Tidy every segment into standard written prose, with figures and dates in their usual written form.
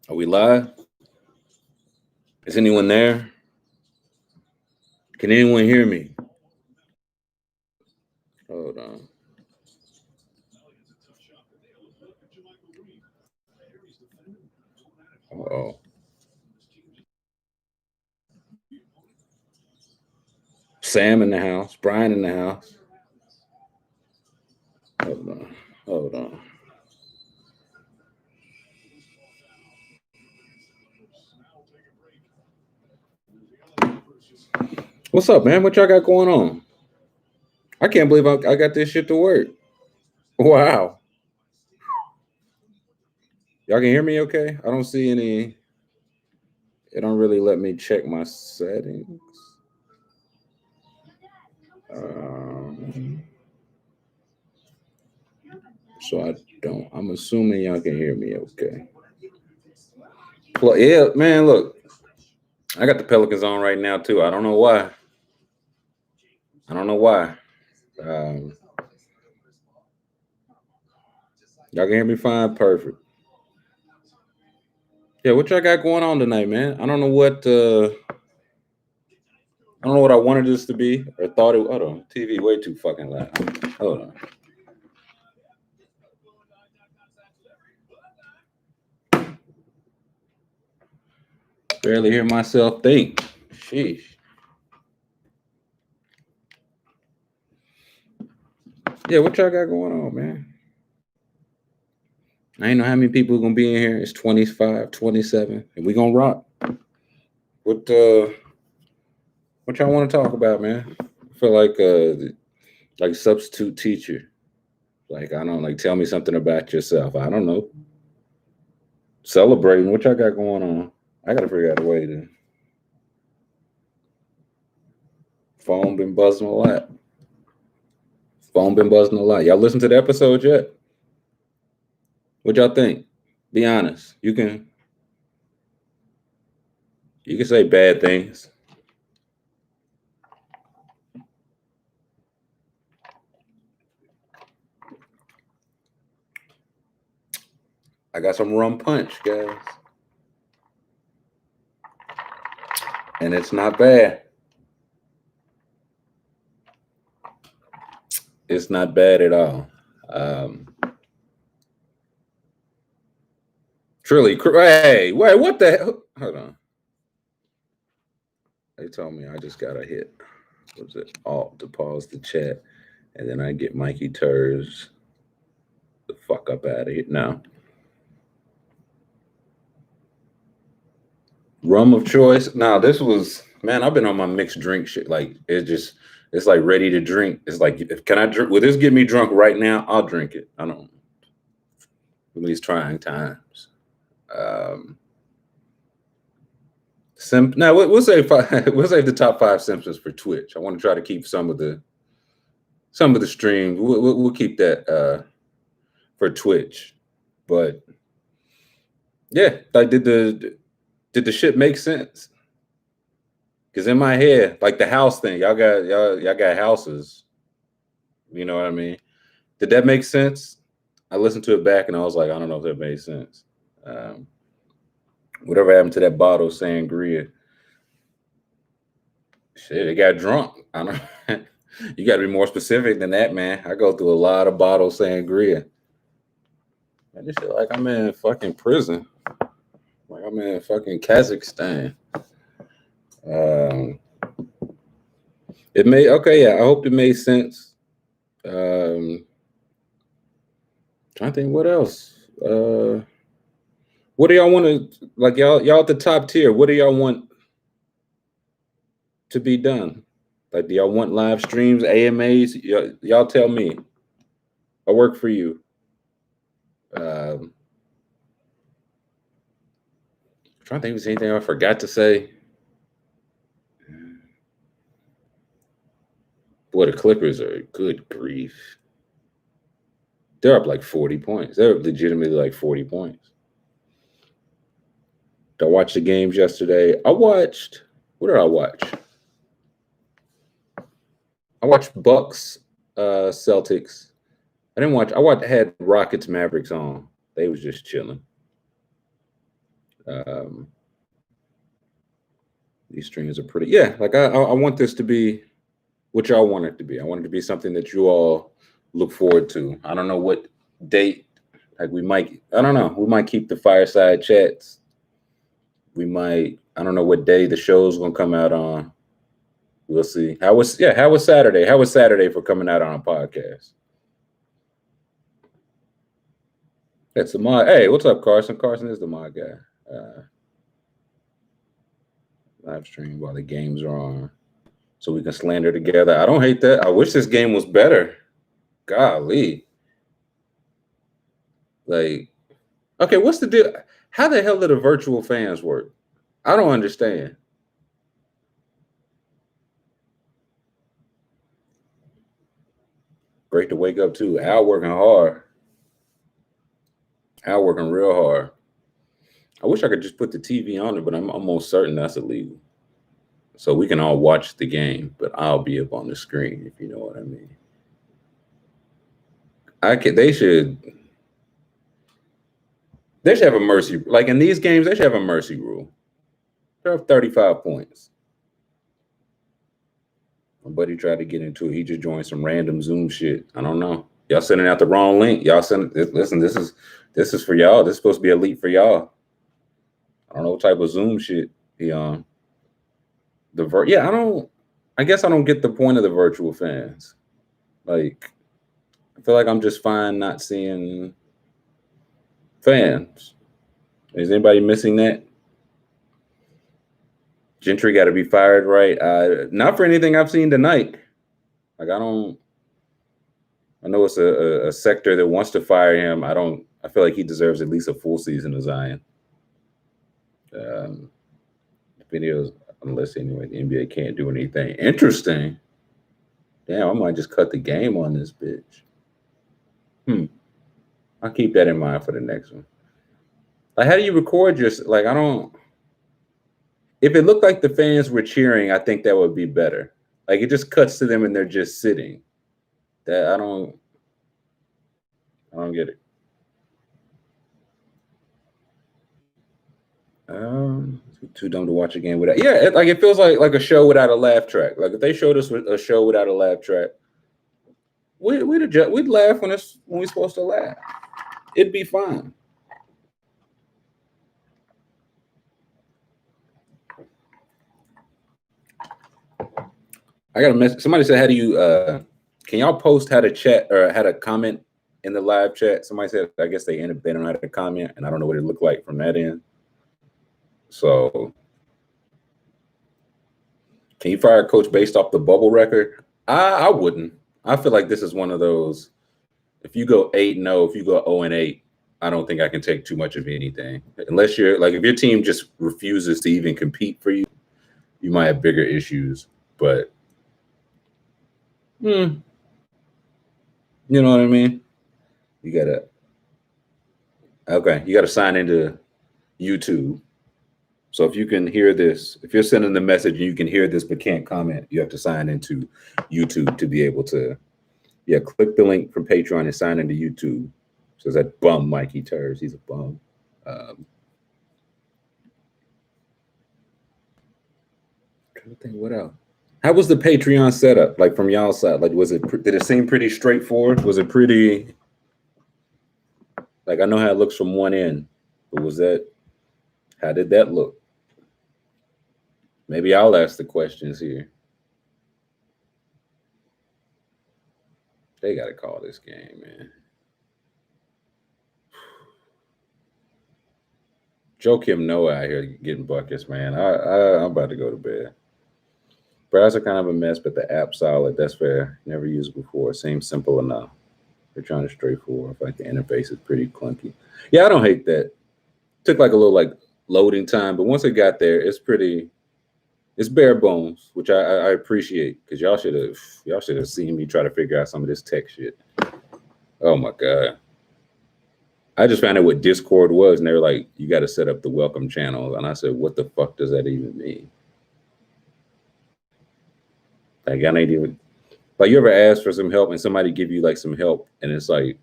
Are we live? Is anyone there? Can anyone hear me? Hold on. Oh, Sam in the house. Brian in the house. Hold on. Hold on. What's up, man? What y'all got going on? I can't believe I got this shit to work. Wow. Y'all can hear me okay? I don't see any. It don't really let me check my settings. Um, so I don't. I'm assuming y'all can hear me okay. Well, yeah, man, look. I got the Pelicans on right now, too. I don't know why. I don't know why. Um, y'all can hear me fine? Perfect. Yeah, what y'all got going on tonight, man? I don't know what I don't know what I wanted this to be or thought it. Hold on, TV way too fucking loud. Hold on. Barely hear myself think. Sheesh. Yeah, what y'all got going on, man? I ain't know how many people are gonna be in here. It's 25, 27, and we gonna rock. What what y'all want to talk about, man? I feel like substitute teacher. Like I don't like tell me something about yourself. I don't know. Celebrating. What y'all got going on? I gotta figure out a way to. Phone been buzzing a lot. Phone been buzzing a lot. Y'all listen to the episode yet? What y'all think? Be honest. You can say bad things. I got some rum punch, guys. And it's not bad. It's not bad at all. Truly, hey, wait, what the hell? Hold on. They told me I just gotta hit, what's it, Alt to pause the chat, and then I get Mikey Turs the fuck up out of here. No. Rum of choice. Now this was man. I've been on my mixed drink shit. Like it's like ready to drink. It's like can I drink? Will this get me drunk right now? I'll drink it. I don't. In these trying times. Um, Now we'll say we'll save the top 5 symptoms for Twitch. I want to try to keep some of the stream. We'll keep that for Twitch. But yeah, like did the shit make sense? Because in my head, like the house thing, y'all got houses. You know what I mean? Did that make sense? I listened to it back and I was like, I don't know if that made sense. Um, Whatever happened to that bottle of sangria? Shit, it got drunk. I don't. You got to be more specific than that, man. I go through a lot of bottles sangria. Man, this shit like I'm in fucking prison. Like I'm in fucking Kazakhstan. Um, it made okay. Yeah, I hope it made sense. Trying to think what else. What do y'all want to like? Y'all at the top tier. What do y'all want to be done? Like, do y'all want live streams, AMAs? Y'all tell me. I work for you. Um, Trying to think if there's anything I forgot to say. Boy, the Clippers are good grief. They're up like 40 points. They're legitimately like 40 points. I watched the games yesterday. What did I watch? I watched Bucks, Celtics. I had Rockets Mavericks on. They was just chilling. Um, these streams are pretty. Yeah, like I want this to be what y'all want it to be. I want it to be something that you all look forward to. I don't know what date. Like we might. I don't know. We might keep the fireside chats. We might. I don't know what day the show's gonna come out on. We'll see. How was Saturday? How was Saturday for coming out on a podcast? That's the mod. Hey, what's up, Carson? Carson is the mod guy. Live stream while the games are on, so we can slander together. I don't hate that. I wish this game was better. Golly, like, okay, what's the deal? How the hell do the virtual fans work? I don't understand. Great to wake up to. Al working hard. Al working real hard. I wish I could just put the TV on it, but I'm almost certain that's illegal. So we can all watch the game, but I'll be up on the screen, if you know what I mean. They should have a mercy. Like in these games, they should have a mercy rule. They have 35 points. My buddy tried to get into it. He just joined some random Zoom shit. I don't know. Y'all sending out the wrong link. Y'all send listen, this is for y'all. This is supposed to be elite for y'all. I don't know what type of Zoom shit he on. I guess I don't get the point of the virtual fans. Like, I feel like I'm just fine not seeing fans. Is anybody missing that? Gentry got to be fired, right? Not for anything I've seen tonight. Like, I know it's a sector that wants to fire him. I feel like he deserves at least a full season of Zion. Videos, unless anyway, the NBA can't do anything. Interesting. Damn, I might just cut the game on this bitch. I'll keep that in mind for the next one. Like, how do you record your, like, if it looked like the fans were cheering, I think that would be better. Like, it just cuts to them and they're just sitting. That I don't get it. Too dumb to watch a game without. Yeah, it feels like a show without a laugh track. Like if they showed us a show without a laugh track, we'd laugh when we're supposed to laugh. It'd be fine. I got a message. Somebody said, "How do you? Can y'all post how to chat or how to comment in the live chat?" Somebody said, "I guess they don't know how to comment, and I don't know what it looked like from that end." So, can you fire a coach based off the bubble record? I wouldn't. I feel like this is one of those. If you go 8-0, if you go 0-8, I don't think I can take too much of anything. Unless you're like, if your team just refuses to even compete for you, you might have bigger issues. But, you know what I mean? You gotta sign into YouTube. So if you can hear this, if you're sending the message and you can hear this but can't comment, you have to sign into YouTube to be able to. Yeah, click the link from Patreon and sign into YouTube. Says that bum Mikey Turs. He's a bum. Trying to think what else. How was the Patreon setup? Like from y'all side? Like did it seem pretty straightforward? Was it pretty? Like I know how it looks from one end, but how did that look? Maybe I'll ask the questions here. They got to call this game, man. Joakim Noah out here getting buckets, man. I'm about to go to bed. Browser kind of a mess, but the app solid. That's fair. Never used it before. Seems simple enough. They're trying to straightforward. Like the interface is pretty clunky. Yeah, I don't hate that. Took like a little like loading time, but once it got there, it's bare bones, which I appreciate because y'all should have seen me try to figure out some of this tech shit. Oh my god. I just found out what Discord was, and they were like, you got to set up the welcome channel. And I said, what the fuck does that even mean? Like, I ain't even, like, you ever ask for some help and somebody give you like some help, and it's like,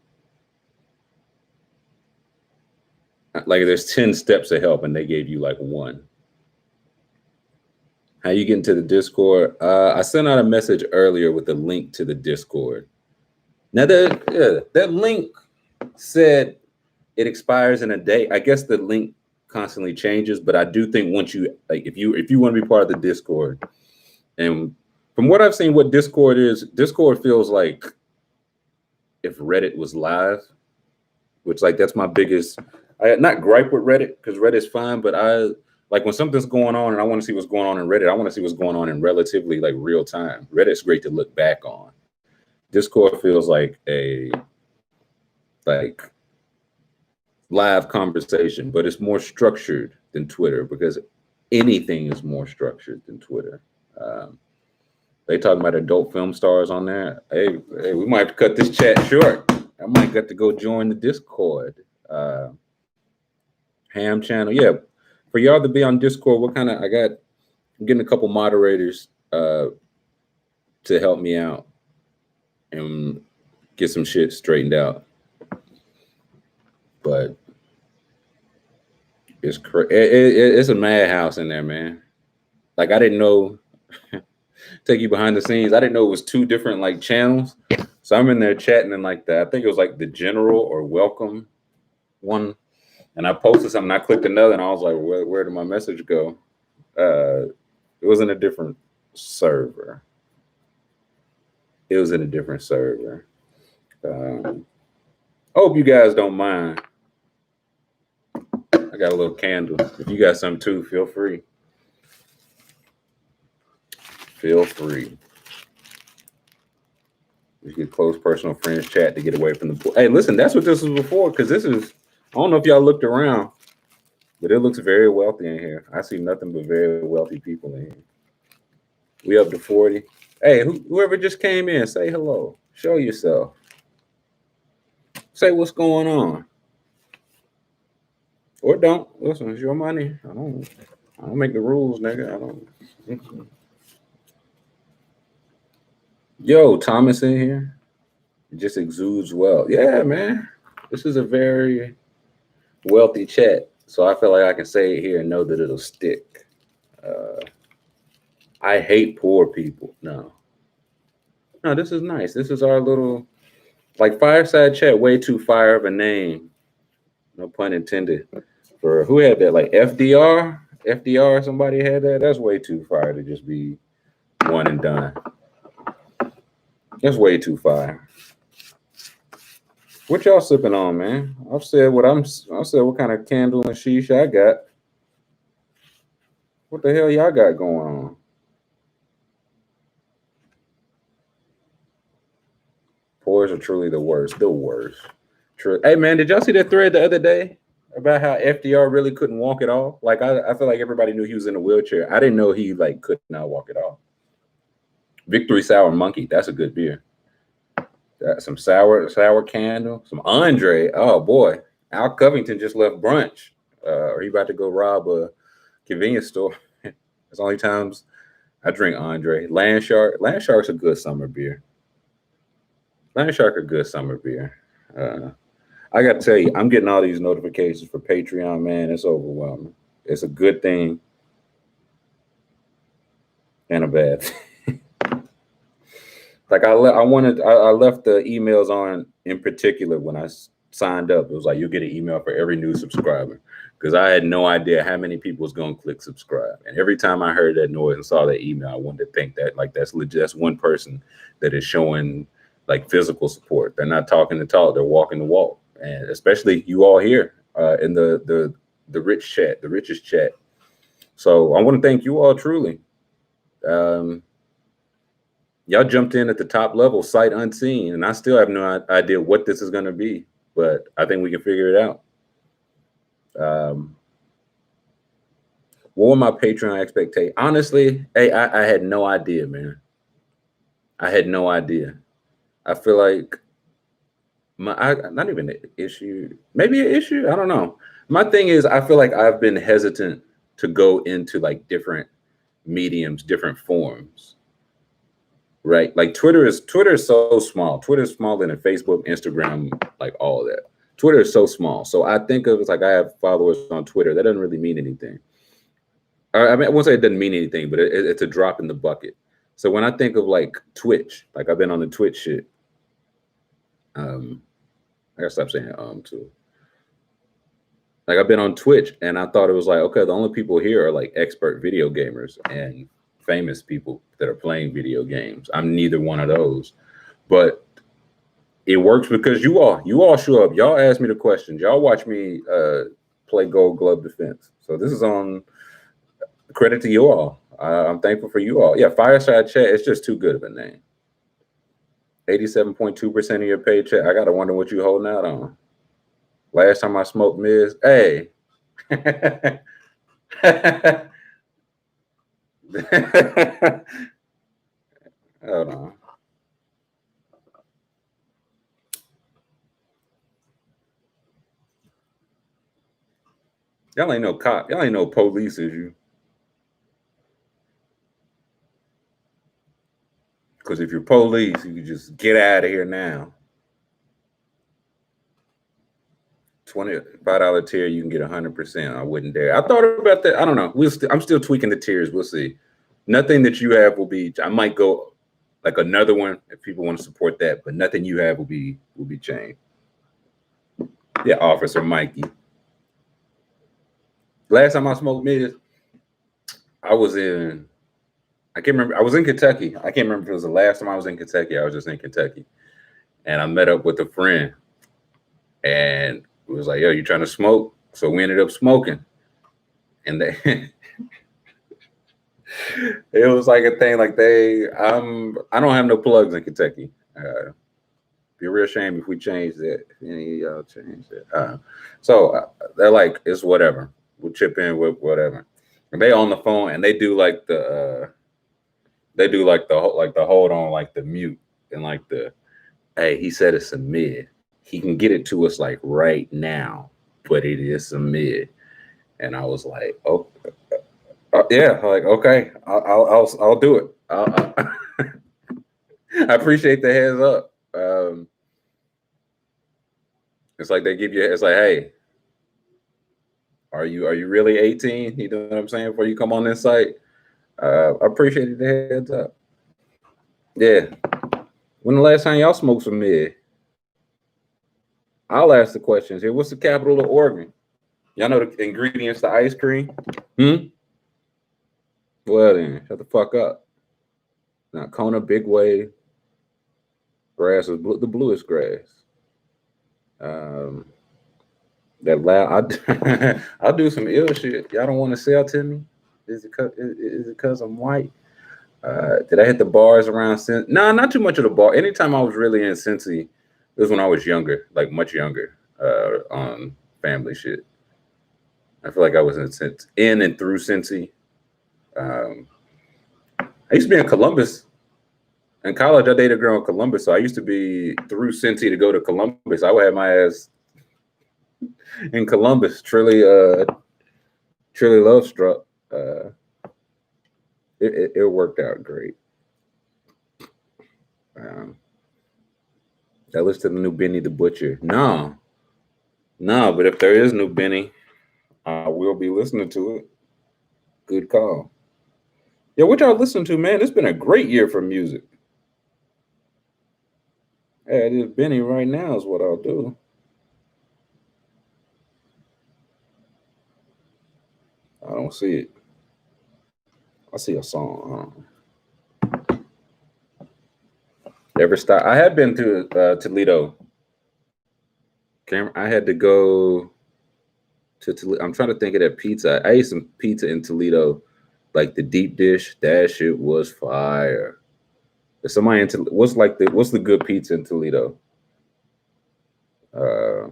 Like there's 10 steps of help and they gave you like one. How you get into the Discord? I sent out a message earlier with a link to the Discord. Now that link said it expires in a day. I guess the link constantly changes, but I do think once you like, if you want to be part of the Discord, and from what I've seen, what Discord is, Discord feels like if Reddit was live, which like that's my biggest. I not gripe with Reddit because Reddit's fine, but I like when something's going on and I want to see what's going on in Reddit. I want to see what's going on in relatively like real time. Reddit's great to look back on. Discord feels like a live conversation, but it's more structured than Twitter because anything is more structured than Twitter. They talking about adult film stars on there. Hey, we might have to cut this chat short. I might get to go join the Discord. Ham channel. Yeah. For y'all to be on Discord, what kind of I'm getting a couple moderators to help me out and get some shit straightened out. But it's a madhouse in there, man. Like I didn't know. Take you behind the scenes. I didn't know it was two different like channels. So I'm in there chatting and like that. I think it was like the general or welcome one. And I posted something. I clicked another, and I was like, "Where did my message go?" It was in a different server. I hope you guys don't mind. I got a little candle. If you got some too, feel free. Feel free. You can close personal friends chat to get away from the. Hey, listen, that's what this was before. Because this is. I don't know if y'all looked around, but it looks very wealthy in here. I see nothing but very wealthy people in here. We up to 40. Hey, whoever just came in, say hello. Show yourself. Say what's going on. Or don't. Listen, it's your money. I don't make the rules, nigga. I don't. Yo, Thomas in here. It just exudes well. Yeah, man. This is a very wealthy chat. So I feel like I can say it here and know that it'll stick. I hate poor people. No, this is nice. This is our little, like Fireside chat, way too fire of a name. No pun intended. For who had that? Like FDR? FDR, somebody had that? That's way too fire to just be one and done. That's way too fire. What y'all sipping on, man? I've said what kind of candle and sheesh I got. What the hell y'all got going on? Pours are truly the worst. The worst. True. Hey man, did y'all see that thread the other day about how FDR really couldn't walk at all? Like I feel like everybody knew he was in a wheelchair. I didn't know he like could not walk at all. Victory Sour Monkey, that's a good beer. Some sour candle, some Andre. Oh boy, Al Covington just left brunch. Or he about to go rob a convenience store. It's only times I drink Andre. Landshark. Landshark's a good summer beer. Landshark a good summer beer. I got to tell you, I'm getting all these notifications for Patreon, man. It's overwhelming. It's a good thing and a bad thing. Like I left the emails on in particular when I signed up. It was like, you'll get an email for every new subscriber, because I had no idea how many people was going to click subscribe. And every time I heard that noise and saw that email, I wanted to think that like that's legit. That's one person that is showing like physical support. They're not talking the talk, they're walking the walk. And especially you all here in the rich chat, the richest chat. So I want to thank you all truly. Y'all jumped in at the top level, sight unseen, and I still have no idea what this is going to be, but I think we can figure it out. What were my Patreon expectations? Honestly, hey, I had no idea, man. I had no idea. I feel like not even an issue, maybe an issue. I don't know. My thing is, I feel like I've been hesitant to go into like different mediums, different forms. Right, like Twitter is so small. Twitter is smaller than Facebook, Instagram, like all of that. Twitter is so small. So I think of it's like I have followers on Twitter. That doesn't really mean anything. I mean, I won't say it doesn't mean anything, but it's a drop in the bucket. So when I think of like Twitch, like I've been on the Twitch shit. I gotta stop saying too. Like I've been on Twitch and I thought it was like, okay, the only people here are like expert video gamers and famous people that are playing video games. I'm neither one of those. But it works because you all show up. Y'all ask me the questions. Y'all watch me play Gold Glove Defense. So this is on credit to you all. I'm thankful for you all. Yeah, Fireside Chat. It's just too good of a name. 87.2% of your paycheck. I gotta wonder what you holding out on. Last time I smoked Miz, hey. Hold on. Y'all ain't no cop. Y'all ain't no police, is you? Because if you're police, you can just get out of here now. $25 tier, you can get 100%. I wouldn't dare. I thought about that. I don't know. I'm still tweaking the tiers. We'll see. Nothing that you have will be. I might go like another one if people want to support that, but nothing you have will be changed. Yeah, Officer Mikey. Last time I smoked Miz, I was in. I can't remember. I was in Kentucky. I can't remember if it was the last time I was in Kentucky. I was just in Kentucky, and I met up with a friend, and it was like, "Yo, you trying to smoke?" So we ended up smoking, and they. It was like a thing. Like I don't have no plugs in Kentucky. Be a real shame if we change that. If any of y'all change that. So they're like, it's whatever. We'll chip in with whatever. And they on the phone and they do like the hold on, like the mute and like the, hey, he said it's a mid. He can get it to us like right now, but it is a mid. And I was like, oh, yeah, like okay, I'll do it. I appreciate the heads up. It's like they give you. It's like, hey, are you really 18? You know what I'm saying? Before you come on this site, I appreciate the heads up. Yeah. When the last time y'all smoked some mid? I'll ask the questions here. What's the capital of Oregon? Y'all know the ingredients to ice cream? Well then, shut the fuck up. Now Kona, Big Wave, grass is the bluest grass. That loud. I'll do some ill shit. Y'all don't want to sell to me? Is it because I'm white? Did I hit the bars around? No, not too much of the bar. Anytime I was really in Cincy, it was when I was younger, like much younger, on family shit. I feel like I was in and through Cincy. I used to be in Columbus. In college, I dated a girl in Columbus, so I used to be through Cincy to go to Columbus. I would have my ass in Columbus, truly love struck. It worked out great. I listened to the new Benny the Butcher. No, but if there is new Benny, I will be listening to it. Good call. Yeah, what y'all listening to, man? It's been a great year for music. Yeah, it is Benny right now is what I'll do. I don't see it. I see a song. Ever stop? I had been to Toledo. I had to go to Toledo. I'm trying to think of that pizza. I ate some pizza in Toledo, like the deep dish. That shit was fire. If somebody in Toledo, what's the good pizza in Toledo? Hey,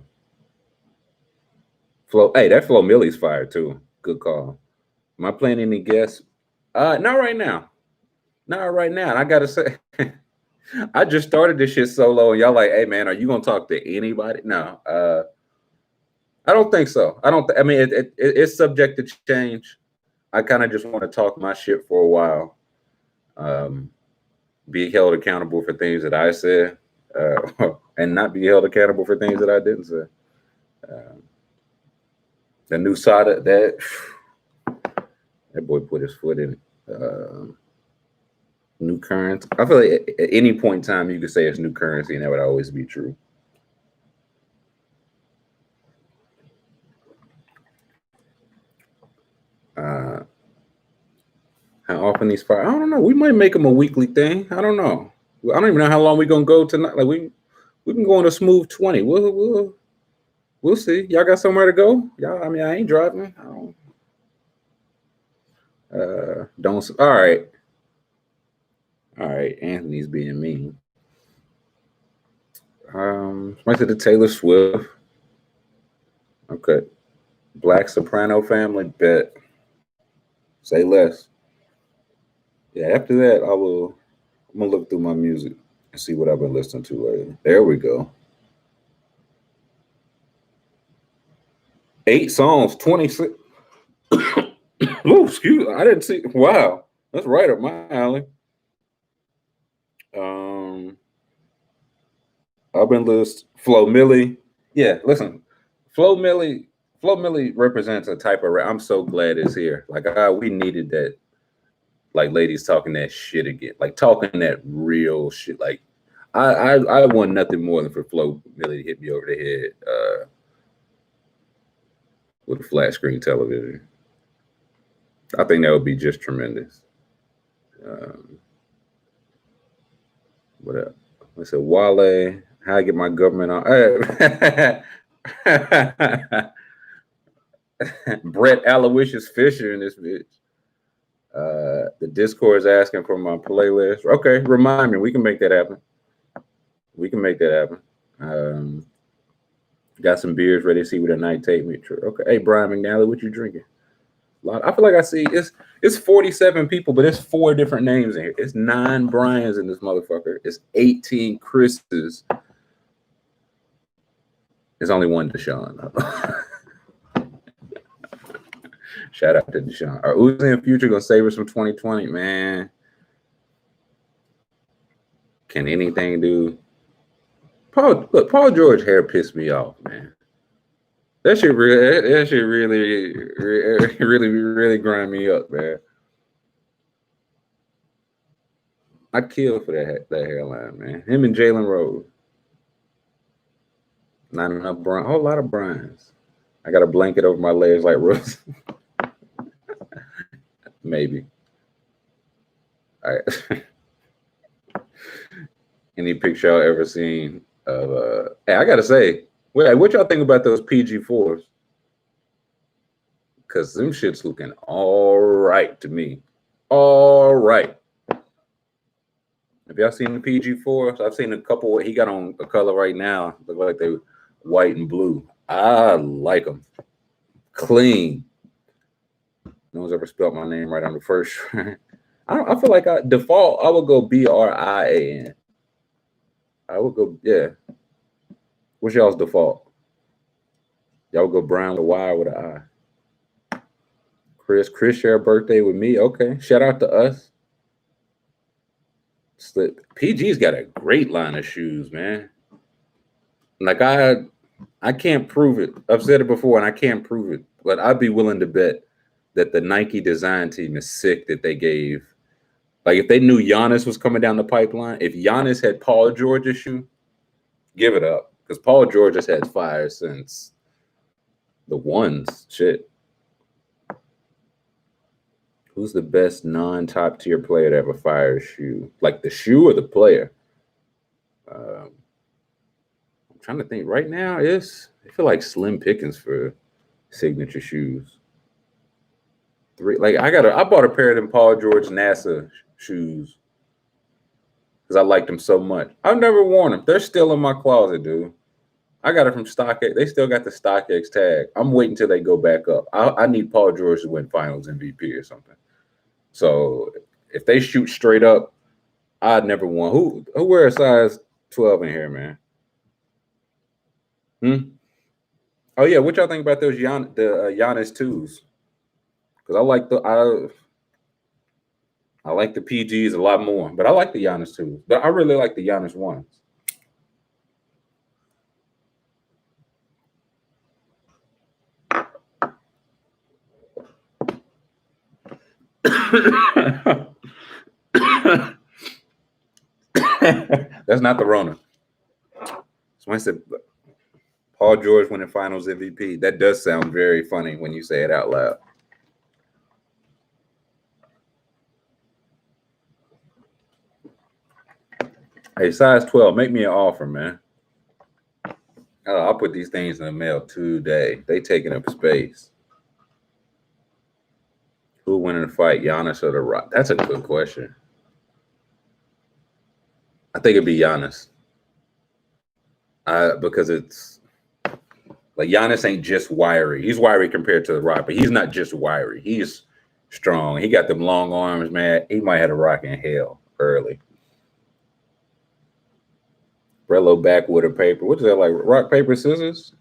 that Flo Millie's fire too. Good call. Am I playing any guests? Not right now. Not right now. And I gotta say, I just started this shit solo, and y'all like, hey man, are you gonna talk to anybody? No, I don't think so. I mean, it's subject to change. I kind of just want to talk my shit for a while. Be held accountable for things that I said, and not be held accountable for things that I didn't say. The new Sada, that boy put his foot in it. New currency. I feel like at any point in time you could say it's new currency, and that would always be true. How often these fire? I don't know. We might make them a weekly thing. I don't know. I don't even know how long we're gonna go tonight. Like we can go on a smooth 20. We'll see. Y'all got somewhere to go? Y'all, I mean, I ain't driving. I don't. All right. All right. Anthony's being mean. Went to the Taylor Swift. Okay. Black Soprano family. Bet. Say less. Yeah. After that, I'm gonna look through my music and see what I've been listening to lately. There we go. 8 songs, 26. Oh, excuse me. I didn't see. Wow, that's right up my alley. I've been listening. Flo Millie. Yeah, listen. Flo Millie. Flo Millie represents a type of rap. I'm so glad it's here. Like, we needed that. Like, ladies talking that shit again. Like, talking that real shit. Like, I want nothing more than for Flo Millie to hit me over the head with a flat screen television. I think that would be just tremendous. What up? I said, Wale, how I get my government on? Brett Aloysius Fisher in this bitch. The Discord is asking for my playlist. Okay, remind me. We can make that happen. We can make that happen. Got some beers ready to see what the night take me. Okay, hey Brian McNally, what you drinking? I feel like I see it's 47 people, but it's 4 different names in here. It's 9 Brians in this motherfucker. It's 18 Chris's. There's only one Deshaun. Shout out to Deshaun. Are Uzi and Future gonna save us from 2020, man? Can anything do? Paul George hair pissed me off, man. That shit really grind me up, man. I kill for that hairline, man. Him and Jalen Rose. Not enough Brian. A whole lot of Brians. I got a blanket over my legs like Rose. Maybe. All right. Any picture y'all ever seen of hey, I gotta say, what y'all think about those PG4s? Cause them shit's looking all right to me. All right. Have y'all seen the PG4s? I've seen a couple. He got on a color right now. Look like they white and blue. I like them. Clean. No one's ever spelled my name right on the first. I feel like default, I would go Brian. I would go, yeah. What's y'all's default? Y'all would go Brian with a Y or with an I. Chris share a birthday with me. Okay. Shout out to us. PG's got a great line of shoes, man. Like I can't prove it. I've said it before and I can't prove it, but I'd be willing to bet that the Nike design team is sick that they gave. Like if they knew Giannis was coming down the pipeline, if Giannis had Paul George's shoe, give it up. Because Paul George has had fire since the ones. Shit. Who's the best non-top tier player to have a fire shoe? Like the shoe or the player? I'm trying to think. Right now, I feel like slim pickings for signature shoes. I bought a pair of them Paul George NASA shoes because I liked them so much. I've never worn them. They're still in my closet, dude. I got it from StockX. They still got the StockX tag. I'm waiting till they go back up. I need Paul George to win Finals MVP or something. So if they shoot straight up, I'd never want. Who wear a size 12 in here, man? Oh yeah, what y'all think about those Giannis 2s? Because I like the PGs a lot more, but I like the Giannis 2s. But I really like the Giannis 1s. That's not the Rona. Someone said Paul George winning Finals MVP. That does sound very funny when you say it out loud. Hey, size 12, make me an offer, man. I'll put these things in the mail today. They taking up space. Who winning the fight, Giannis or The Rock? That's a good question. I think it'd be Giannis. Because it's like Giannis ain't just wiry. He's wiry compared to The Rock, but he's not just wiry. He's strong. He got them long arms, man. He might have The Rock in hell early. Brello backwood or paper. What is that like? Rock, paper, scissors?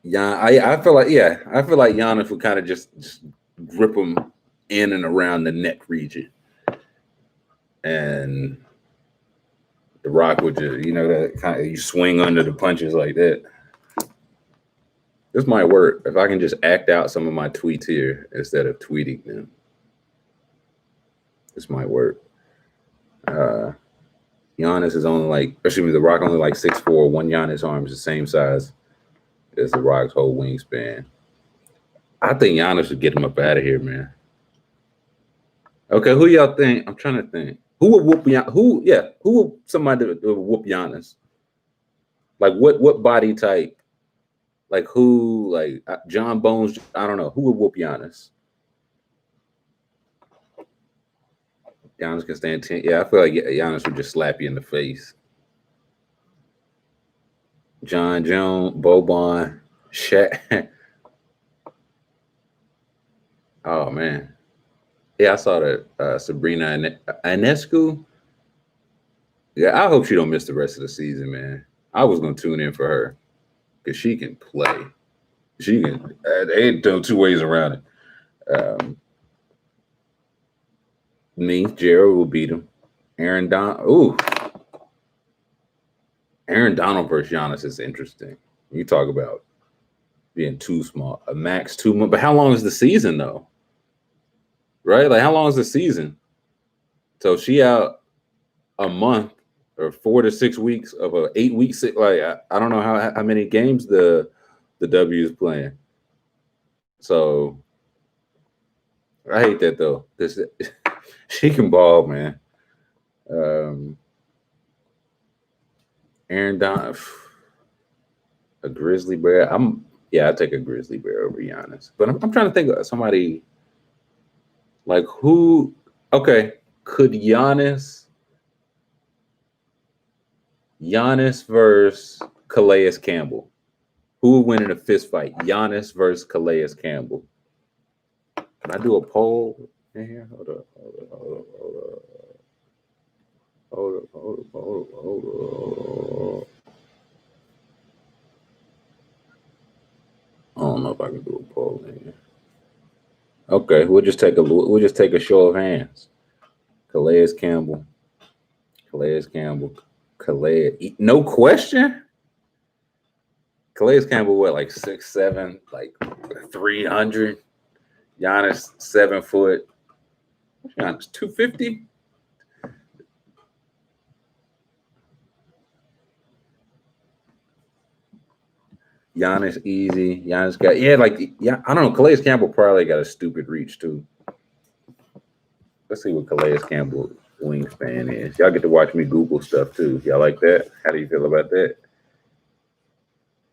Yeah, I feel like Giannis would kind of just grip him in and around the neck region, and The Rock would just that kind of you swing under the punches like that. This might work if I can just act out some of my tweets here instead of tweeting them. This might work. Giannis is only The Rock only like 6'4". One Giannis arm is the same size as The Rock's whole wingspan. I think Giannis should get him up out of here, man. Okay, who y'all think? I'm trying to think. Who would whoop Giannis? Who would somebody whoop Giannis? Like what body type? Like who? Like John Bones? I don't know. Who would whoop Giannis? Giannis can stand 10. Yeah, I feel like Giannis would just slap you in the face. John Jones, Boban, Shaq. Oh man, yeah, I saw that Sabrina Ionescu. Yeah, I hope she don't miss the rest of the season, man. I was gonna tune in for her because she can play. She can. There ain't no two ways around it. Me, Gerald will beat him. Aaron Donald versus Giannis is interesting. You talk about being too small, a max 2 months. But how long is the season though? Right? Like how long is the season? So she out a month or 4 to 6 weeks of a 8-week. Like I don't know how many games the W is playing. So I hate that though. She can ball, man. Aaron Donald, a grizzly bear. I take a grizzly bear over Giannis. But I'm trying to think of somebody like who. Okay, could Giannis versus Calais Campbell? Who would win in a fist fight? Giannis versus Calais Campbell. Can I do a poll in here? Hold up. I don't know if I can do a poll in here. Okay, we'll just take a show of hands. Calais Campbell. No question. Calais Campbell, what, like 6'7", like 300. Giannis 7 foot. Giannis 250. Giannis easy. Giannis got I don't know. Calais Campbell probably got a stupid reach too. Let's see what Calais Campbell wingspan is. Y'all get to watch me Google stuff too. Y'all like that? How do you feel about that?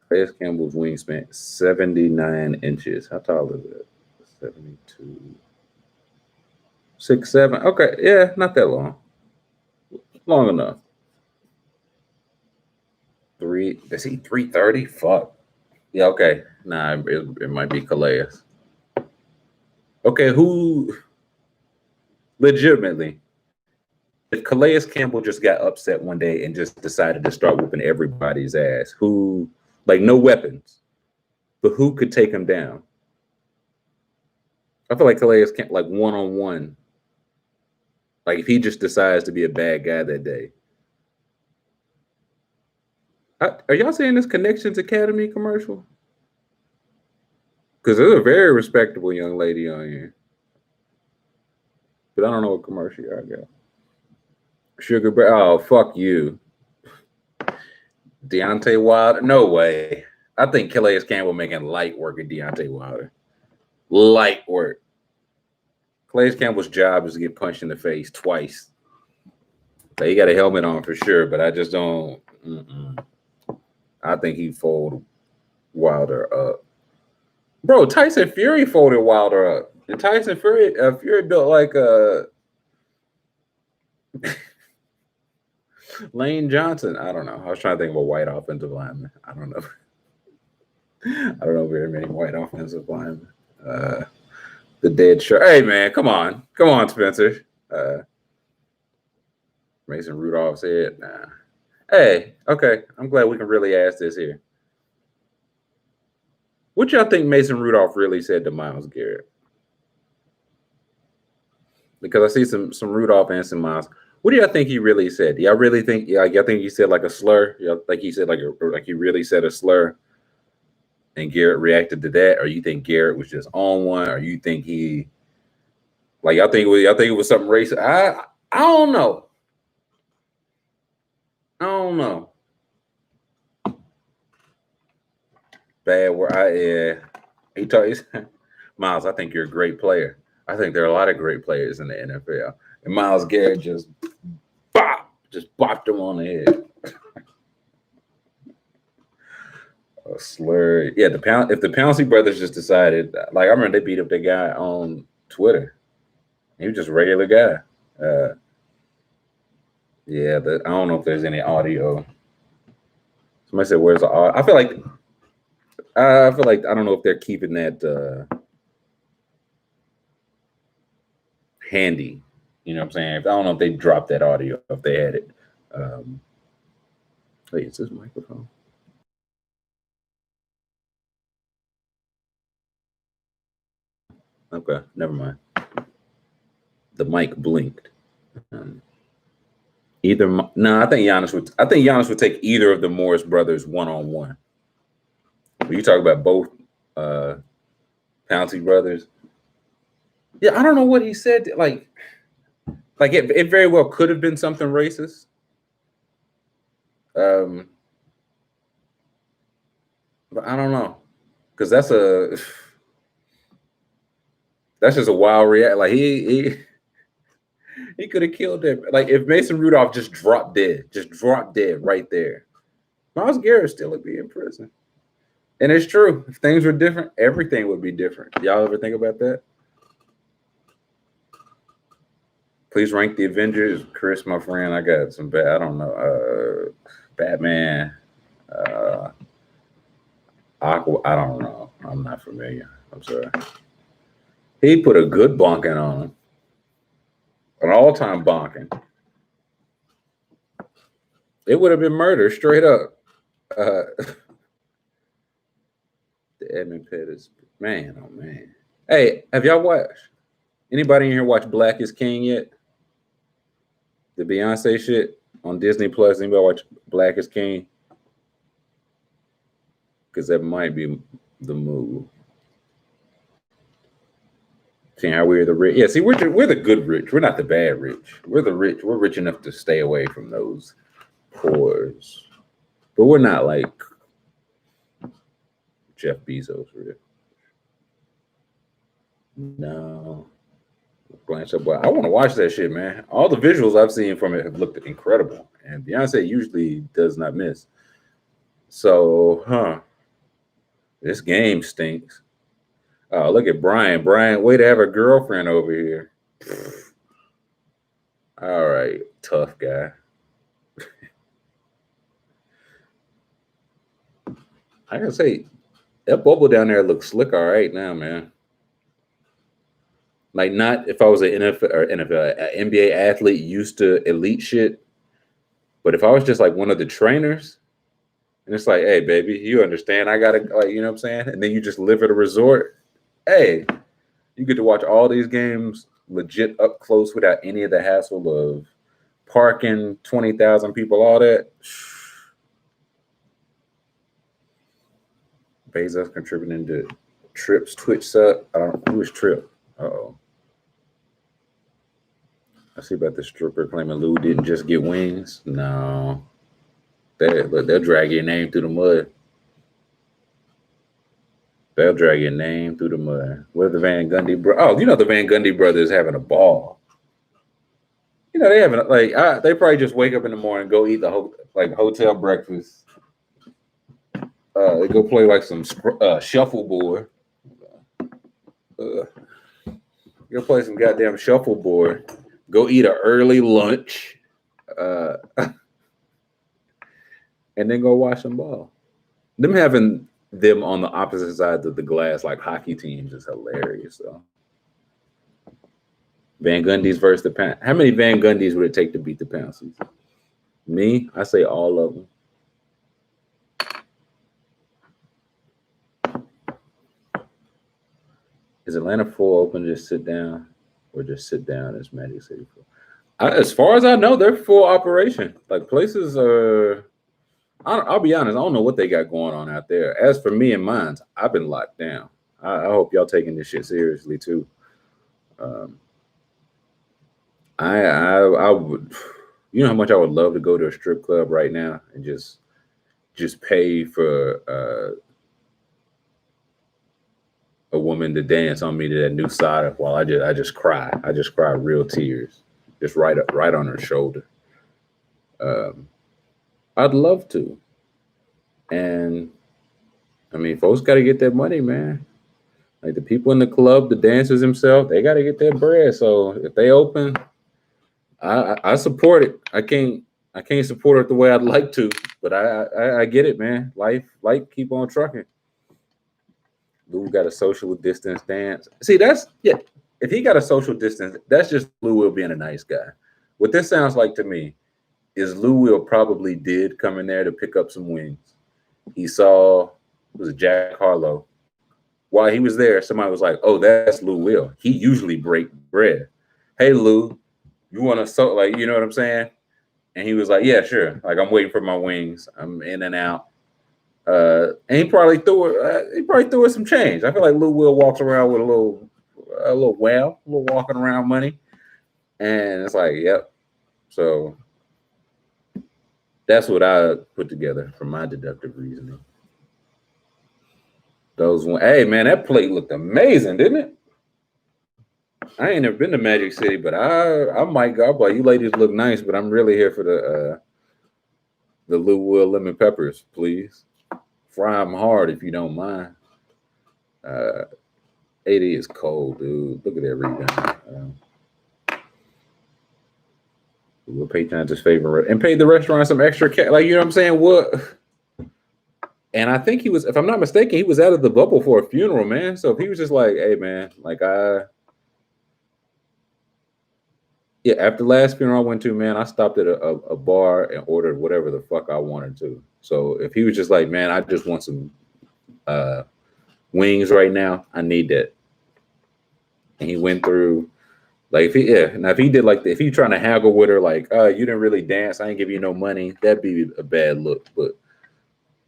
Calais Campbell's wingspan 79 inches. How tall is it? 72. 6'7". Okay, yeah, not that long. Long enough. Is he 330? Fuck. Yeah, okay. Nah, it might be Calais. Okay, who legitimately, if Calais Campbell just got upset one day and just decided to start whooping everybody's ass, who, like, no weapons, but who could take him down? I feel like Calais can't, like, one-on-one. Like, if he just decides to be a bad guy that day. Are y'all seeing this Connections Academy commercial? Because there's a very respectable young lady on here. But I don't know what commercial I got. Sugar Bear. Oh, fuck you. Deontay Wilder. No way. I think Calais Campbell making light work at Deontay Wilder. Light work. Calais Campbell's job is to get punched in the face twice. So he got a helmet on for sure, but I just don't. I think he folded Wilder up. Bro, Tyson Fury folded Wilder up. And Tyson Fury built like a Lane Johnson. I don't know. I was trying to think of a white offensive lineman. I don't know. I don't know very many white offensive linemen. The dead shark. Hey man, come on, Spencer. Mason Rudolph said, "Nah." Hey, okay. I'm glad we can really ask this here. What y'all think Mason Rudolph really said to Myles Garrett? Because I see some Rudolph and some Myles. What do y'all think he really said? Y'all really think? Y'all think he said like a slur? Y'all like he said like he really said a slur, and Garrett reacted to that, or you think Garrett was just on one, or you think he like y'all think it was something racist? I don't know. I don't know. Bad word. He told Myles, I think you're a great player. I think there are a lot of great players in the NFL. And Myles Garrett just bopped him on the head. A slur. Yeah, if the Pouncey brothers just decided, like I remember they beat up the guy on Twitter. He was just a regular guy. Yeah, I don't know if there's any audio. Somebody said, "Where's the audio?" I feel like I don't know if they're keeping that handy. You know what I'm saying? I don't know if they dropped that audio if they had it. Wait, is this microphone? Okay, never mind. The mic blinked. I think Giannis would take either of the Morris brothers one-on-one. When you talk about both Pouncey brothers, yeah, I don't know what he said. Like it very well could have been something racist. But I don't know, because that's just a wild react. Like he could have killed him. Like if Mason Rudolph just dropped dead right there, Myles Garrett still would be in prison. And it's true. If things were different, everything would be different. Y'all ever think about that? Please rank the Avengers. Chris, my friend, I got some bad. I don't know. Batman. Aqua. I don't know. I'm not familiar. I'm sorry. He put a good bonking on him. An all-time bonking. It would have been murder straight up. The Edmund Pettis. Man, oh man. Hey, have y'all watched? Anybody in here watch Black is King yet? The Beyonce shit on Disney Plus. Anybody watch Black is King? Because that might be the move. Seeing how we're the rich. Yeah, see, we're the good rich. We're not the bad rich. We're the rich. We're rich enough to stay away from those poors. But we're not like Jeff Bezos rich. No. Glance up. I want to watch that shit, man. All the visuals I've seen from it have looked incredible. And Beyonce usually does not miss. So, this game stinks. Oh, look at Brian. Brian, way to have a girlfriend over here. All right, tough guy. I gotta say, that bubble down there looks slick all right now, man. Like, not if I was an NFL, NBA athlete used to elite shit, but if I was just like one of the trainers, and it's like, hey, baby, you understand? I gotta, like, you know what I'm saying? And then you just live at a resort. Hey, you get to watch all these games legit up close without any of the hassle of parking, 20,000 people, all that. Bezos contributing to Trips Twitch up. I don't know who is Trip. Oh, I see about the stripper claiming Lou didn't just get wings. No, they'll drag your name through the mud. They'll drag your name through the mud. What are the Van Gundy Oh, the Van Gundy brothers having a ball. They having they probably just wake up in the morning, go eat the hotel breakfast. They go play like some shuffleboard. Go play some goddamn shuffleboard. Go eat an early lunch, and then go watch some ball. Them having them on the opposite sides of the glass like hockey teams is hilarious. So Van Gundy's versus the Pound. How many Van Gundys would it take to beat the Pounces? Me, I say all of them. Is Atlanta full open? Just sit down, or just sit down as Magic City full? As far as I know, they're full operation. Like places are. I'll be honest. I don't know what they got going on out there. As for me and mine, I've been locked down. I hope y'all taking this shit seriously too. I would. You know how much I would love to go to a strip club right now and just pay for a woman to dance on me to that new side while I just cry. I just cry real tears, just right on her shoulder. I'd love to, and I mean, folks got to get that money, man. Like the people in the club, the dancers themselves, they got to get their bread. So if they open, I support it. I can't support it the way I'd like to, but I get it, man. Life keep on trucking. Lou got a social distance dance. See, if he got a social distance, that's just Lou Will being a nice guy. What this sounds like to me is Lou Will probably did come in there to pick up some wings. He saw, it was Jack Harlow. While he was there, somebody was like, "Oh, that's Lou Will. He usually break bread. Hey, Lou, you want to you know what I'm saying?" And he was like, "Yeah, sure. Like I'm waiting for my wings. I'm in and out." And he probably threw it some change. I feel like Lou Will walks around with a little walking around money, and it's like, yep. So that's what I put together from my deductive reasoning. Hey man, that plate looked amazing, didn't it? I ain't never been to Magic City, but I might go. But you ladies look nice, but I'm really here for the Lou Will lemon peppers, please. Fry them hard if you don't mind. 80 is cold, dude. Look at that rebound. We'll Patreon's his favorite and paid the restaurant some extra cash. Like, you know what I'm saying? What? And I think he was, if I'm not mistaken, he was out of the bubble for a funeral, man. So if he was just like, hey, man, after the last funeral I went to, man, I stopped at a bar and ordered whatever the fuck I wanted to. So if he was just like, man, I just want some wings right now, I need that. And he went through, like, now if he did if he trying to haggle with her, like, you didn't really dance, I ain't give you no money, that'd be a bad look. But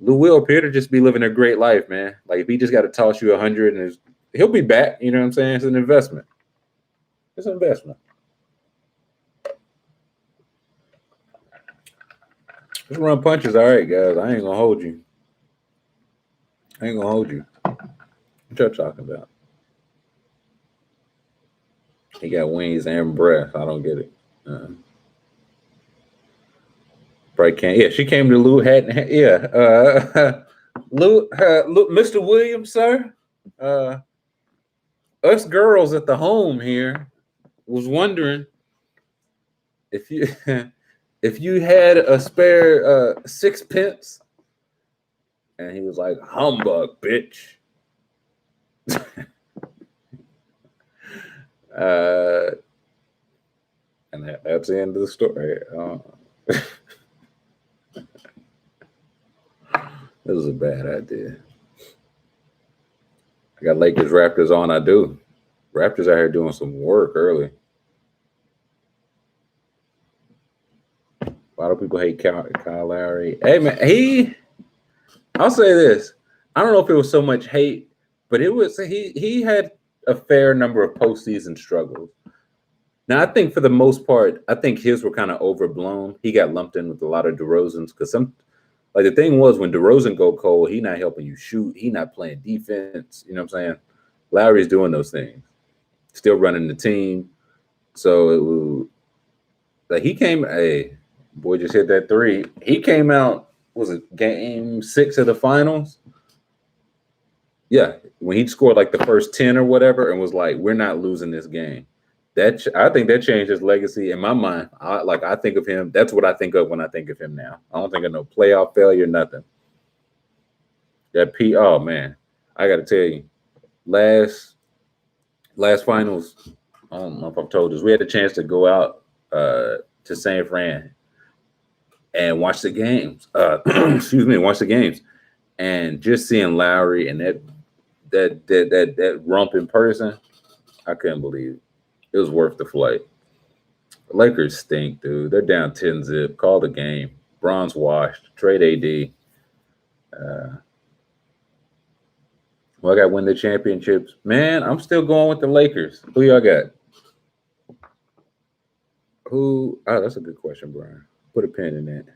Lou Will appear to just be living a great life, man. Like if he just got to toss you 100 and he'll be back, you know what I'm saying? It's an investment. It's an investment. Just run punches, all right, guys. I ain't gonna hold you. What y'all talking about? He got wings and breath. I don't get it. Probably can't. Yeah, she came to Lou hat. Yeah, Lou, Mr. Williams, sir. Us girls at the home here was wondering if you if you had a spare 6 pence. And he was like, humbug, bitch. And that's the end of the story. This is a bad idea. I got Lakers Raptors on. I do. Raptors out here doing some work early. A lot of people hate Kyle Lowry. Hey, man, I'll say this. I don't know if it was so much hate but he had a fair number of postseason struggles. Now, I think for the most part, I think his were kind of overblown. He got lumped in with a lot of DeRozan's because the thing was when DeRozan go cold, he not helping you shoot. He not playing defense. You know what I'm saying? Lowry's doing those things, still running the team. So he came. Hey, boy, just hit that three. He came out. Was it game 6 of the finals? Yeah, when he scored like the first 10 or whatever, and was like, "We're not losing this game." I think that changed his legacy in my mind. I think of him. That's what I think of when I think of him now. I don't think of no playoff failure, nothing. Oh man, I got to tell you, last finals. I don't know if I've told this. We had a chance to go out to San Fran and watch the games. Excuse me, watch the games, and just seeing Lowry and that rump in person, I couldn't believe it. It was worth the flight. The Lakers stink, dude. They're down 10-zip. Call the game. Bron's washed. Trade AD. Well, I got to win the championships. Man, I'm still going with the Lakers. Who y'all got? Who? Oh, that's a good question, Brian. Put a pin in that.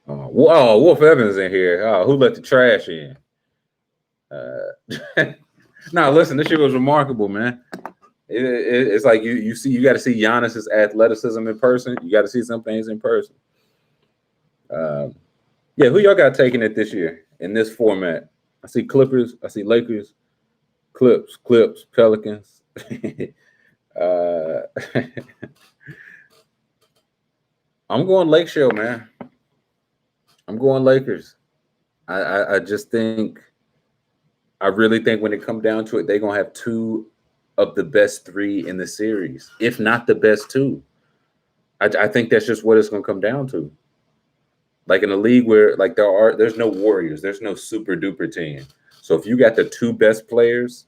Oh, Wolf Evans in here. Oh, who let the trash in? Nah, listen, this shit was remarkable, man. It's like you got to see Giannis's athleticism in person. You got to see some things in person. Yeah, who y'all got taking it this year in this format? I see Clippers. I see Lakers. Clips, Pelicans. I'm going Lake Show, man. I'm going Lakers. I just think, I really think when it comes down to it, they're going to have two of the best three in the series, if not the best two. I think that's just what it's going to come down to. Like in a league where like there's no Warriors, there's no super duper team. So if you got the two best players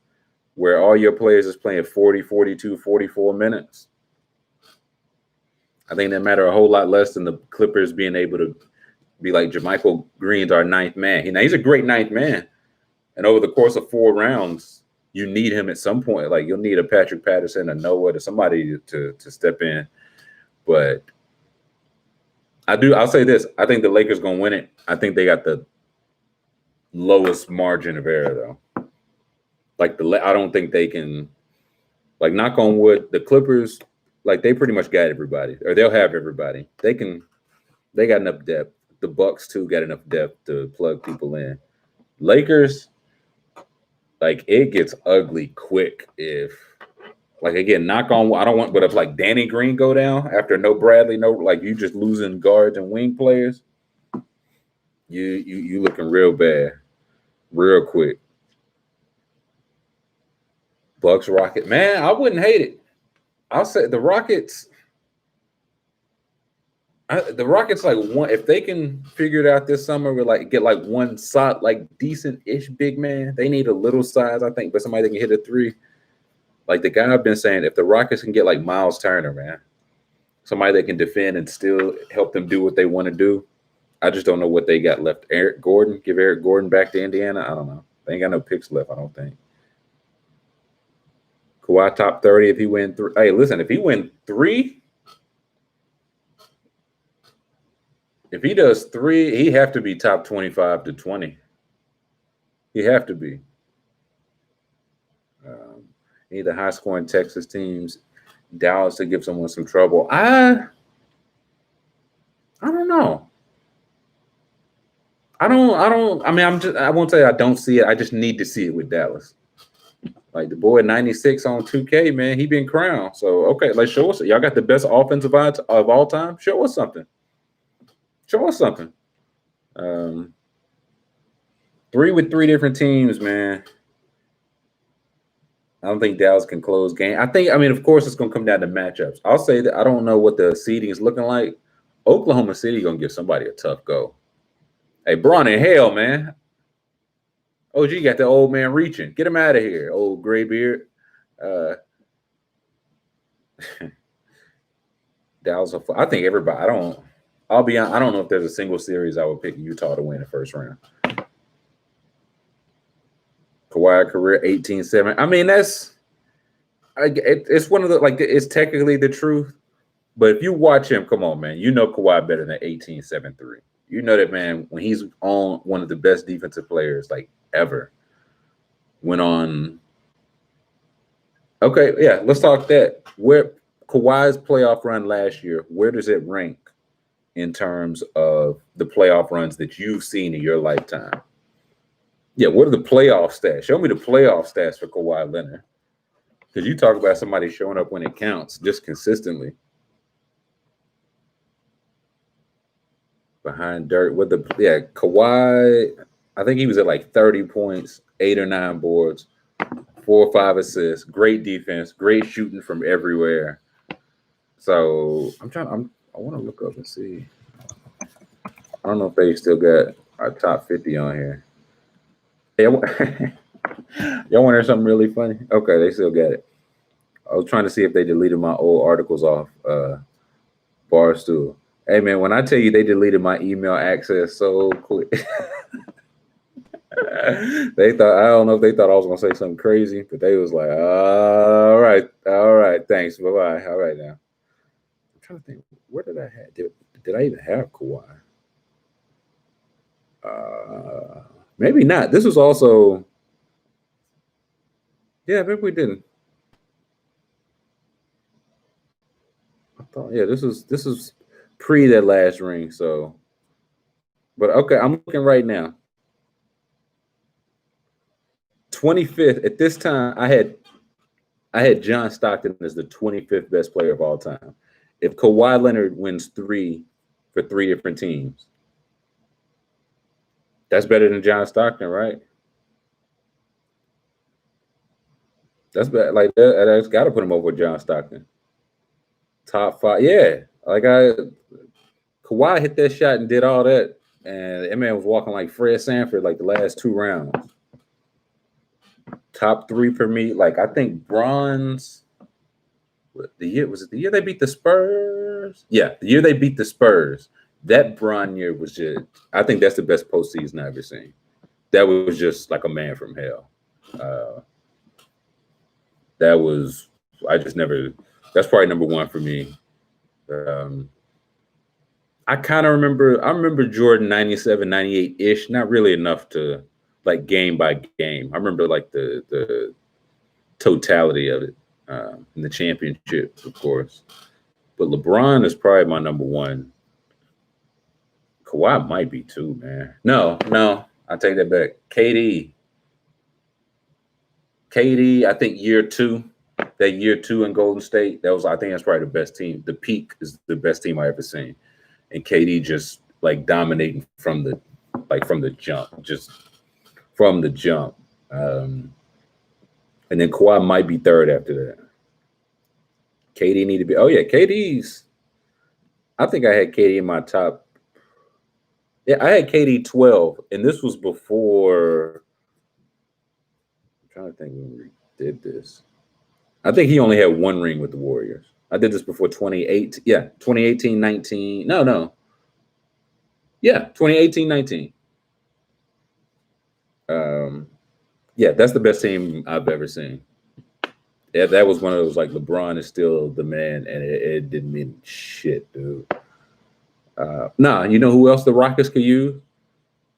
where all your players is playing 40, 42, 44 minutes, I think that matter a whole lot less than the Clippers being able to be like JaMychal Green's our ninth man. He's a great ninth man. And over the course of 4 rounds, you need him at some point. Like you'll need a Patrick Patterson, a Noah, to somebody to step in. But I'll say this. I think the Lakers going to win it. I think they got the lowest margin of error, though. Like I don't think they can, like, knock on wood, the Clippers, like, they pretty much got everybody, or they'll have everybody. They got enough depth. The Bucks, too, got enough depth to plug people in. Lakers, like, it gets ugly quick if, like, again, knock on, I don't want, but if like Danny Green go down after no Bradley, no, like you just losing guards and wing players, you looking real bad, real quick. Bucks Rocket, man, I wouldn't hate it. I'll say the Rockets. The Rockets, like, one, if they can figure it out this summer, with like get like one shot, like decent-ish big man. They need a little size, I think, but somebody that can hit a three. Like the guy I've been saying, if the Rockets can get like Miles Turner, man, somebody that can defend and still help them do what they want to do. I just don't know what they got left. Eric Gordon, give Eric Gordon back to Indiana. I don't know. They ain't got no picks left, I don't think. Kawhi top 30 if he win 3. Hey, listen, if he win 3, if he does 3, he have to be top 25 to 20. He have to be. Need the high-scoring Texas teams. Dallas to give someone some trouble. I don't know. I mean, I won't say I don't see it. I just need to see it with Dallas. Like the boy 96 on 2K, man, he been crowned. So, okay, like, show us. Y'all got the best offensive of all time? Show us something. Show us something. 3 with 3 different teams, man. I don't think Dallas can close game. I mean, of course, it's going to come down to matchups. I'll say that I don't know what the seeding is looking like. Oklahoma City going to give somebody a tough go. Hey, Braun in hell, man. OG got the old man reaching. Get him out of here, old gray beard. Dallas, I think everybody. I'll be honest, I don't know if there's a single series I would pick Utah to win the first round. Kawhi career 18-7. I mean, it's one of the it's technically the truth. But if you watch him, come on, man, you know Kawhi better than 18-7-3. You know that, man, when he's on one of the best defensive players like ever. Went on. Okay, yeah, let's talk that. Where Kawhi's playoff run last year, where does it rank in terms of the playoff runs that you've seen in your lifetime? Yeah, what are the playoff stats? Show me the playoff stats for Kawhi Leonard. Because you talk about somebody showing up when it counts just consistently. Behind Dirk with Kawhi, I think he was at like 30 points, 8 or 9 boards, 4 or 5 assists, great defense, great shooting from everywhere. So I want to look up and see. I don't know if they still got our top 50 on here. Hey, y'all want to hear something really funny? Okay, they still got it. I was trying to see if they deleted my old articles off Barstool. Hey, man, when I tell you they deleted my email access so quick. They thought, I don't know if they thought I was going to say something crazy, but they was like, all right, thanks, bye-bye. All right, now. I'm trying to think, where did I have, did I even have Kawhi? Maybe not. This was also, yeah, maybe we didn't. I thought, yeah, this is pre that last ring, so. But okay, I'm looking right now. 25th at this time. I had John Stockton as the 25th best player of all time. If Kawhi Leonard wins 3 for 3 different teams, that's better than John Stockton, right? That's better. Like that's got to put him over John Stockton. Top 5, yeah. Kawhi hit that shot and did all that, and that man was walking like Fred Sanford like the last 2 rounds. Top 3 for me. Like I think bronze. The year they beat the Spurs? Yeah, the year they beat the Spurs. That Bron year was just. I think that's the best postseason I've ever seen. That was just like a man from hell. That was. I just never. That's probably number 1 for me. I kind of remember. I remember Jordan 97, 98 ish. Not really enough to like game by game. I remember like the totality of it. In the championship, of course. But LeBron is probably my number 1. Kawhi might be too, man. No, I take that back. KD, I think year 2, that year 2 in Golden State, I think that's probably the best team. The peak is the best team I ever seen. And KD just like dominating from the jump, just from the jump. And then Kawhi might be 3rd after that. KD need to be. Oh yeah, KD's. I think I had KD in my top. Yeah, I had KD 12, and this was before. I'm trying to think when we did this. I think he only had 1 ring with the Warriors. I did this before 2018. Yeah, 2018-19. No. Yeah, 2018-19. Yeah, that's the best team I've ever seen. Yeah, that was one of those like LeBron is still the man, and it didn't mean shit, dude. Nah, you know who else the Rockets could use?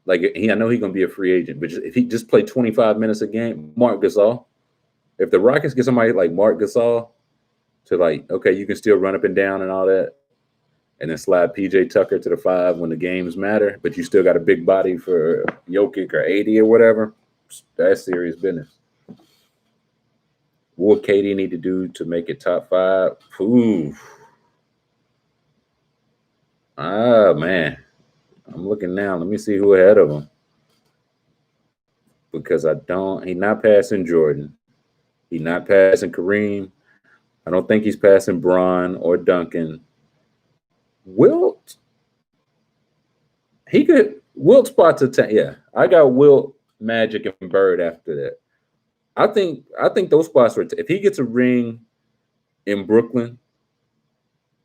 Like I know he's gonna be a free agent, but if he just played 25 minutes a game, Marc Gasol. If the Rockets get somebody like Marc Gasol to like, okay, you can still run up and down and all that, and then slide PJ Tucker to the 5 when the games matter, but you still got a big body for Jokic or 80 or whatever. That's serious business. What KD need to do to make it top 5? Ooh. Ah, man. I'm looking now. Let me see who ahead of him. Because he's not passing Jordan. He's not passing Kareem. I don't think he's passing Bron or Duncan. Wilt. Wilt spots a 10. Yeah, I got Wilt, Magic, and Bird after that. I think those spots are. If he gets a ring in Brooklyn,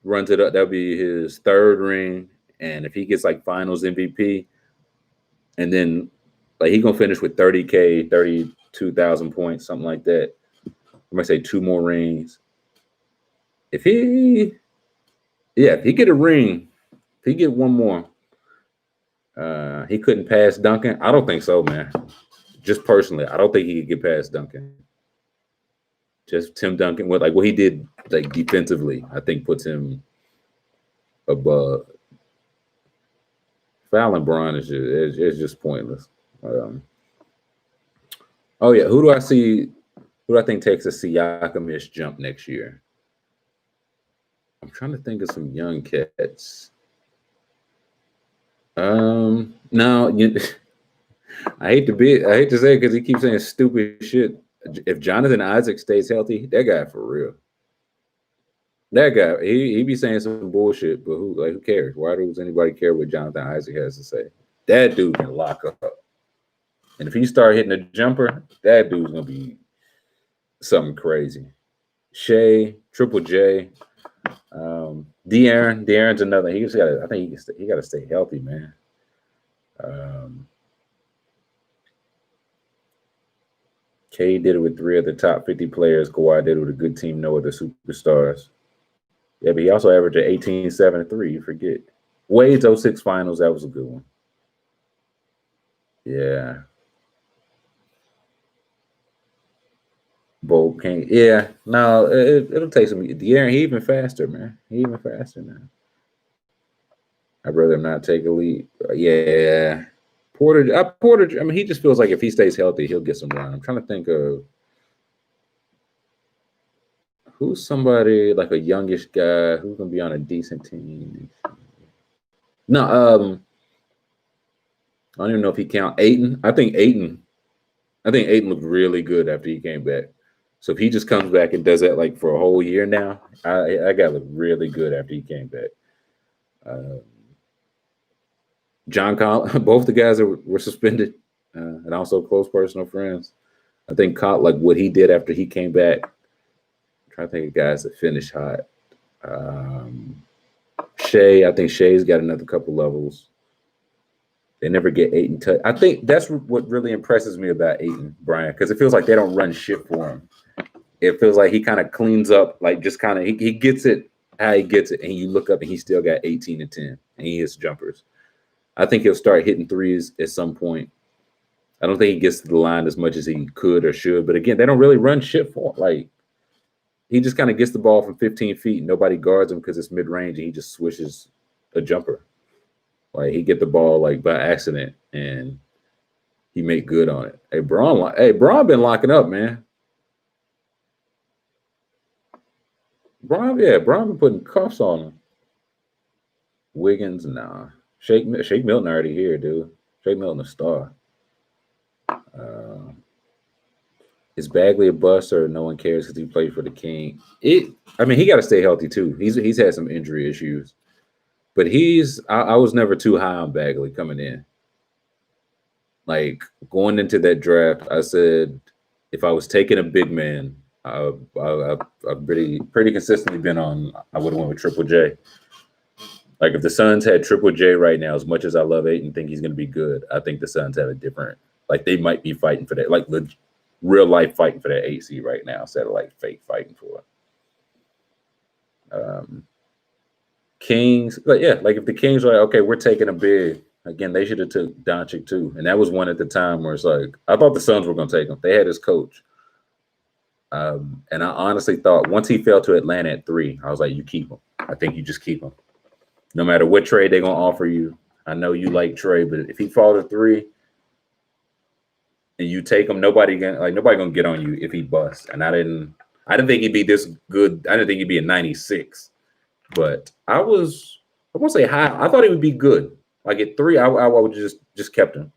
runs it up, that'll be his 3rd ring. And if he gets like Finals MVP, and then like he gonna finish with 30K, 32 2,000 points, something like that. I might say 2 more rings. If he get a ring, if he get one more, he couldn't pass Duncan. I don't think so, man. Just personally, I don't think he could get past Duncan. Just Tim Duncan, what he did like defensively, I think puts him above. Fouling Bron is just pointless. Oh yeah, who do I think takes a Siakam-ish jump next year? I'm trying to think of some young cats. No, I hate to say it because he keeps saying stupid shit. If Jonathan Isaac stays healthy, that guy for real. That guy, he be saying some bullshit, but who cares? Why does anybody care what Jonathan Isaac has to say? That dude can lock up. And if he start hitting a jumper, that dude's gonna be something crazy. Shea, Triple J, De'Aaron's another. He got to stay healthy, man. K did it with 3 of the top 50 players. Kawhi did it with a good team, no other superstars. Yeah, but he also averaged 18, 7, and 3. You forget. Wade's 06 finals, that was a good one. Yeah. Bolt can't. Yeah, no, it'll take some. De'Aaron, he even faster, man. He even faster now. I'd rather not take a lead. Yeah. Porter, I mean, he just feels like if he stays healthy, he'll get some run. I'm trying to think of who's somebody like a youngish guy who's gonna be on a decent team. No, I don't even know if he count Ayton. I think Ayton looked really good after he came back. So if he just comes back and does that like for a whole year now, I got look really good after he came back. John Collins, both the guys that were suspended, and also close personal friends. I think like what he did after he came back. I'm trying to think of guys that finished hot. Shea, I think Shea's got another couple levels. They never get Ayton touch. I think that's what really impresses me about Ayton, Brian, because it feels like they don't run shit for him. It feels like he kind of cleans up, like just kind of he gets it how he gets it, and you look up and he still got 18 and 10, and he hits jumpers. I think he'll start hitting threes at some point. I don't think he gets to the line as much as he could or should, but again, they don't really run shit for him. Like he just kind of gets the ball from 15 feet, and nobody guards him because it's mid range, and he just swishes a jumper. Like he get the ball like by accident, and he make good on it. Hey, Bron been locking up, man. Bron been putting cuffs on him. Wiggins, nah. Shake Milton already here, dude. Shake Milton a star. Is Bagley a bust or no one cares because he played for the King? I mean, he got to stay healthy too. He's had some injury issues, but I was never too high on Bagley coming in. Like going into that draft, I said if I was taking a big man, I've pretty consistently been on. I would have went with Triple J. Like if the Suns had Triple J right now, as much as I love Ayton and think he's going to be good, I think the Suns have a different. Like they might be fighting for that, like real life fighting for that AC right now instead of like fake fighting for it. Kings, like if the Kings were like, okay, we're taking a big. Again, they should have took Doncic too, and that was one at the time where it's like I thought the Suns were going to take him. They had his coach. And I honestly thought once he fell to Atlanta at 3, I was like, you keep him. I think you just keep him. No matter what trade they're going to offer you. I know you like Trey, but if he falls to 3 and you take him, nobody going to get on you if he busts. And I didn't think he'd be this good. I didn't think he'd be a 96. But I won't say high. I thought he would be good. Like at 3, I would just kept him.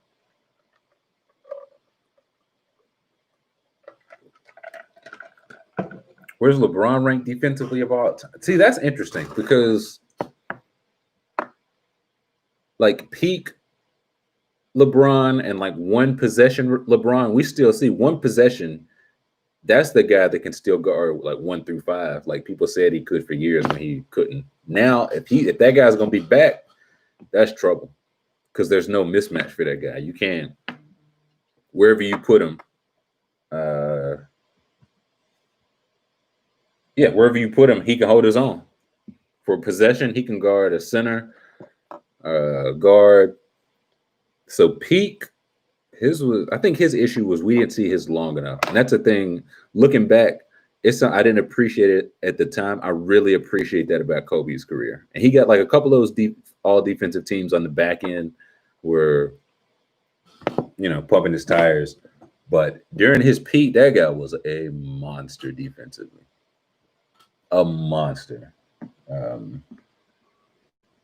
Where's LeBron ranked defensively of all time? See, that's interesting because like peak LeBron and like one possession LeBron, we still see one possession. That's the guy that can still guard like 1 through 5. Like people said he could for years when he couldn't. Now, if that guy's gonna be back, that's trouble because there's no mismatch for that guy. You can't wherever you put him, Yeah, wherever you put him, he can hold his own. For possession, he can guard a center, guard. So peak, his was. I think his issue was we didn't see his long enough, and that's a thing. Looking back, I didn't appreciate it at the time. I really appreciate that about Kobe's career, and he got like a couple of those all defensive teams on the back end were pumping his tires. But during his peak, that guy was a monster defensively, a monster. Um,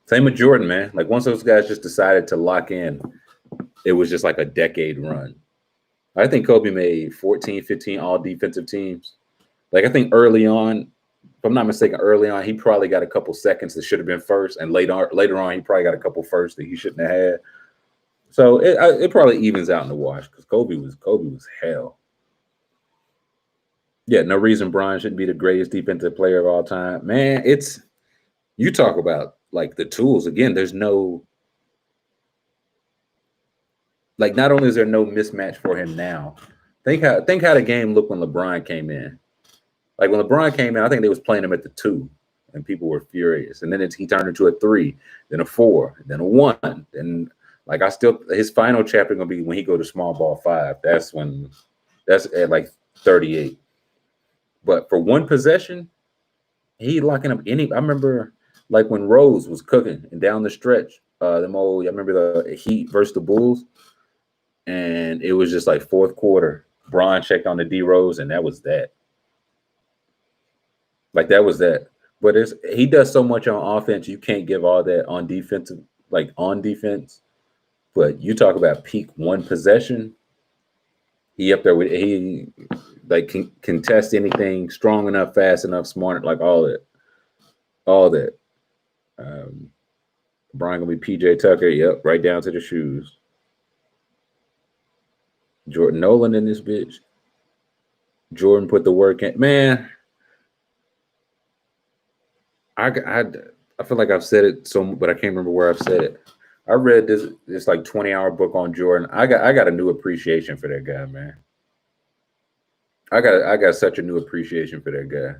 Same with Jordan, man. Like once those guys just decided to lock in, it was just like a decade run. I think Kobe made 14, 15 all defensive teams. Like I think early on, if I'm not mistaken, early on he probably got a couple seconds that should have been first, and later on he probably got a couple firsts that he shouldn't have had. So it probably evens out in the wash because Kobe was hell. Yeah, no reason Bron shouldn't be the greatest defensive player of all time, man. It's you talk about like the tools again. There's no like not only is there no mismatch for him now. Think how the game looked when LeBron came in. Like when LeBron came in, I think they was playing him at the 2, and people were furious. And then he turned into a 3, then a 4, then a 1. And like his final chapter gonna be when he go to small ball 5. That's at like 38. But for one possession, he locking up any. I remember like when Rose was cooking and down the stretch. I remember the Heat versus the Bulls, and it was just like fourth quarter. Bron checked on the D Rose, and that was that. Like that was that. But he does so much on offense, you can't give all that on defensive, like on defense. But you talk about peak one possession, he up there with he like can contest anything, strong enough, fast enough, smart, like all that, all that. Brian gonna be PJ Tucker, yep, right down to the shoes. Jordan Nolan in this bitch. Jordan put the work in, man. I feel like I've said it so, but I can't remember where I've said it. I read this like 20-hour book on Jordan. I got a new appreciation for that guy, man. I got such a new appreciation for that guy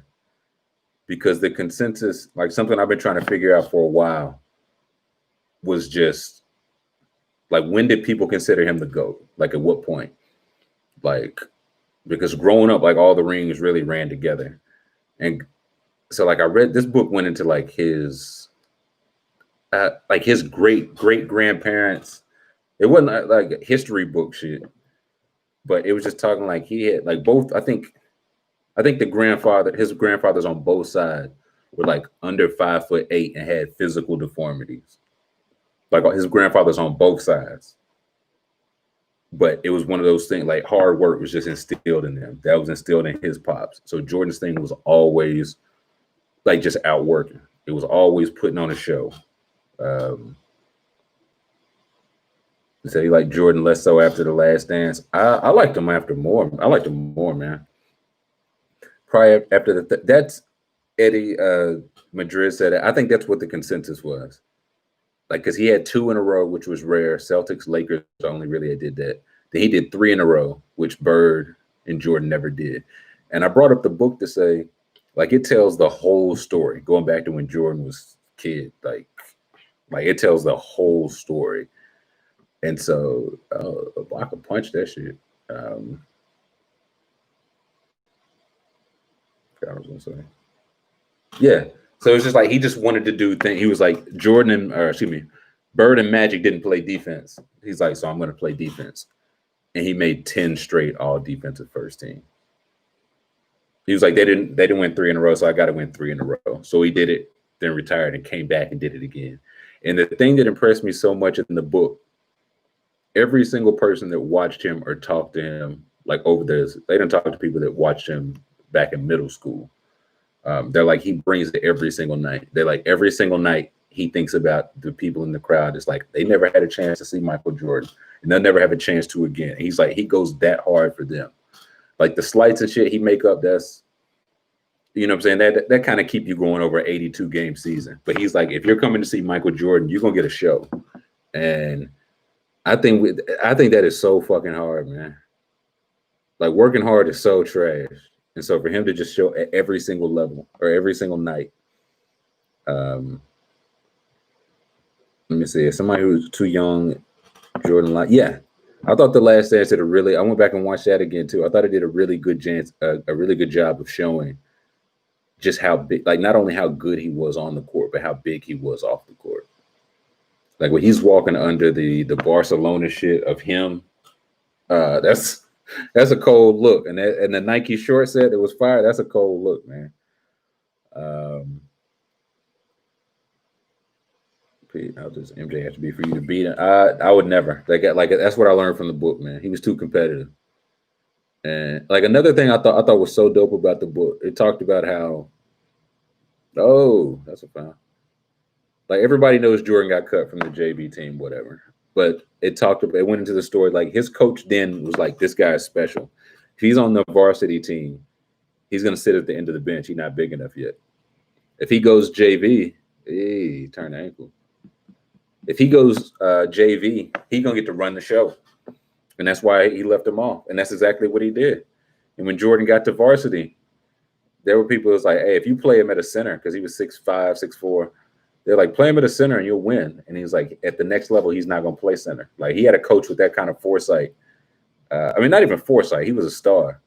because the consensus, like something I've been trying to figure out for a while, was just like when did people consider him the GOAT? Like at what point? Like because growing up, like all the rings really ran together, and so like I read this book went into like his great grandparents. It wasn't like history book shit, but it was just talking like he had like both. I think his grandfathers on both sides were like under 5'8" and had physical deformities. Like his grandfathers on both sides. But it was one of those things like hard work was just instilled in them. That was instilled in his pops. So Jordan's thing was always like just outworking. It was always putting on a show. So he like Jordan less so after The Last Dance. I liked him after more. I liked him more, man. Prior after that's Eddie Madrid said it. I think that's what the consensus was. Like, because he had 2 in a row, which was rare. Celtics, Lakers only really did that. Then he did 3 in a row, which Bird and Jordan never did. And I brought up the book to say, like, it tells the whole story, going back to when Jordan was a kid. Like it tells the whole story. And so I could punch that shit. I was gonna say. Yeah. So it's just like he just wanted to do things. He was like Bird and Magic didn't play defense. He's like, so I'm gonna play defense. And he made 10 straight all defensive first team. He was like, they didn't win 3 in a row, so I gotta win 3 in a row. So he did it, then retired and came back and did it again. And the thing that impressed me so much in the book, every single person that watched him or talked to him, like over this, they didn't talk to people that watched him back in middle school. They're like, he brings it every single night. They're like, every single night he thinks about the people in the crowd. It's like they never had a chance to see Michael Jordan, and they'll never have a chance to again. And he's like, he goes that hard for them. Like the slights and shit he make up, that's, you know what I'm saying? That kind of keep you going over an 82 game season. But he's like, if you're coming to see Michael Jordan, you're gonna get a show. And I think that is so fucking hard, man. Like working hard is so trash. And so for him to just show at every single level or every single night, let me see, somebody who's too young, Jordan, like, yeah, I thought The Last Dance did a really. I went back and watched that again too. I thought it did a really good a really good job of showing just how big, like not only how good he was on the court, but how big he was off the court. Like when he's walking under the Barcelona shit of him, that's a cold look. And the Nike short set that was fire, that's a cold look, man. How does MJ have to be for you to beat him? I would never. Like that's what I learned from the book, man. He was too competitive. And like another thing I thought was so dope about the book, it talked about how, oh, that's a foul. Like everybody knows Jordan got cut from the JV team, whatever. But it went into the story like his coach then was like, this guy is special. If he's on the varsity team, he's gonna sit at the end of the bench. He's not big enough yet. If he goes JV, he turned the ankle. If he goes JV, he's gonna get to run the show. And that's why he left him off. And that's exactly what he did. And when Jordan got to varsity, there were people who was like, hey, if you play him at a center, because he was 6'5", 6'4", they're like, play him at a center and you'll win. And he's like, at the next level, he's not going to play center. Like he had a coach with that kind of foresight. I mean, not even foresight. He was a star.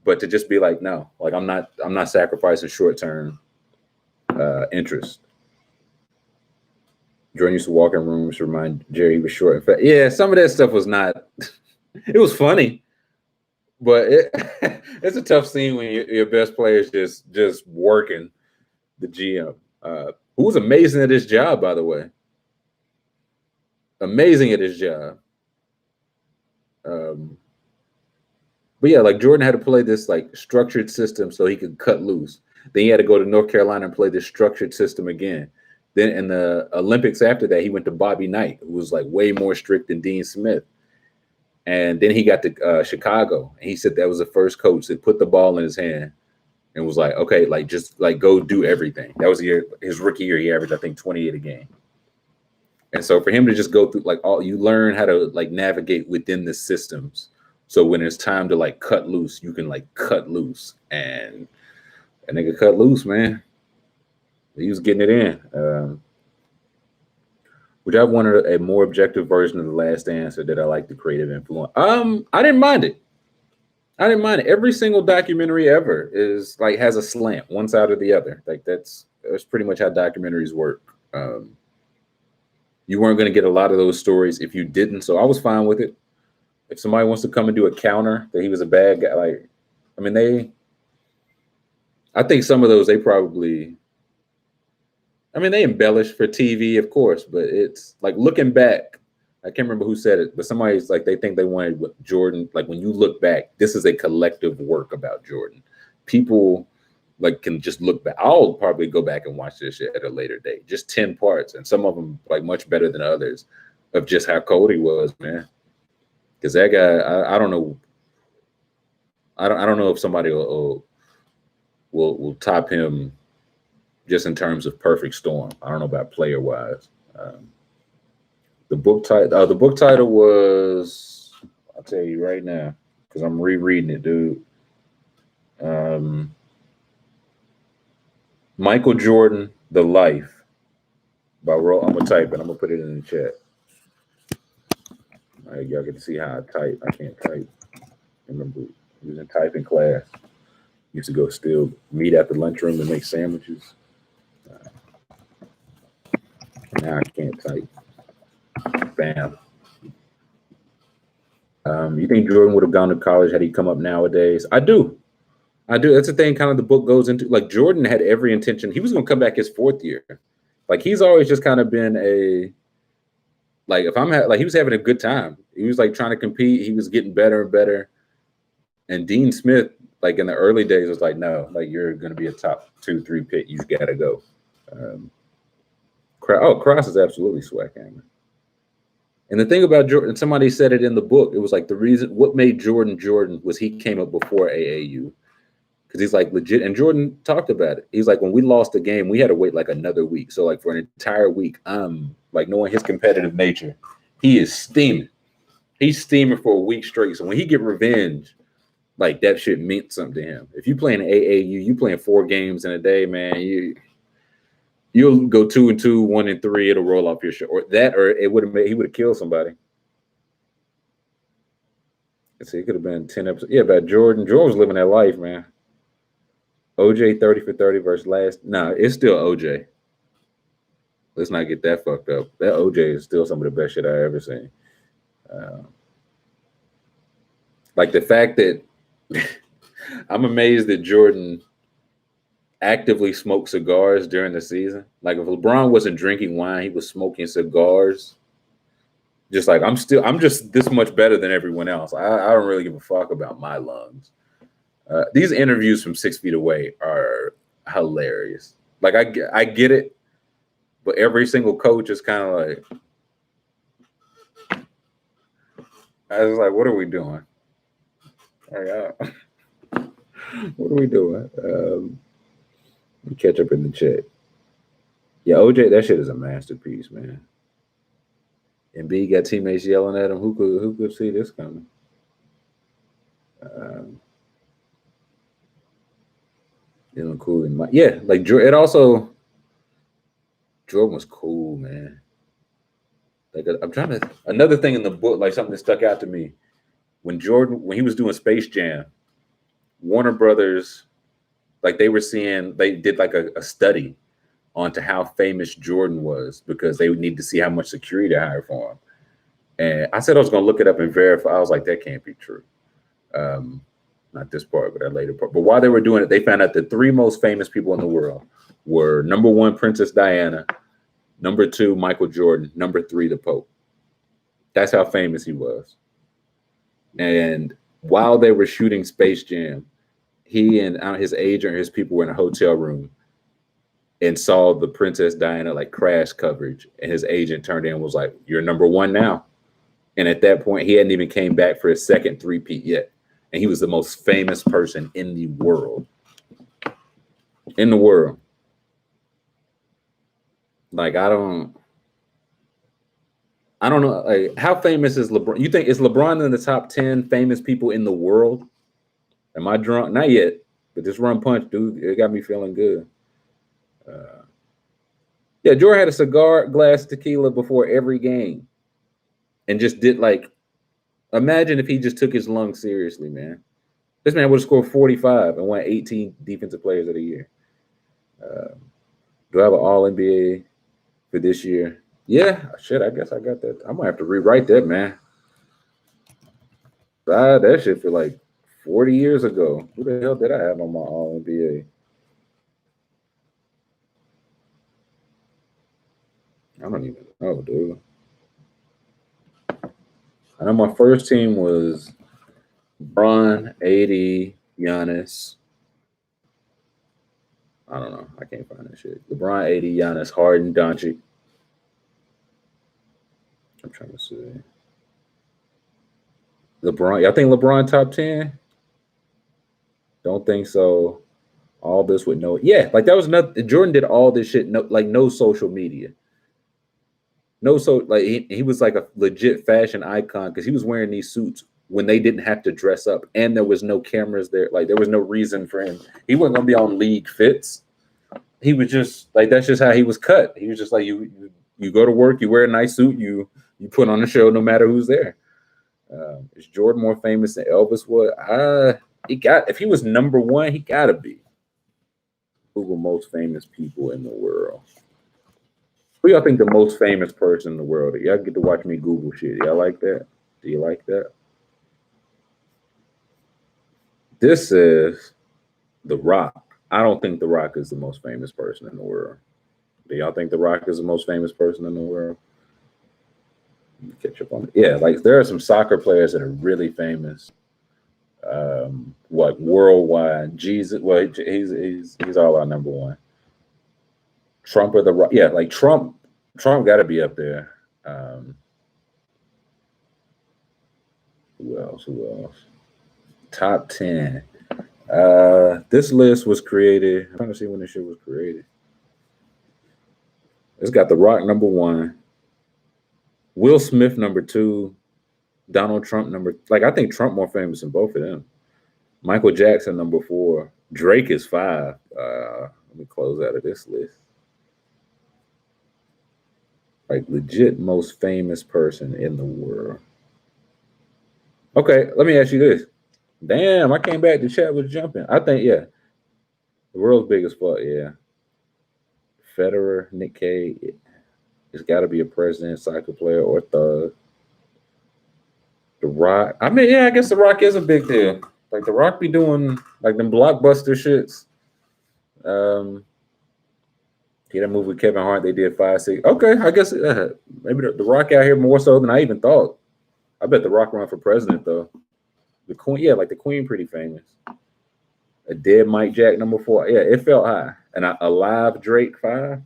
But to just be like, no, like I'm not sacrificing short-term interest. Jordan used to walk in rooms to remind Jerry he was short and fat. Yeah, some of that stuff was not. It was funny, but it's a tough scene when your best player is just working the GM, who was amazing at his job, by the way. Amazing at his job. But yeah, like Jordan had to play this like structured system so he could cut loose. Then he had to go to North Carolina and play this structured system again. Then in the Olympics after that, he went to Bobby Knight, who was like way more strict than Dean Smith. And then he got to Chicago. And he said that was the first coach that put the ball in his hand and was like, okay, like just like go do everything. That was his rookie year. He averaged, I think, 28 a game. And so for him to just go through like you learn how to like navigate within the systems. So when it's time to like cut loose, you can like cut loose. And a nigga cut loose, man. He was getting it in. Would you have wanted a more objective version of The Last Dance, or did I like the creative influence? I didn't mind it. I didn't mind it. Every single documentary ever is like has a slant, one side or the other. Like that's pretty much how documentaries work. You weren't going to get a lot of those stories if you didn't. So I was fine with it. If somebody wants to come and do a counter that he was a bad guy, like, I mean, I think some of those they embellish for TV, of course, but it's like looking back, I can't remember who said it, but somebody's like, they think they wanted what Jordan, like when you look back, this is a collective work about Jordan. People like can just look back. I'll probably go back and watch this shit at a later date, just 10 parts. And some of them like much better than others of just how cold he was, man. Cause that guy, I don't know. I don't know if somebody will top him just in terms of perfect storm. I don't know about player wise. The book title was, I'll tell you right now, because I'm rereading it, dude. Michael Jordan, The Life by I'm gonna type it. I'm gonna put it in the chat. All right, y'all get to see how I type. I can't type. Remember, we was in typing class. Used to go steal meat at the lunchroom to make sandwiches. Now I can't type. Bam. You think Jordan would have gone to college had he come up nowadays? I do. That's the thing kind of the book goes into. Like Jordan had every intention. He was going to come back his fourth year. Like he's always just kind of been he was having a good time. He was like trying to compete. He was getting better and better. And Dean Smith, like in the early days, was like, no, like you're going to be a top 2-3 pick. You got to go. Cross is absolutely swag-hammer. And the thing about Jordan, somebody said it in the book, it was like the reason what made Jordan was he came up before AAU. Because he's like legit, and Jordan talked about it. He's like, when we lost the game, we had to wait like another week. So like for an entire week, like knowing his competitive nature, he is steaming. He's steaming for a week straight. So when he get revenge, Like that shit meant something to him. If you playing AAU, you playing 4 games in a day, man. You'll go 2-2, 1-3. It'll roll off your shoulder. Or it would have made he would have killed somebody. Let's see, it could have been 10 episodes. Yeah, about Jordan. Jordan was living that life, man. OJ 30 for 30 versus last. Nah, it's still OJ. Let's not get that fucked up. That OJ is still some of the best shit I ever seen. Like the fact that I'm amazed that Jordan actively smoked cigars during the season. Like if LeBron wasn't drinking wine, he was smoking cigars. Just like I'm just this much better than everyone else. I don't really give a fuck about my lungs. These interviews from 6 feet away are hilarious. Like I get it, but every single coach is kind of like, I was like, what are we doing? What are we doing? Let me catch up in the chat. Yeah, OJ, that shit is a masterpiece, man. And B got teammates yelling at him. Who could see this coming? Cool in my like it also. Jordan was cool, man. Like I'm trying to another thing in the book, like something that stuck out to me. When he was doing Space Jam, Warner Brothers, like they did like a study onto how famous Jordan was because they would need to see how much security to hire for him. And I said I was going to look it up and verify. I was like, that can't be true. Not this part, but that later part. But while they were doing it, they found out the 3 most famous people in the world were number 1, Princess Diana, number 2, Michael Jordan, number 3, the Pope. That's how famous he was. And while they were shooting Space Jam, he and his agent and his people were in a hotel room and saw the Princess Diana like crash coverage. And his agent turned in and was like, "You're number 1 now." And at that point, he hadn't even came back for his second three-peat yet. And he was the most famous person in the world. In the world. Like, I don't know. Like, how famous is LeBron? You think is LeBron in the top 10 famous people in the world? Am I drunk? Not yet. But this rum punch, dude, it got me feeling good. Yeah, Jordan had a cigar, glass, tequila before every game. And just did like, imagine if he just took his lungs seriously, man. This man would have scored 45 and won 18 Defensive Players of the Year. Do I have an All-NBA for this year? Yeah, shit, I guess I got that. I'm going to have to rewrite that, man. That shit for like 40 years ago. Who the hell did I have on my All-NBA? I don't even know, dude. I know my first team was LeBron, AD, Giannis. I don't know. I can't find that shit. LeBron, AD, Giannis, Harden, Doncic. I'm trying to see. LeBron. Y'all think LeBron top 10? Don't think so. All this with no. Yeah, like that was nothing. Jordan did all this shit. No social media. Like he was like a legit fashion icon because he was wearing these suits when they didn't have to dress up and there was no cameras there. Like there was no reason for him. He wasn't gonna be on league fits. He was just like that's just how he was cut. He was just like you go to work, you wear a nice suit, you put on a show no matter who's there. Is Jordan more famous than Elvis was? If he was number 1, he gotta be. Google most famous people in the world. Who y'all think the most famous person in the world? Y'all get to watch me Google shit. Y'all like that? Do you like that? This is The Rock. I don't think The Rock is the most famous person in the world. Do y'all think The Rock is the most famous person in the world? Catch up on it. Yeah, like there are some soccer players that are really famous. Worldwide? Jesus. Well, he's all our number 1. Trump or The Rock? Yeah, like Trump got to be up there. Who else? Top 10. This list was created. I'm trying to see when this shit was created. It's got The Rock number 1, Will Smith number 2, Donald Trump number. Like I think Trump more famous than both of them. Michael Jackson, number 4. Drake is 5. Let me close out of this list. Like legit most famous person in the world. Okay, let me ask you this. Damn, I came back. The chat was jumping. I think, yeah, the world's biggest fuck, yeah. Federer, Nick Cage. It's got to be a president, soccer player, or thug. The Rock. I mean, yeah, I guess The Rock is a big deal. Like The Rock be doing like them blockbuster shits. He had a movie with Kevin Hart. They did 5, 6. Okay, I guess maybe the Rock out here more so than I even thought. I bet The Rock run for president though. The Queen, yeah, like the Queen, pretty famous. A dead Mike Jack, number 4. Yeah, it felt high. And a live Drake, 5.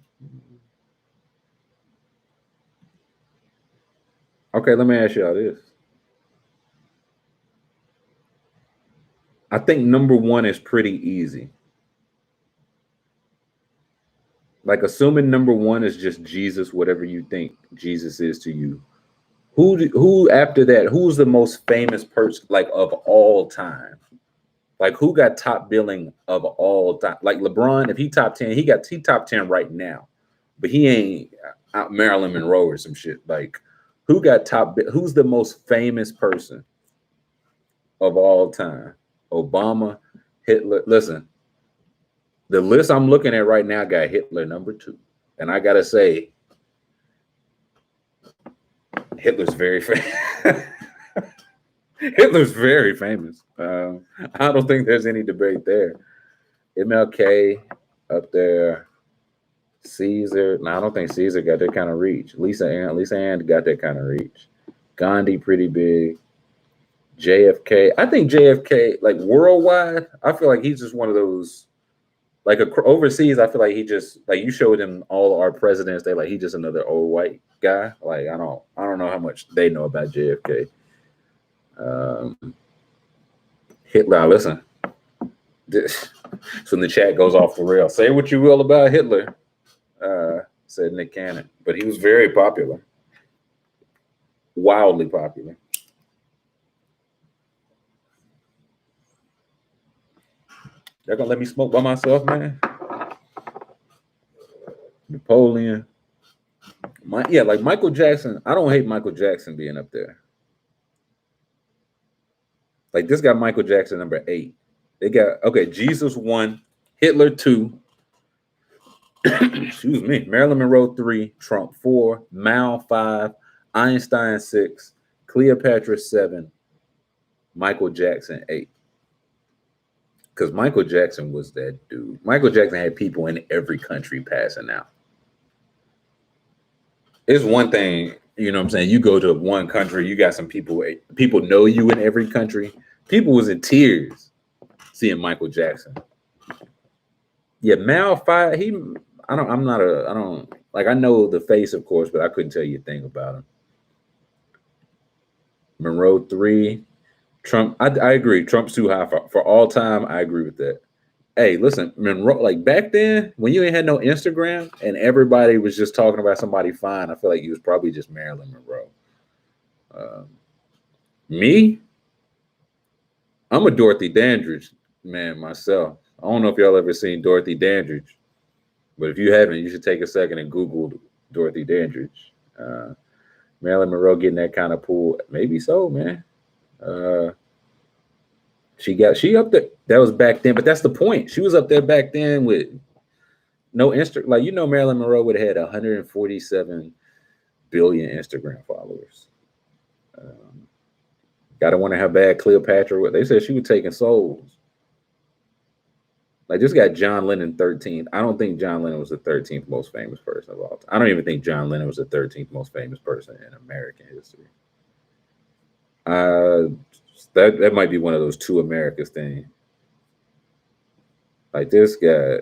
Okay, let me ask y'all this. I think number 1 is pretty easy. Like assuming number 1 is just Jesus, whatever you think Jesus is to you. Who after that? Who's the most famous person like of all time? Like who got top billing of all time? Like LeBron, if he top 10, he top 10 right now, but he ain't out Marilyn Monroe or some shit. Like who got top? Who's the most famous person of all time? Obama, Hitler. Listen, the list I'm looking at right now got Hitler number 2, and I gotta say, Hitler's very famous. Hitler's very famous. I don't think there's any debate there. MLK up there. Caesar. No, I don't think Caesar got that kind of reach. Lisa Ann got that kind of reach. Gandhi pretty big. JFK. I think JFK, like worldwide, I feel like he's just one of those. Like overseas, I feel like he just like you showed him all our presidents. They like he just another old white guy. Like I don't know how much they know about JFK. Hitler. Listen, so the chat goes off the rail. Say what you will about Hitler, said Nick Cannon, but he was very popular, wildly popular. They're gonna let me smoke by myself, man. Napoleon. Like Michael Jackson. I don't hate Michael Jackson being up there. Like this got Michael Jackson number 8. They got Jesus 1, Hitler 2. Excuse me. Marilyn Monroe 3, Trump 4, Mao 5, Einstein 6, Cleopatra 7, Michael Jackson 8. Because Michael Jackson was that dude. Michael Jackson had people in every country passing out. It's one thing, you know what I'm saying? You go to one country, you got some people know you in every country. People was in tears seeing Michael Jackson. Yeah, Mal 5, I know the face, of course, but I couldn't tell you a thing about him. Monroe 3, Trump. I agree. Trump's too high for all time. I agree with that. Hey, listen, Monroe, like back then when you ain't had no Instagram and everybody was just talking about somebody fine, I feel like you was probably just Marilyn Monroe. Me, I'm a Dorothy Dandridge man myself. I don't know if y'all ever seen Dorothy Dandridge, but if you haven't, you should take a second and Google Dorothy Dandridge. Marilyn Monroe getting that kind of pull, maybe so, man. She up there. That was back then, but that's the point. She was up there back then with no Insta. Like Marilyn Monroe would have had 147 billion Instagram followers. Gotta wonder how bad Cleopatra was. They said she was taking souls. Like this got John Lennon 13th. I don't think John Lennon was the 13th most famous person of all time. I don't even think John Lennon was the 13th most famous person in American history. That might be one of those two Americas things. Like this guy,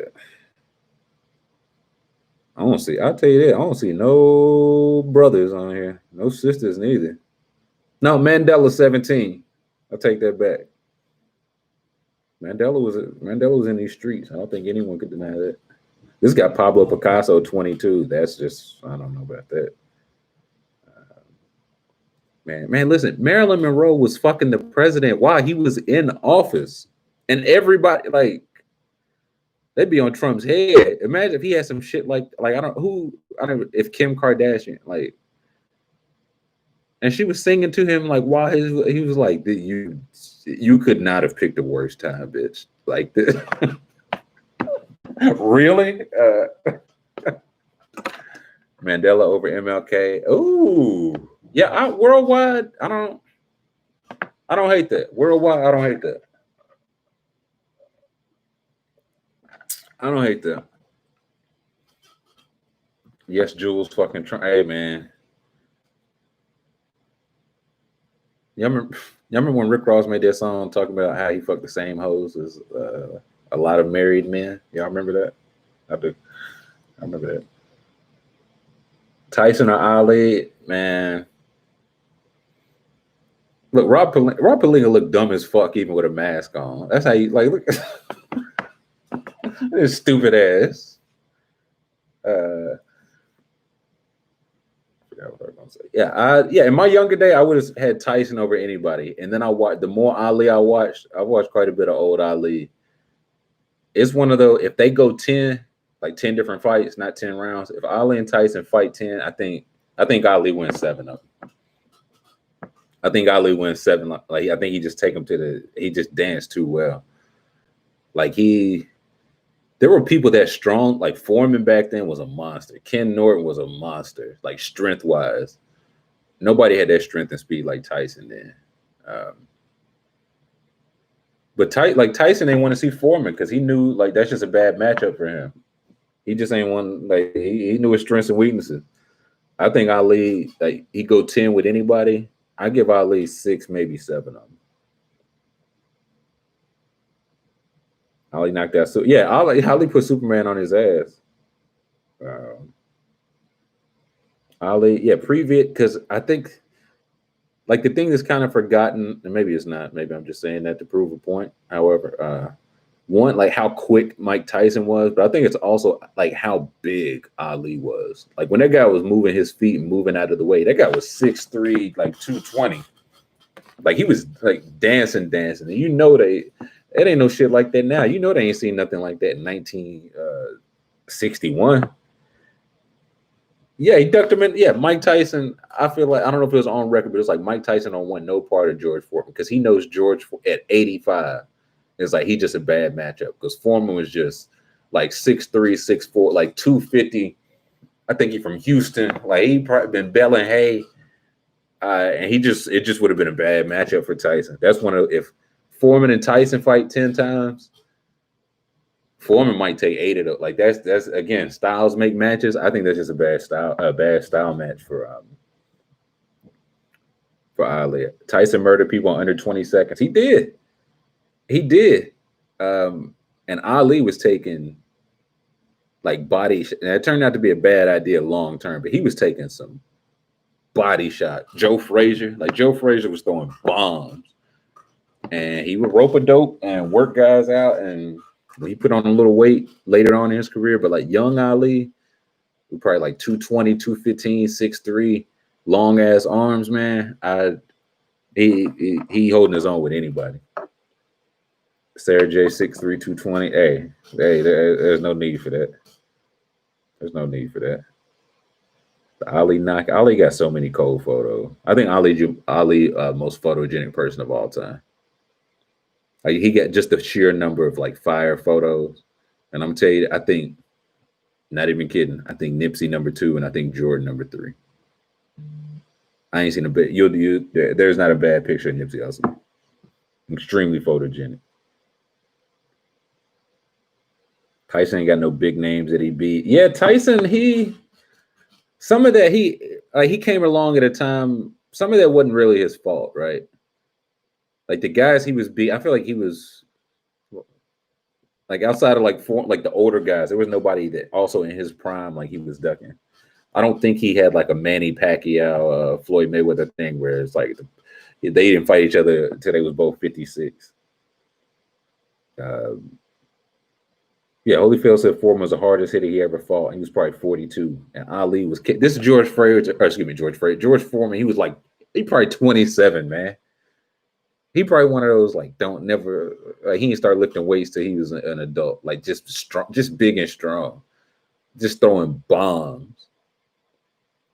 I'll tell you that, I don't see no brothers on here, no sisters neither. No, Mandela 17. I'll take that back. Mandela was in these streets. I don't think anyone could deny that. This got Pablo Picasso 22. That's just, I don't know about that. Man, listen, Marilyn Monroe was fucking the president while he was in office. And everybody like they'd be on Trump's head. Imagine if he had some shit like I don't if Kim Kardashian like, and she was singing to him like while he was like, you could not have picked a worse time, bitch. Like this. Really? Mandela over MLK. Ooh, yeah. Worldwide, I don't hate that. Worldwide, I don't hate that. I don't hate that. Yes, Jules fucking Trump. Hey, man. Y'all remember when Rick Ross made that song talking about how he fucked the same hoes as a lot of married men? Y'all remember that? I do. I remember that. Tyson or Ali, man. Look, Rob Pelinka looked dumb as fuck even with a mask on. That's how you like look. This stupid ass. What I was gonna say. Yeah. In my younger day, I would have had Tyson over anybody, and then I watched. The more Ali I watched quite a bit of old Ali. It's one of those. If they go 10, like 10 different fights, not 10 rounds. If Ali and Tyson fight 10, I think Ali wins 7 of them. I think Ali wins 7. Like I think he just take him he just danced too well. Like there were people that strong, like Foreman back then was a monster. Ken Norton was a monster, like strength wise. Nobody had that strength and speed like Tyson then. But Tyson ain't want to see Foreman because he knew like that's just a bad matchup for him. He just ain't one like he knew his strengths and weaknesses. I think Ali like he go 10 with anybody. I give Ali 6, maybe 7 of them. Ali knocked out. So yeah, Ali put Superman on his ass. Ali, yeah, Previet, because I think like the thing that's kind of forgotten, and maybe it's not. Maybe I'm just saying that to prove a point. However, one like how quick Mike Tyson was, but I think it's also like how big Ali was. Like when that guy was moving his feet and moving out of the way, that guy was 6'3", like 220. Like he was like dancing, and you know it ain't no shit like that now. You know they ain't seen nothing like that in 1961. Yeah, he ducked him in. Yeah, Mike Tyson. I feel like I don't know if it was on record, but it's like Mike Tyson don't want no part of George Foreman because he knows George at 85. It's like he just a bad matchup because Foreman was just like 6'3", 6'4", like 250. I think he from Houston. Like he probably been belling hay. And it just would have been a bad matchup for Tyson. That's one of if Foreman and Tyson fight 10 times, Foreman might take 8 of those. Like that's again, styles make matches. I think that's just a bad style match for Ali. Tyson murdered people in under 20 seconds. He did. And Ali was taking like body. And it turned out to be a bad idea long term, but he was taking some body shot. Joe Frazier was throwing bombs, and he would rope a dope and work guys out, and he put on a little weight later on in his career. But like young Ali, we probably like 220, 215, 6'3", long ass arms, man. He holding his own with anybody. Sarah J 6'3", 220. Hey, there's no need for that. There's no need for that. Ali got so many cold photos. I think Ali most photogenic person of all time. Like he got just the sheer number of like fire photos, and I'm telling you, I think, not even kidding, I think Nipsey number 2, and I think Jordan number 3. I ain't seen a bit. There's not a bad picture of Nipsey Hussle. Extremely photogenic. Tyson ain't got no big names that he beat. Yeah, Tyson, some of that he came along at a time. Some of that wasn't really his fault, right? Like the guys he was beat, I feel like he was like outside of like the older guys. There was nobody that also in his prime like he was ducking. I don't think he had like a Manny Pacquiao, Floyd Mayweather thing where it's like they didn't fight each other until they was both 56. Yeah, Holyfield said Foreman was the hardest hitter he ever fought. He was probably 42. And Ali was this is George Foreman. He was like, he probably 27, man. He probably one of those like don't never like he didn't start lifting weights till he was an adult, like just strong, just big and strong, just throwing bombs.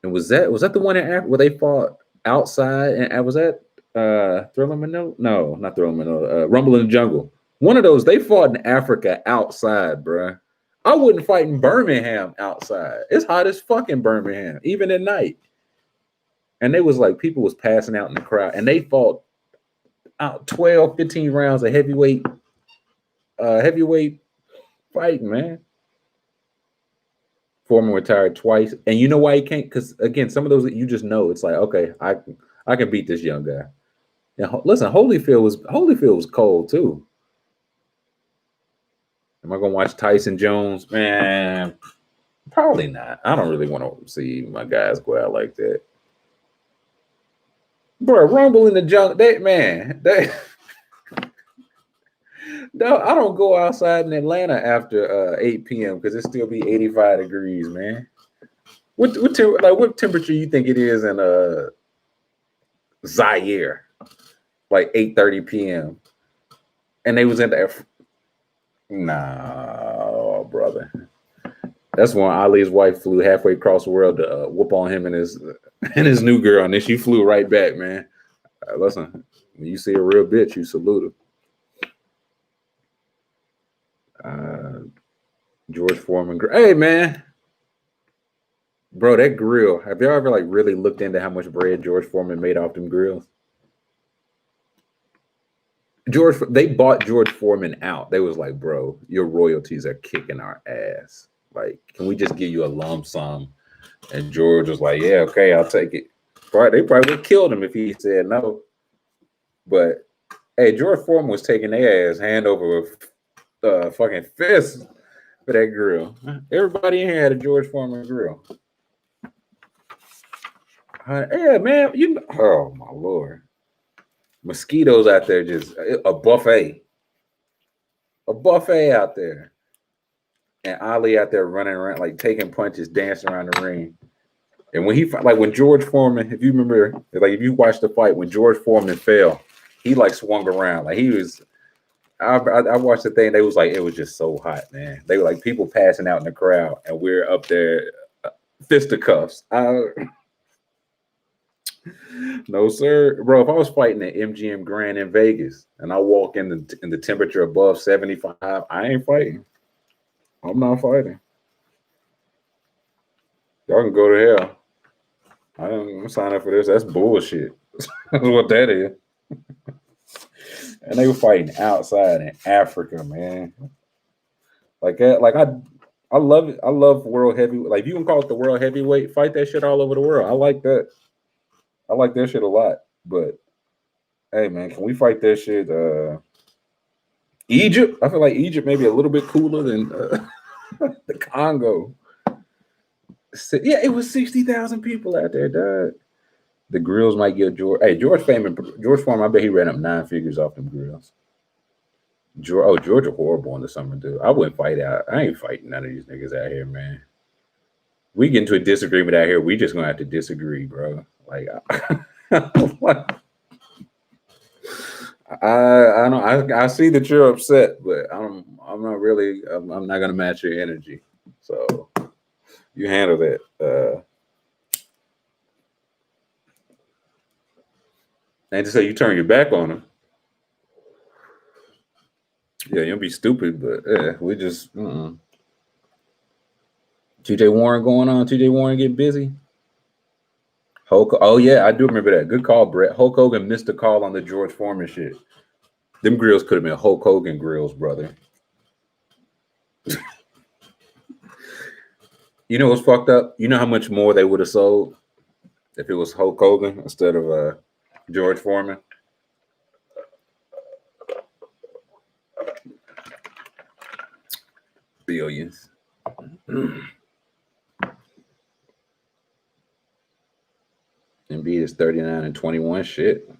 And was that the one where they fought outside? And was that Thriller Manila? No, not Thriller Manila. Rumble in the Jungle. One of those they fought in Africa outside, bruh. I wouldn't fight in Birmingham outside. It's hot as fuck in Birmingham, even at night. And they was like people was passing out in the crowd, and they fought out 12, 15 rounds of heavyweight fighting, man. Foreman retired twice, and you know why he can't? Because again, some of those that you just know, it's like, okay, I can beat this young guy. And listen, Holyfield was cold too. Am I gonna watch Tyson Jones? Man, probably not. I don't really want to see my guys go out like that. Bro, Rumble in the Jungle, no, I don't go outside in Atlanta after 8 p.m. because it still be 85 degrees, man. What temperature you think it is in Zaire? Like 8:30 p.m. And they was in there. Nah, brother. That's when Ali's wife flew halfway across the world to whoop on him and his new girl, and then she flew right back, man. Listen, when you see a real bitch, you salute her. George Foreman. Hey, man. Bro, that grill. Have y'all ever like really looked into how much bread George Foreman made off them grills? They bought George Foreman out. They was like, bro, your royalties are kicking our ass. Like, can we just give you a lump sum? And George was like, yeah, okay, I'll take it. They probably would have killed him if he said no. But hey, George Foreman was taking their ass hand over a fucking fist for that grill. Everybody in here had a George Foreman grill. Yeah, man. Oh my lord. Mosquitoes out there, just a buffet out there, and Ali out there running around like taking punches, dancing around the ring. And when George Foreman, if you remember, like if you watched the fight when George Foreman fell, he like swung around like he was. I watched the thing. They was like it was just so hot, man. They were like people passing out in the crowd, and we're up there fisticuffs. No, sir, bro. If I was fighting at MGM Grand in Vegas and I walk in the temperature above 75, I ain't fighting. I'm not fighting. Y'all can go to hell. I'm signing up for this. That's bullshit. That's what that is. And they were fighting outside in Africa, man. Like that. Like I love it. I love world heavyweight. Like you can call it the world heavyweight. Fight that shit all over the world. I like that. I like that shit a lot, but hey, man, can we fight that shit? Egypt? I feel like Egypt may be a little bit cooler than the Congo. Yeah, it was 60,000 people out there, dog. The grills might get George. Hey, George Foreman, I bet he ran up 9 figures off them grills. Georgia horrible in the summer, dude. I wouldn't fight out. I ain't fighting none of these niggas out here, man. We get into a disagreement out here. We just gonna have to disagree, bro. Like, I see that you're upset, but I'm not really. I'm not gonna match your energy. So you handle that. And to say you turn your back on him. Yeah, you'll be stupid, but we just. TJ Warren going on. TJ Warren get busy. Oh yeah, I do remember that. Good call, Brett. Hulk Hogan missed the call on the George Foreman shit. Them grills could have been Hulk Hogan grills, brother. You know what's fucked up? You know how much more they would have sold if it was Hulk Hogan instead of George Foreman? Billions. Embiid is 39 and 21. Shit.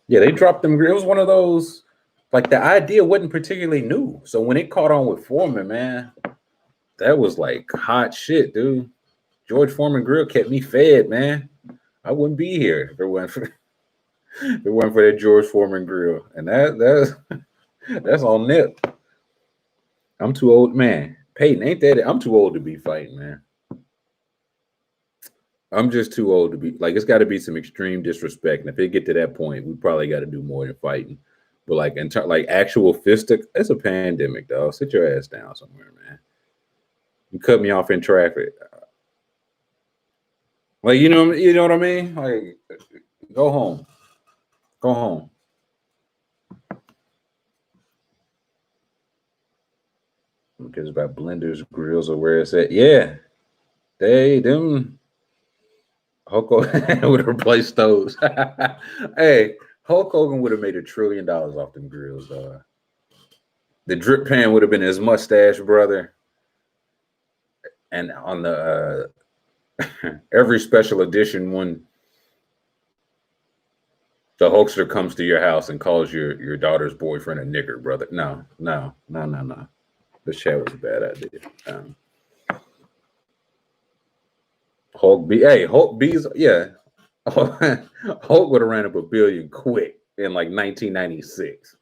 Yeah, they dropped them. It was one of those, like the idea wasn't particularly new. So when it caught on with Foreman, man, that was like hot shit, dude. George Foreman grill kept me fed, man. I wouldn't be here if it wasn't for. If it wasn't for that George Foreman grill, and that's on nip. I'm too old, man. Peyton, ain't that it? I'm too old to be fighting, man. I'm just too old to be like. It's got to be some extreme disrespect, and if it get to that point, we probably got to do more than fighting. But like, like actual fistic, it's a pandemic, dog. Sit your ass down somewhere, man. You cut me off in traffic, like you know what I mean. Like, go home, go home. Because about blenders, grills, or where it's at. Yeah, them Hulk Hogan would have replaced those. Hey, Hulk Hogan would have made $1 trillion off them grills, dog. The drip pan would have been his mustache brother, and on the every special edition one, the Hulkster comes to your house and calls your daughter's boyfriend a nigger, brother. No, no, no, no, no. This chat was a bad idea. Hulk B. Hey, Hulk B's. Yeah, Hulk would have ran up $1 billion quick in like 1996.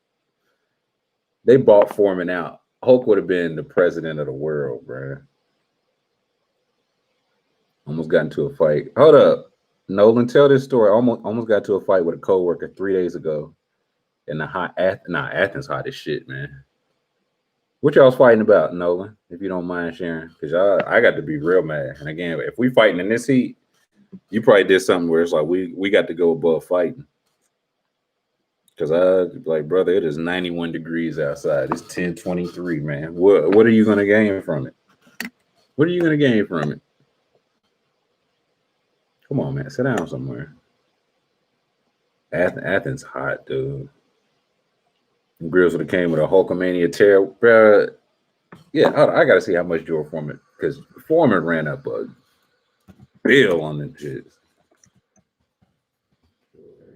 They bought Foreman out. Hulk would have been the president of the world, bro. Almost got into a fight. Hold up, Nolan, tell this story. Almost got into a fight with a coworker 3 days ago in the Athens hot as shit, man. What y'all was fighting about, Nolan? If you don't mind sharing, because I got to be real mad. And again, if we fighting in this heat, you probably did something where it's like we got to go above fighting. Because like, brother, it is 91 degrees outside. It's 10:23, man. What are you gonna gain from it? What are you gonna gain from it? Come on, man. Sit down somewhere. Athens hot, dude. Grills would have came with a Hulkamania tear, bro. Yeah, I gotta see how much George Foreman, because Foreman ran up a bill on them shits.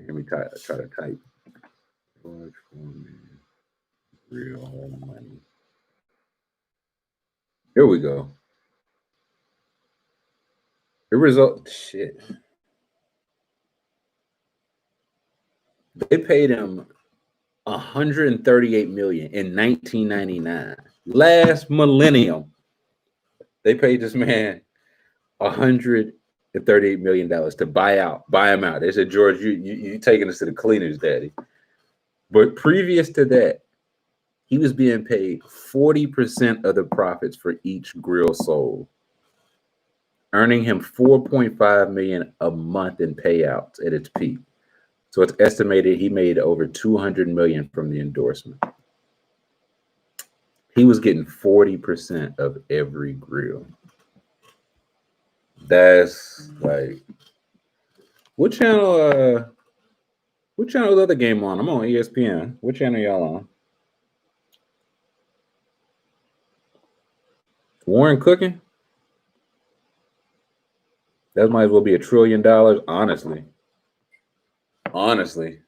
Let me try to type. George Foreman, real money. Here we go. The result, shit. They paid him 138 million in 1999. Last millennium, they paid this man 138 million dollars to buy him out. They said, George, you taking us to the cleaners, daddy. But previous to that, he was being paid 40% of the profits for each grill sold, earning him 4.5 million a month in payouts at its peak. So it's estimated he made over 200 million from the endorsement. He was getting 40% of every grill. That's like, what channel is the other game on? I'm on ESPN. What channel y'all on? Warren cooking? That might as well be $1 trillion, honestly. Honestly.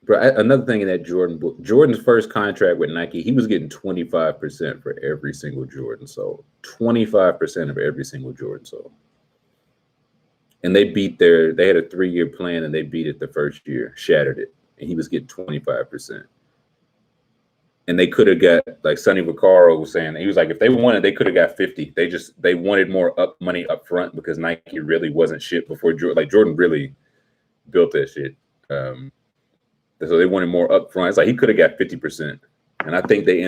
But another thing in that Jordan's first contract with Nike, he was getting 25% for every single Jordan sold. 25% of every single Jordan sold. And they had a 3-year plan and they beat it the first year, shattered it. And he was getting 25%. And they could have got, like Sonny Vaccaro was saying, he was like, if they wanted, they could have got 50. They wanted more money up front because Nike really wasn't shit before Jordan. Like, Jordan really built that shit. So they wanted more upfront. It's like he could have got 50%. And I think they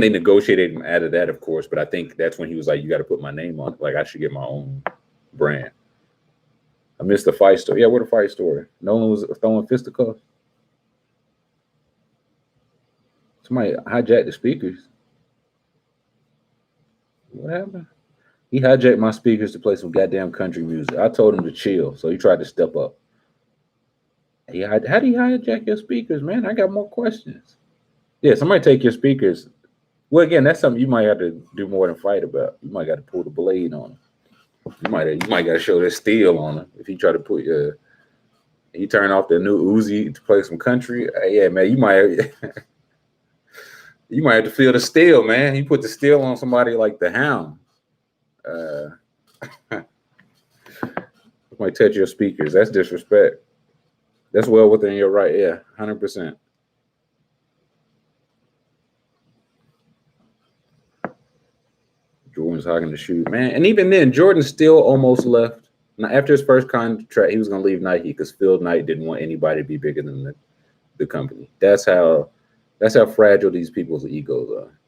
negotiated him out of that, of course. But I think that's when he was like, you got to put my name on it. Like, I should get my own brand. I missed the fight story. Yeah, what a fight story. Nolan was throwing fisticuffs. Somebody hijacked the speakers. What happened? He hijacked my speakers to play some goddamn country music. I told him to chill, so he tried to step up. How do you hijack your speakers, man? I got more questions. Yeah, somebody take your speakers. Well, again, that's something you might have to do more than fight about. You might got to pull the blade on him. You might got to show that steel on him. If he try to he turn off the new Uzi to play some country. Yeah, man, you might have to feel the steel, man. You put the steel on somebody like the Hound. Somebody touch your speakers. That's disrespect. That's well within your right. Yeah, 100%. Jordan's hogging the shoe, man. And even then, Jordan still almost left. Now, after his first contract, he was going to leave Nike because Phil Knight didn't want anybody to be bigger than the company. That's how fragile these people's egos are.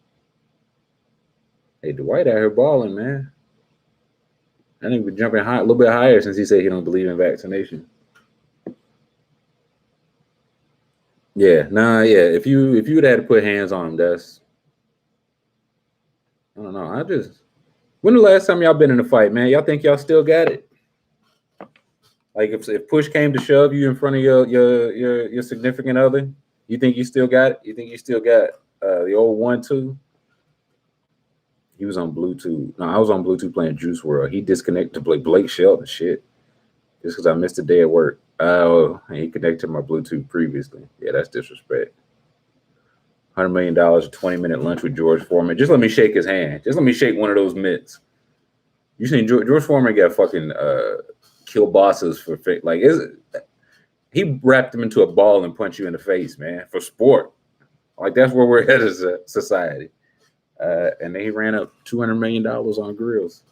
Hey, Dwight out here balling, man. I think we're jumping high, a little bit higher since he said he don't believe in vaccination. Yeah, If you would have had to put hands on him, that's I don't know. When the last time y'all been in a fight, man? Y'all think y'all still got it? Like if push came to shove you in front of your significant other, you think you still got it? You think you still got the old 1-2? He was on Bluetooth. No, I was on Bluetooth playing Juice WRLD. He disconnected to play Blake Shelton shit just because I missed a day at work. Oh, and he connected to my Bluetooth previously. Yeah, that's disrespect. $100 million, a 20-minute lunch with George Foreman. Just let me shake his hand. Just let me shake one of those mitts. You seen George Foreman got fucking kill bosses for fake. Like, he wrapped him into a ball and punched you in the face, man, for sport. Like, that's where we're at as a society. And then he ran up $200 million on grills.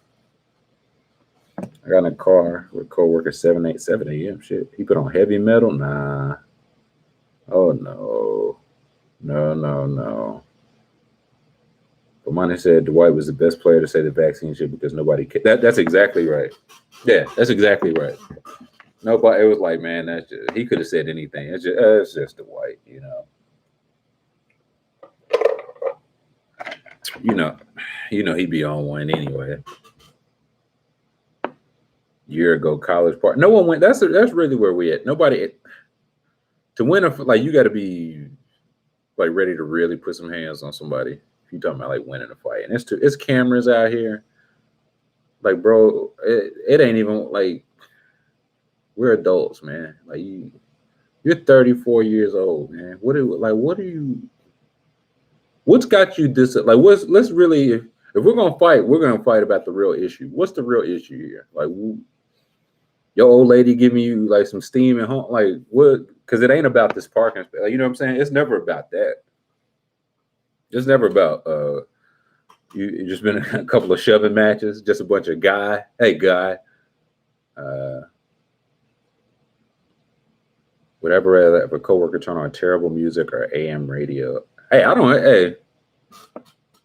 I got in a car with a coworker 7 a.m. Shit. He put on heavy metal? Nah. Oh, no. No. But Monty said Dwight was the best player to say the vaccine shit because nobody cared. That's exactly right. Yeah, that's exactly right. Nobody. It was like, man, that's just, he could have said anything. It's just Dwight, you know. You know he'd be on one anyway. Year ago, college party. No one went. That's really where we at. Nobody to win you got to be like ready to really put some hands on somebody. If you're talking about like winning a fight, and it's cameras out here. Like, bro, it ain't even like we're adults, man. Like you're 34 years old, man. What's got you this? Like, let's really, if we're gonna fight about the real issue. What's the real issue here? Like, your old lady giving you like some steam at home, like what? Because it ain't about this parking space. Like, you know what I'm saying? It's never about that. It's never about you just been a couple of shoving matches, just a bunch of guy. Whatever. If a coworker turn on terrible music or AM radio. Hey, I don't hate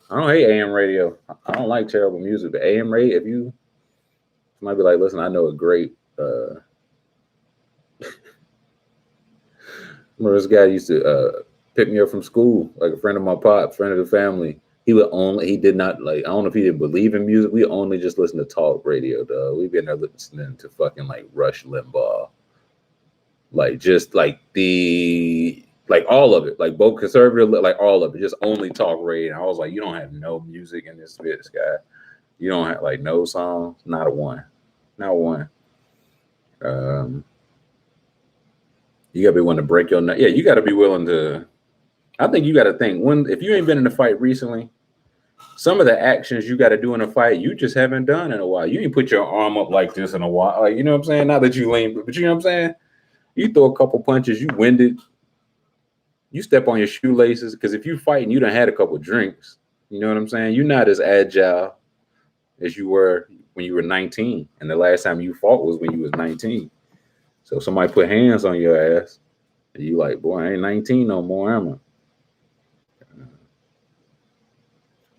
AM radio. I don't like terrible music, but AM radio, if you might be like, listen, I know a great remember this guy used to pick me up from school, like a friend of my pop, friend of the family. He did not like, I don't know if he didn't believe in music. We only just listen to talk radio, dog. We've been there listening to fucking like Rush Limbaugh. Like just like all of it, like both conservative, like all of it, just only talk radio. And I was like, you don't have no music in this guy. You don't have like no songs, not a one. Not one. You gotta be willing to break your neck. Yeah, you gotta be willing to. I think you gotta think if you ain't been in a fight recently, some of the actions you gotta do in a fight, you just haven't done in a while. You ain't put your arm up like this in a while. Like, you know what I'm saying? Not that you lean, but you know what I'm saying? You throw a couple punches, you winded. You step on your shoelaces, because if you fight and you done had a couple drinks, you know what I'm saying? You're not as agile as you were when you were 19. And the last time you fought was when you was 19. So somebody put hands on your ass, and you like, boy, I ain't 19 no more, am I?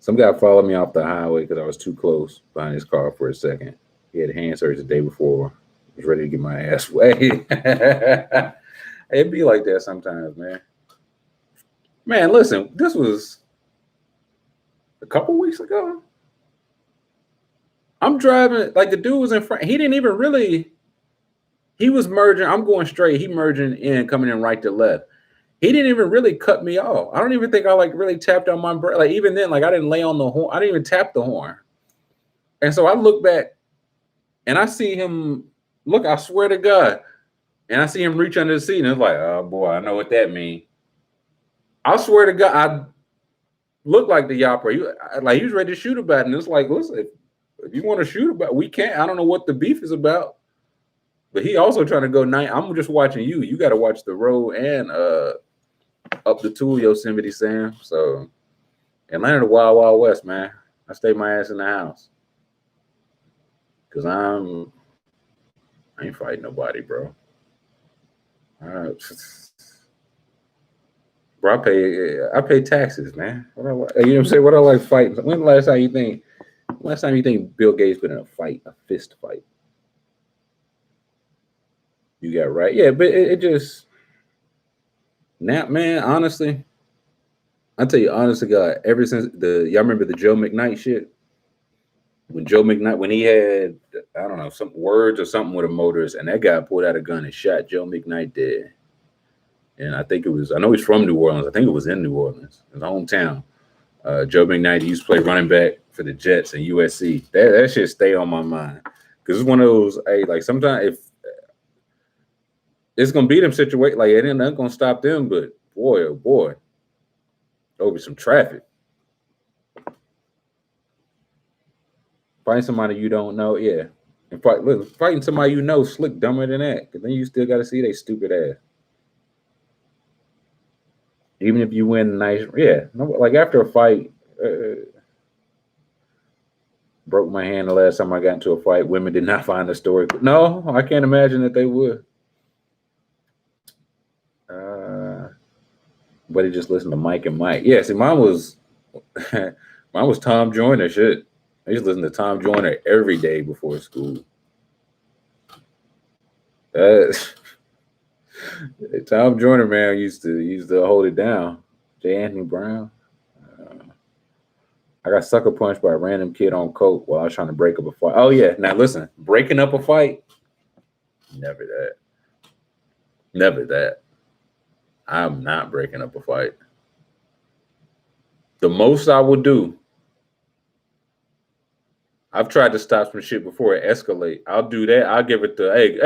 Some guy followed me off the highway because I was too close behind his car for a second. He had hand surgery the day before. I was ready to get my ass wet. It'd be like that sometimes, man. Man, listen, this was a couple weeks ago. I'm driving, like the dude was in front. He didn't even really, he was merging. I'm going straight. He merging in, coming in right to left. He didn't even really cut me off. I don't even think I like really tapped on my brake. Like even then, like I didn't lay on the horn. I didn't even tap the horn. And so I look back and I see him, look, I swear to God. And I see him reach under the seat and it's like, oh boy, I know what that means. I swear to God, I look like the yapper. Like he was ready to shoot about it. And it's like, listen, if you want to shoot about it, we can't. I don't know what the beef is about. But he also trying to go night. I'm just watching you. You got to watch the road and up the tool Yosemite Sam. So Atlanta, the Wild Wild West, man. I stay my ass in the house because I ain't fighting nobody, bro. Uh, bro, I pay taxes, man. You know what I'm saying? What I like fighting? When the last time you think? Last time you think Bill Gates been in a fight, a fist fight? You got right, yeah. But it just now, man. Honestly, I tell you, honestly, God, ever since y'all remember the Joe McKnight shit when Joe McKnight when he had I don't know some words or something with a motorist, and that guy pulled out a gun and shot Joe McKnight dead. And I know he's from New Orleans. I think it was in New Orleans, his hometown. Joe McKnight used to play running back for the Jets and USC. That shit stay on my mind because it's one of those. Hey, like sometimes if it's gonna be them situation, like it ain't not gonna stop them. But boy, oh boy, over some traffic. Find somebody you don't know, yeah. And fighting somebody you know slick dumber than that. Cause then you still got to see they stupid ass. Even if you win nice, yeah. No, like after a fight, broke my hand the last time I got into a fight. Women did not find the story. No, I can't imagine that they would. But he just listened to Mike and Mike. Yeah, see, mine was Tom Joyner shit. I used to listen to Tom Joyner every day before school. Uh, Tom Joyner, man, used to hold it down. J. Anthony Brown. I got sucker punched by a random kid on coke while I was trying to break up a fight. Oh yeah, now listen, breaking up a fight, never that, never that. I'm not breaking up a fight. The most I will do, I've tried to stop some shit before it escalate. I'll do that. I'll give it to hey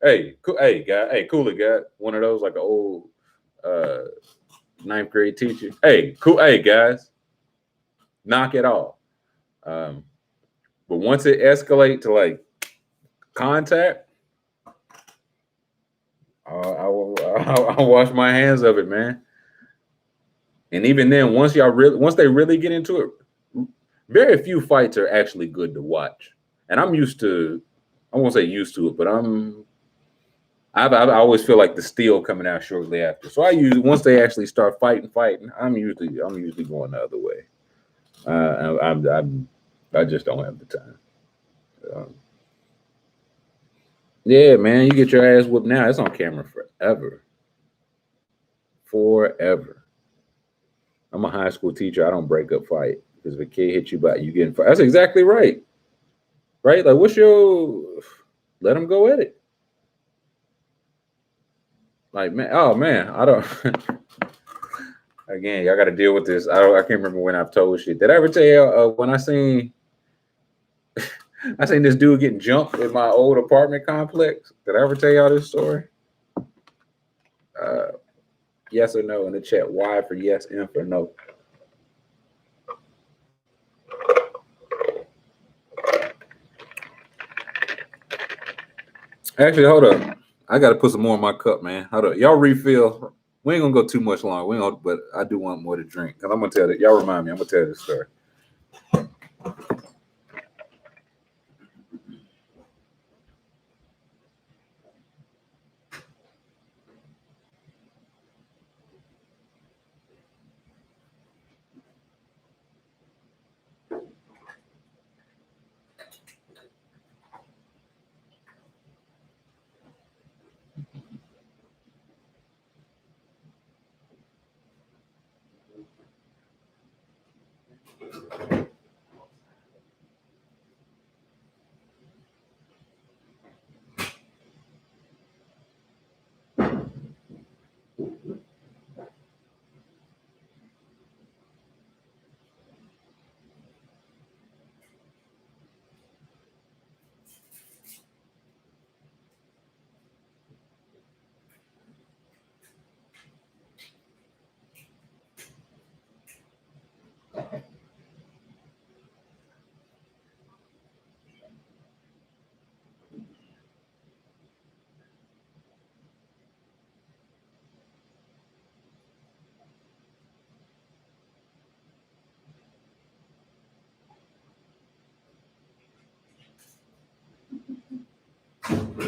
guy, hey cool it guy. One of those like an old uh ninth grade teacher. Hey, cool, hey guys, knock it off. Um, but once it escalate to like contact, I'll wash my hands of it, man. And even then, once they really get into it, very few fights are actually good to watch. And I'm used to, I won't say used to it, but I always feel like the steel coming out shortly after. So I usually once they actually start fighting, I'm usually going the other way. I just don't have the time. Um, yeah, man, you get your ass whooped now. It's on camera forever, forever. I'm a high school teacher. I don't break up fight because if a kid hits you back, you getting fight. That's exactly right. Right? Like, what's your? Let them go at it. Like, man, oh man, I don't. Again, y'all got to deal with this. I can't remember when I've told shit. Did I ever tell you when I seen this dude getting jumped in my old apartment complex? Did I ever tell y'all this story? Uh, yes or no in the chat. Y for yes, M for no. Actually, hold up. I got to put some more in my cup, man. Hold up. Y'all refill. We ain't gonna go too much long. We ain't gonna, but I do want more to drink. Cause I'm gonna tell that. Y'all remind me. I'm gonna tell this story. All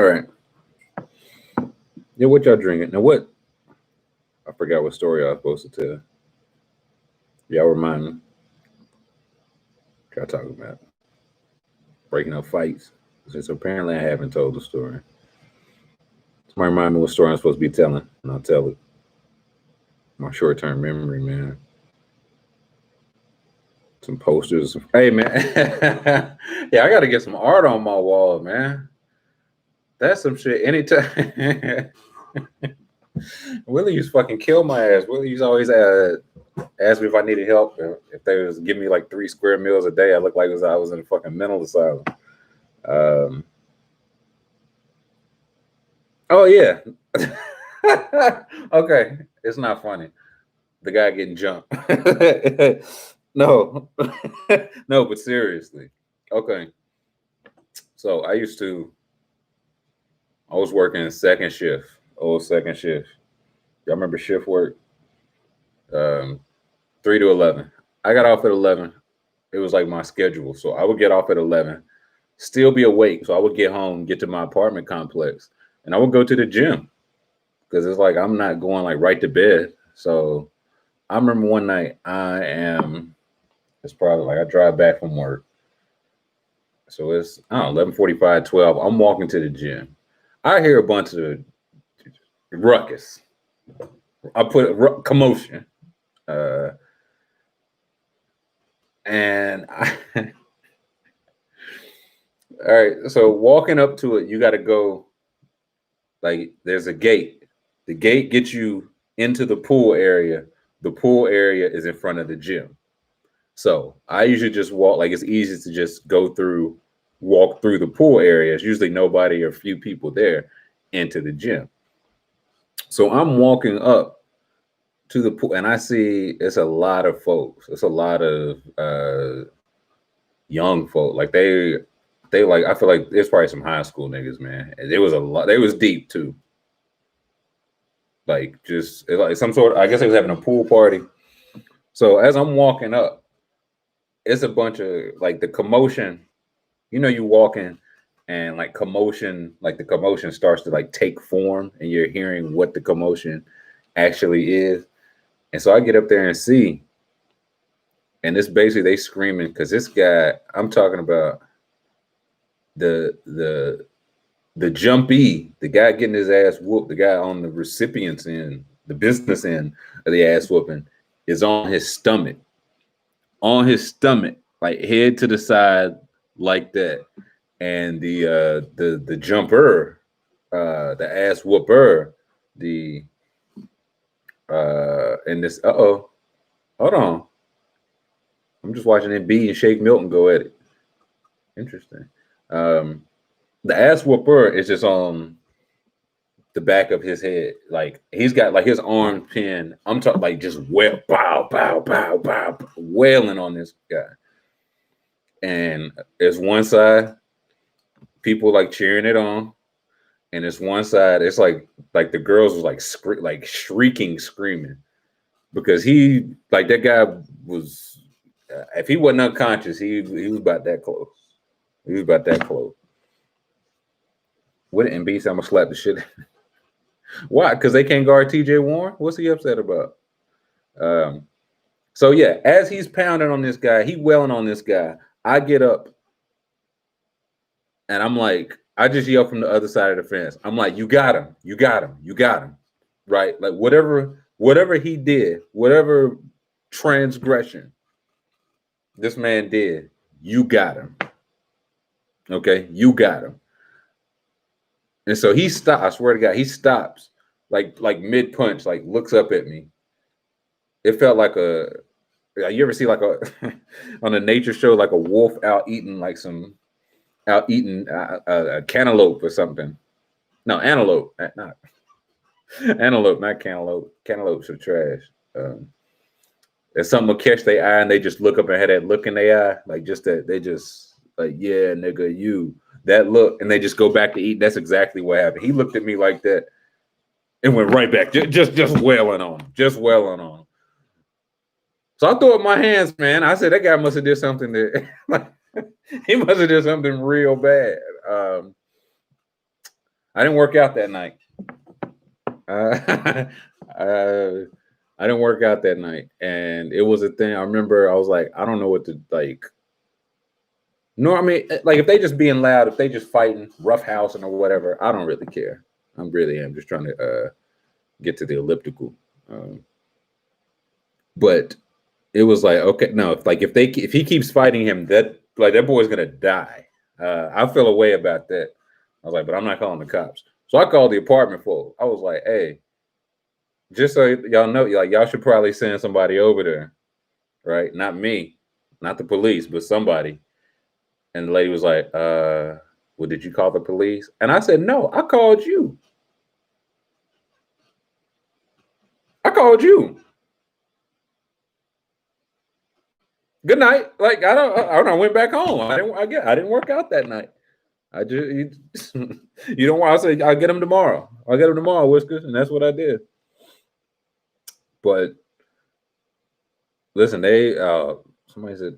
right. Yeah, what y'all drinking? Now what? I forgot what story I was supposed to tell. Y'all remind me. Y'all talking about breaking up fights. Since apparently I haven't told the story. Somebody remind me what story I'm supposed to be telling, and I'll tell it. My short-term memory, man. Some posters. Hey, man. Yeah, I got to get some art on my wall, man. That's some shit. Anytime. Willie used to fucking kill my ass. Willie used to always ask me if I needed help. If they was giving me like 3 square meals a day, I looked like I was in a fucking mental asylum. Oh yeah. Okay, it's not funny. The guy getting jumped. No, no, but seriously. Okay. So I was working second shift, old second shift. Y'all remember shift work? 3 to 11. I got off at 11. It was like my schedule. So I would get off at 11, still be awake. So I would get home, get to my apartment complex, and I would go to the gym because it's like I'm not going like right to bed. So I remember one night it's probably like I drive back from work. So it's, I don't know, 11:45, 12. I'm walking to the gym. I hear a bunch of ruckus. I put commotion. And all right, so walking up to it, you got to go, like, there's a gate. The gate gets you into the pool area. The pool area is in front of the gym. So I usually just walk, like it's easy to just walk through the pool area. It's usually nobody or a few people there into the gym. So I'm walking up to the pool and I see it's a lot of folks. It's a lot of young folk. Like they like, I feel like there's probably some high school niggas, man. And there was a lot, they was deep too. Like just like some sort of, I guess they was having a pool party. So as I'm walking up, it's a bunch of like the commotion. You know, you walking and like commotion, like the commotion starts to like take form and you're hearing what the commotion actually is. And so I get up there and see, and it's basically they screaming because this guy, I'm talking about the jumpy, the guy getting his ass whooped, the guy on the recipient's end, the business end of the ass whooping is on his stomach, like head to the side like that. And the jumper, the ass whooper, and this hold on. I'm just watching B and Shake Milton go at it. Interesting. The ass whooper is just on the back of his head. Like he's got like his arm pinned. I'm talking like just bow, bow, bow, bow, wailing on this guy. And there's one side, people like cheering it on. And it's one side, it's like the girls was like shrieking, screaming. Because he, like that guy was, if he wasn't unconscious, he was about that close. He was about that close. With it and B, I'm gonna slap the shit. Why? Because they can't guard TJ Warren? What's he upset about? So yeah, as he's pounding on this guy, he wailing on this guy. I get up and I'm like, I just yell from the other side of the fence. I'm like, you got him, you got him, you got him. Right? Like whatever he did, whatever transgression this man did, you got him. Okay, you got him. And so he stops. I swear to God, he stops like mid punch, like looks up at me. It felt like you ever see like on a nature show, like a wolf out eating a cantaloupe or something. No, antelope, not antelope, not cantaloupe. Cantaloupes are trash. If someone will catch their eye and they just look up and have that look in their eye, like just that they just like, yeah, nigga, you that look, and they just go back to eat. That's exactly what happened. He looked at me like that and went right back, just wailing on him, just wailing on him. So I threw up my hands, man. I said that guy must have did something that like, he must have did something real bad. I didn't work out that night. Uh, I didn't work out that night, and it was a thing. I remember I was like, I don't know what to like. No, I mean, like if they just being loud, if they just fighting, roughhousing or whatever, I don't really care. I really am just trying to get to the elliptical. But it was like, okay, no, if he keeps fighting him, that boy's gonna die. I feel a way about that. I was like, but I'm not calling the cops. So I called the apartment folk. I was like, hey, just so y'all know, like y'all should probably send somebody over there, right? Not me, not the police, but somebody. And the lady was like, well, did you call the police? And I said, no, I called you. I called you. Good night. Like I went back home. I didn't work out that night. I just you don't want. I say I'll get him tomorrow. I'll get him tomorrow, Whiskers, and that's what I did. But listen, they somebody said,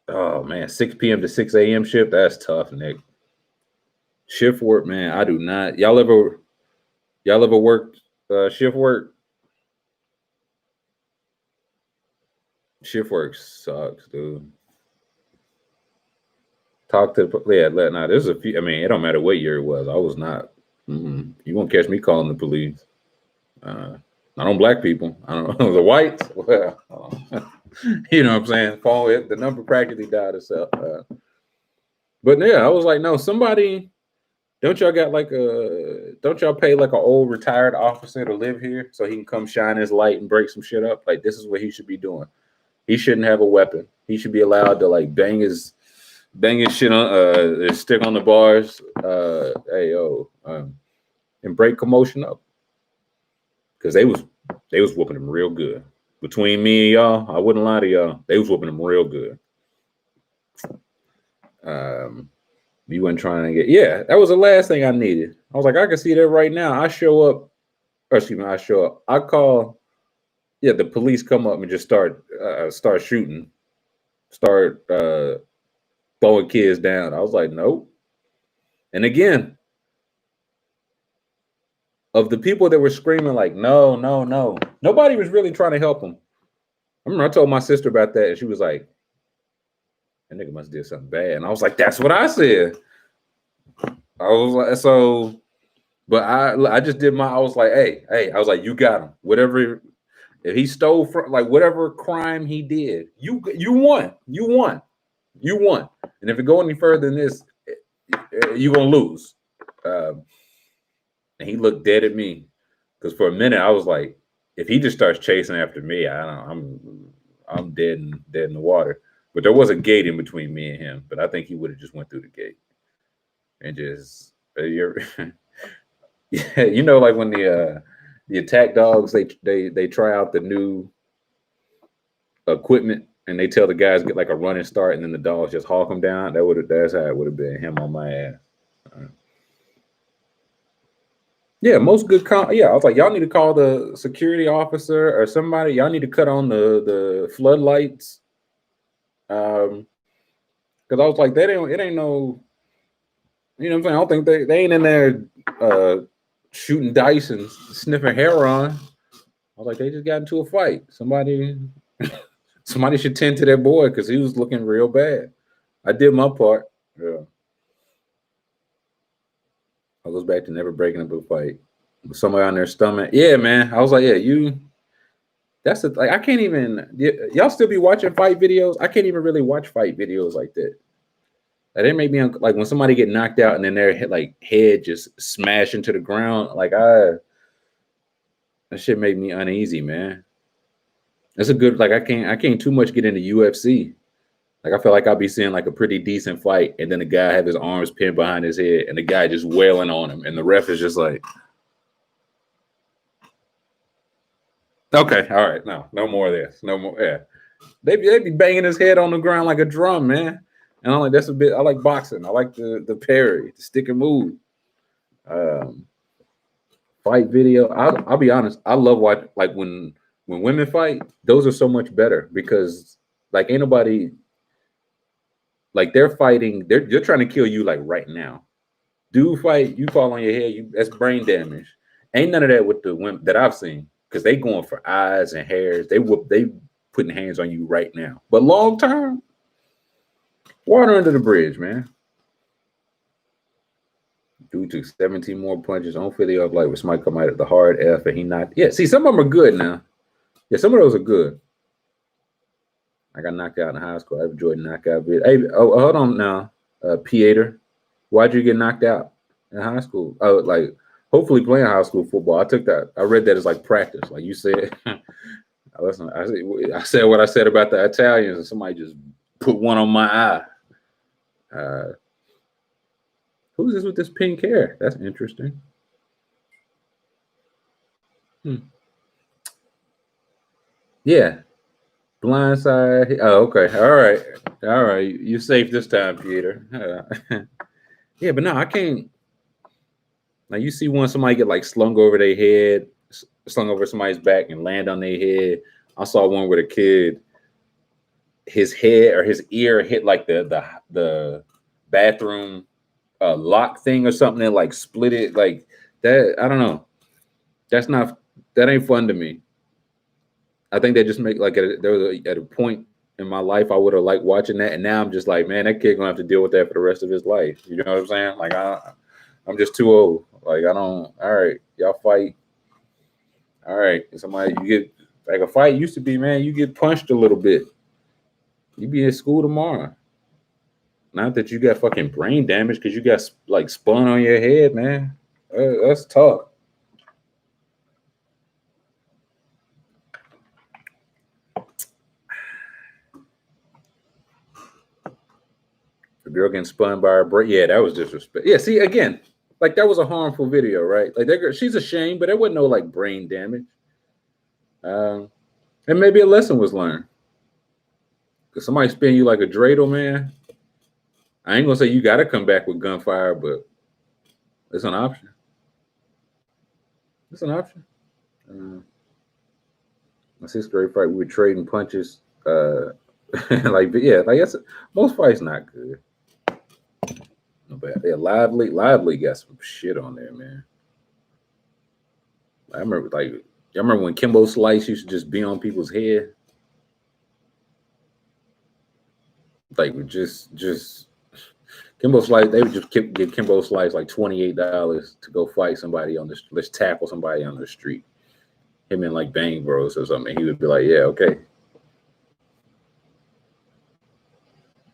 oh man, 6 p.m. to 6 a.m. shift. That's tough, Nick. Shift work, man. I do not. Y'all ever worked shift work? Shift work sucks, dude. Talk to now. There's a few. I mean, it don't matter what year it was. I was not. You won't catch me calling the police. Not on black people. I don't know the whites. Well, you know what I'm saying. Phone. The number practically died itself. But yeah, I was like, no, somebody. Don't y'all pay like an old retired officer to live here so he can come shine his light and break some shit up? Like this is what he should be doing. He shouldn't have a weapon. He should be allowed to like bang his shit on stick on the bars. And break commotion up. Because they was whooping him real good. Between me and y'all, I wouldn't lie to y'all. They was whooping him real good. You weren't trying to get that was the last thing I needed. I was like, I can see that right now. I show up. I call. Yeah, the police come up and just start shooting, start throwing kids down. I was like, nope. And again, of the people that were screaming like, no, no, no, nobody was really trying to help them. I remember I told my sister about that, and she was like, that nigga must have did something bad. And I was like, that's what I said. I was like, so, but I just did I was like, hey, I was like, you got him. Whatever. If he stole from like whatever crime he did, you won. And if it go any further than this, you're gonna lose. And he looked dead at me because for a minute I was like, if he just starts chasing after me, I'm dead in the water. But there was a gate in between me and him. But I think he would have just went through the gate and just yeah, you know, like when the attack dogs they try out the new equipment and they tell the guys get like a running start and then the dogs just hawk them down. That's how it would have been, him on my ass. Yeah, most good. I was like, y'all need to call the security officer or somebody. Y'all need to cut on the floodlights. Because I was like, it ain't no. You know what I'm saying? I don't think they ain't in there shooting dice and sniffing heroin. I was like, they just got into a fight. Somebody should tend to their boy because he was looking real bad. I did my part. Yeah. I goes back to never breaking up a fight. With somebody on their stomach. Yeah, man. I was like, yeah, that's the like I can't even y'all still be watching fight videos. I can't even really watch fight videos like that. Like, it made me like when somebody get knocked out and then their head just smash into the ground. Like that shit made me uneasy, man. That's a good I can't too much get into UFC. Like I feel like I'll be seeing like a pretty decent fight, and then the guy have his arms pinned behind his head, and the guy just wailing on him, and the ref is just like, "Okay, all right, no more of this, no more." Yeah, they be banging his head on the ground like a drum, man. And I'm like, that's a bit. I like boxing. I like the parry, the stick and move. Um, Fight video. I'll be honest. I love watch like when women fight. Those are so much better because like ain't nobody like they're fighting. They're trying to kill you like right now. Dude fight, you fall on your head. That's brain damage. Ain't none of that with the women that I've seen because they going for eyes and hairs. They putting hands on you right now. But long term, water under the bridge, man. Dude took 17 more punches on video of like with somebody come out at the hard F and he knocked. Yeah, see, some of them are good now. Yeah, some of those are good. I got knocked out in high school. I enjoyed knockout video. Hey, hold on now, Pieter. Why'd you get knocked out in high school? Oh, like hopefully playing high school football. I took that. I read that as like practice, like you said. I said what I said about the Italians, and somebody just put one on my eye. Who's this with this pink hair? That's interesting. Yeah. Blindside. Oh, okay. All right. You're safe this time, Peter. Yeah, but no, I can't. Now you see when somebody get like slung over their head, slung over somebody's back, and land on their head. I saw one with a kid. His head or his ear hit like the bathroom lock thing or something and like split it like that. I don't know. That ain't fun to me. I think they just make like at a point in my life I would have liked watching that, and now I'm just like, man, that kid gonna have to deal with that for the rest of his life. You know what I'm saying? Like I'm just too old. Like I don't. All right, y'all fight. All right, somebody you get like a fight used to be, man. You get punched a little bit. You be in school tomorrow. Not that you got fucking brain damage because you got like spun on your head, man. That's tough. The girl getting spun by her break. Yeah, that was disrespect. Yeah, see again, like that was a harmful video, right? Like that girl, she's ashamed, but there wasn't no like brain damage. And maybe a lesson was learned. Cause somebody spin you like a dreidel, man. I ain't gonna say you got to come back with gunfire, but it's an option. It's an option. My sixth grade fight, we were trading punches. Like yeah, like that's most fights not good. But yeah, lively got some shit on there, man. I remember like y'all remember when Kimbo Slice used to just be on people's head, like just Kimbo Slice. They would just give Kimbo Slice like $28 to go fight somebody on this. Let's tackle somebody on the street. Him and like Bang Bros or something. He would be like, yeah, okay.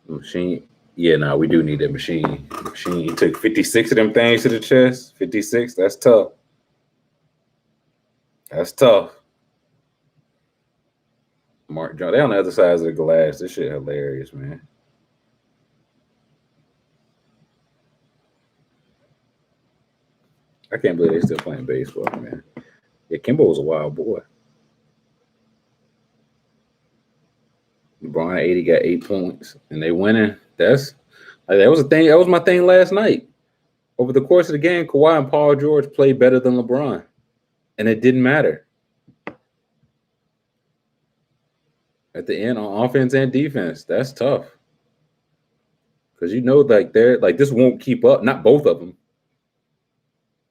Machine. Yeah, no, we do need that machine. Machine took 56 of them things to the chest. 56. That's tough. That's tough. Mark John. They on the other side of the glass. This shit hilarious, man. I can't believe they still playing baseball, man. Yeah, Kimbo was a wild boy. LeBron 80 got 8 points, and they winning. That was a thing. That was my thing last night. Over the course of the game, Kawhi and Paul George played better than LeBron, and it didn't matter. At the end, on offense and defense, that's tough. Because you know, like they're like this won't keep up. Not both of them.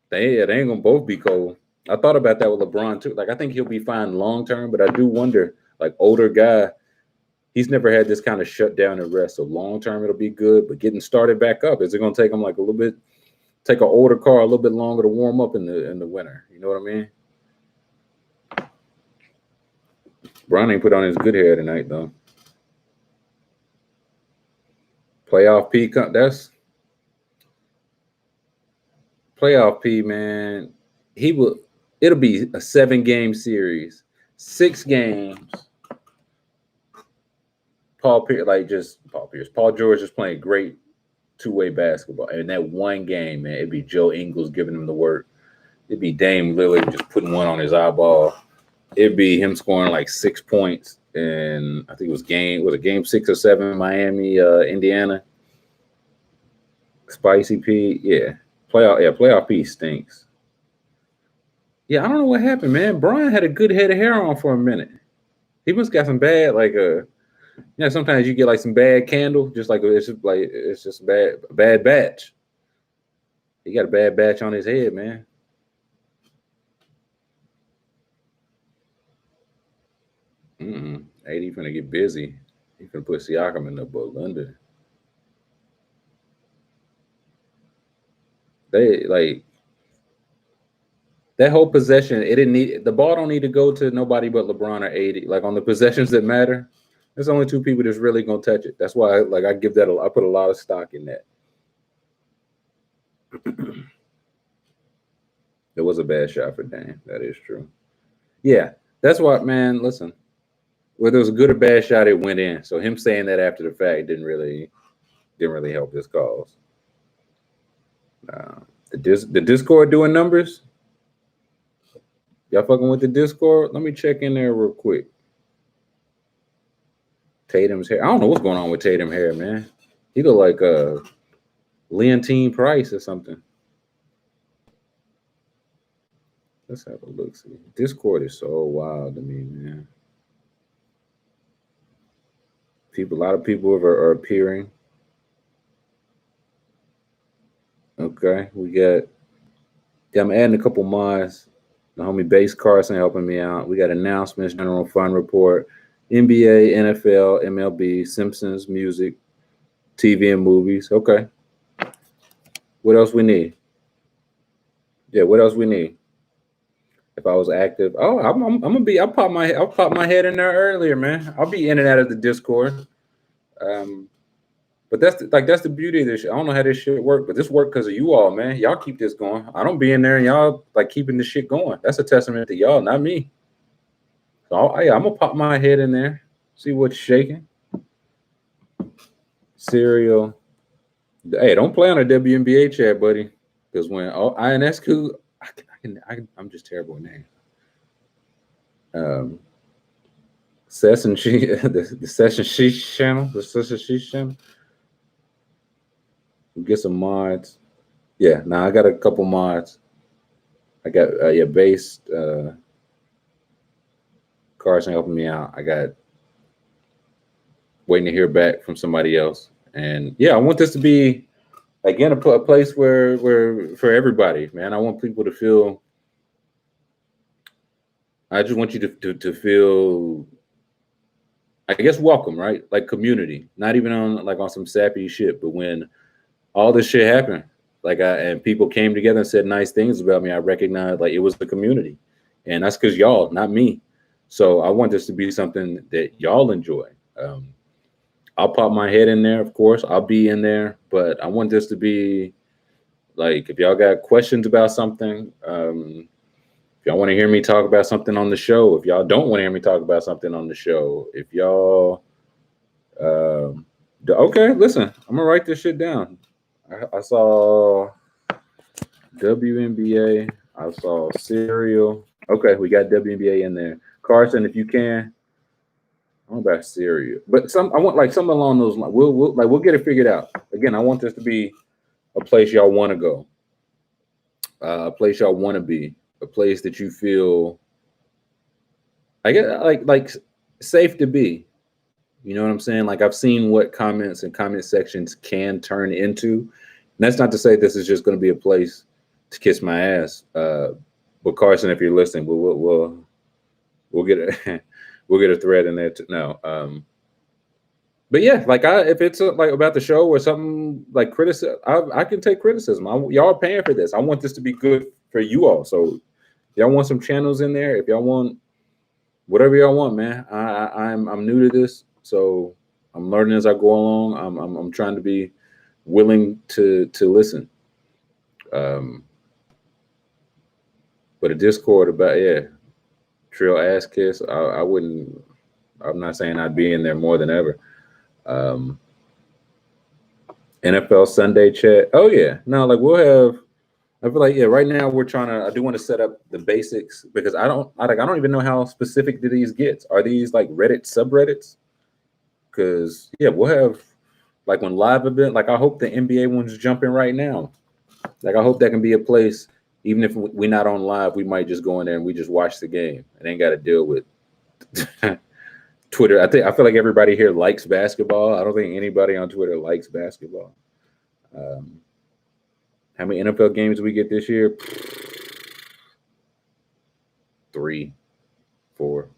They ain't gonna both be cold. I thought about that with LeBron too. Like I think he'll be fine long term, but I do wonder, like older guy, he's never had this kind of shutdown and rest. So long term it'll be good, but getting started back up, is it gonna take him like a little bit, take an older car a little bit longer to warm up in the winter? You know what I mean? Bron ain't put on his good hair tonight though. Playoff P, that's playoff P, man. It'll be a 7-game series, 6 games. Paul George is playing great two-way basketball. And that one game, man, it'd be Joe Ingles giving him the work. It'd be Dame Lillard just putting one on his eyeball. It'd be him scoring like 6 points. And I think it was game 6 or 7, Miami, Indiana. Spicy P, yeah. Playoff P stinks. Yeah, I don't know what happened, man. Brian had a good head of hair on for a minute. He must got some bad, sometimes you get like some bad candle, just like it's just bad batch. He got a bad batch on his head, man. AD finna get busy. He finna put Siakam in the boat under. They like that whole possession. It didn't need the ball. Don't need to go to nobody but LeBron or AD. Like on the possessions that matter, there's only 2 people that's really gonna touch it. That's why, I give that. I put a lot of stock in that. It was a bad shot for Dame. That is true. Yeah, that's why, man. Listen, whether it was a good or bad shot, it went in. So him saying that after the fact didn't really help this cause. The Discord doing numbers. Y'all fucking with the Discord? Let me check in there real quick. Tatum's hair. I don't know what's going on with Tatum's hair, man. He look like Leontine Price or something. Let's have a look. See, Discord is so wild to me, man. A lot of people are appearing. Okay, we got. Yeah, I'm adding a couple mods. The homie Base Carson helping me out. We got announcements, general fund report, NBA, NFL, MLB, Simpsons, music, TV and movies. Okay. What else we need? Yeah, what else we need? If I was active, I'm gonna be. I'll pop my head in there earlier, man. I'll be in and out of the Discord. But that's the beauty of this shit. I don't know how this shit work, but this work because of you all, man. Y'all keep this going. I don't be in there and y'all keeping this shit going. That's a testament to y'all, not me. So I'm gonna pop my head in there, see what's shaking. Serial. Hey, don't play on a WNBA chat, buddy. Because when INS I'm just terrible with names. Sesh and she the Sesh and Sheesh channel, the Sesh and Sheesh channel. We'll get some mods. Yeah, now I got a couple mods. I got based Carson helping me out. I got waiting to hear back from somebody else. And yeah, I want this to be again a place where for everybody, man. I want people to feel. I just want you to feel, I guess, welcome, right? Like community, not even on some sappy shit, but when all this shit happened, and people came together and said nice things about me, I recognized it was the community, and that's because y'all, not me. So I want this to be something that y'all enjoy. I'll pop my head in there, of course. I'll be in there, but I want this to be if y'all got questions about something, if y'all want to hear me talk about something on the show, if y'all don't want to hear me talk about something on the show, if y'all, okay, listen, I'm gonna write this shit down. I saw WNBA. I saw Serial. Okay, we got WNBA in there. Carson, if you can. I don't know about Serial, but I want something along those lines. We'll get it figured out. Again, I want this to be a place y'all want to go, a place y'all want to be, a place that you feel, I guess, safe to be. You know what I'm saying? I've seen what comments and comment sections can turn into. And that's not to say this is just going to be a place to kiss my ass. But Carson, if you're listening, we'll get a we'll get a thread in there no. But yeah, if it's about the show or something criticism, I can take criticism. Y'all are paying for this. I want this to be good for you all. So if y'all want some channels in there, if y'all want whatever y'all want, man. I'm new to this, so I'm learning as I go along. I'm trying to be willing to listen. But a Discord about Trill ass kiss. I wouldn't. I'm not saying I'd be in there more than ever. NFL Sunday chat. Oh yeah, no, like we'll have. I feel like right now we're trying to. I do want to set up the basics because I don't even know how specific do these get. Are these like Reddit subreddits? Because we'll have like when live event. Like I hope the NBA one's jumping right now. Like I hope that can be a place. Even if we're not on live, we might just go in there and we just watch the game and ain't got to deal with Twitter. I feel like everybody here likes basketball. I don't think anybody on Twitter likes basketball. How many NFL games do we get this year? 3, 4.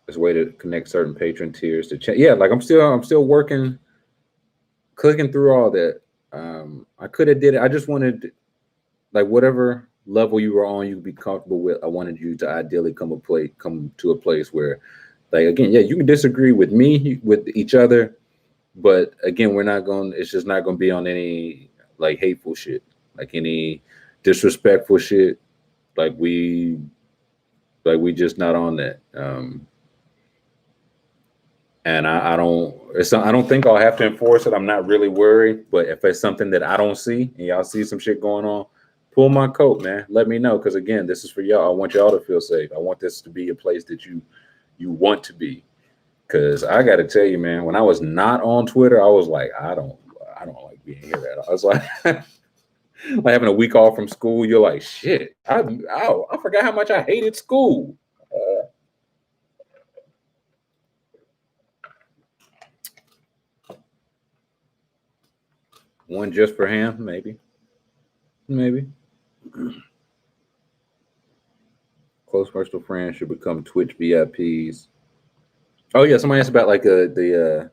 There's a way to connect certain patron tiers to chat. Yeah, like I'm still working, clicking through all that. I could have did it. I just wanted like whatever level you were on, you could be comfortable with. I wanted you to ideally come to a place where, like again, you can disagree with me, with each other, but again, we're not going. It's just not going to be on any like hateful shit, like any disrespectful shit. Like we just not on that. And I don't think I'll have to enforce it. I'm not really worried. But if it's something that I don't see and y'all see some shit going on, pull my coat, man. Let me know. Because again, this is for y'all. I want y'all to feel safe. I want this to be a place that you want to be. Because I got to tell you, man, when I was not on Twitter, I was like, I don't like being here at all. I was like, like having a week off from school. You're like, shit. I forgot how much I hated school. One just for him, maybe. Close personal friends should become Twitch VIPs. Oh yeah, somebody asked about like the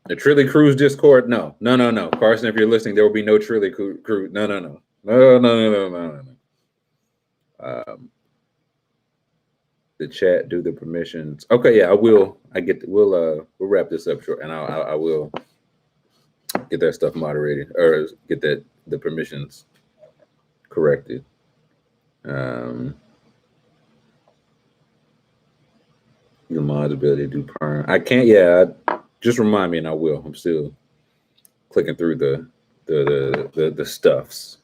Trilly Cruise Discord. No. Carson, if you're listening, there will be no Trilly Cruise. No. The chat, do the permissions. Okay, yeah, I will. We'll wrap this up short, and I will get that stuff moderated or get the permissions corrected. The mod's ability to do perm. I can't. Yeah, just remind me, and I will. I'm still clicking through the stuffs.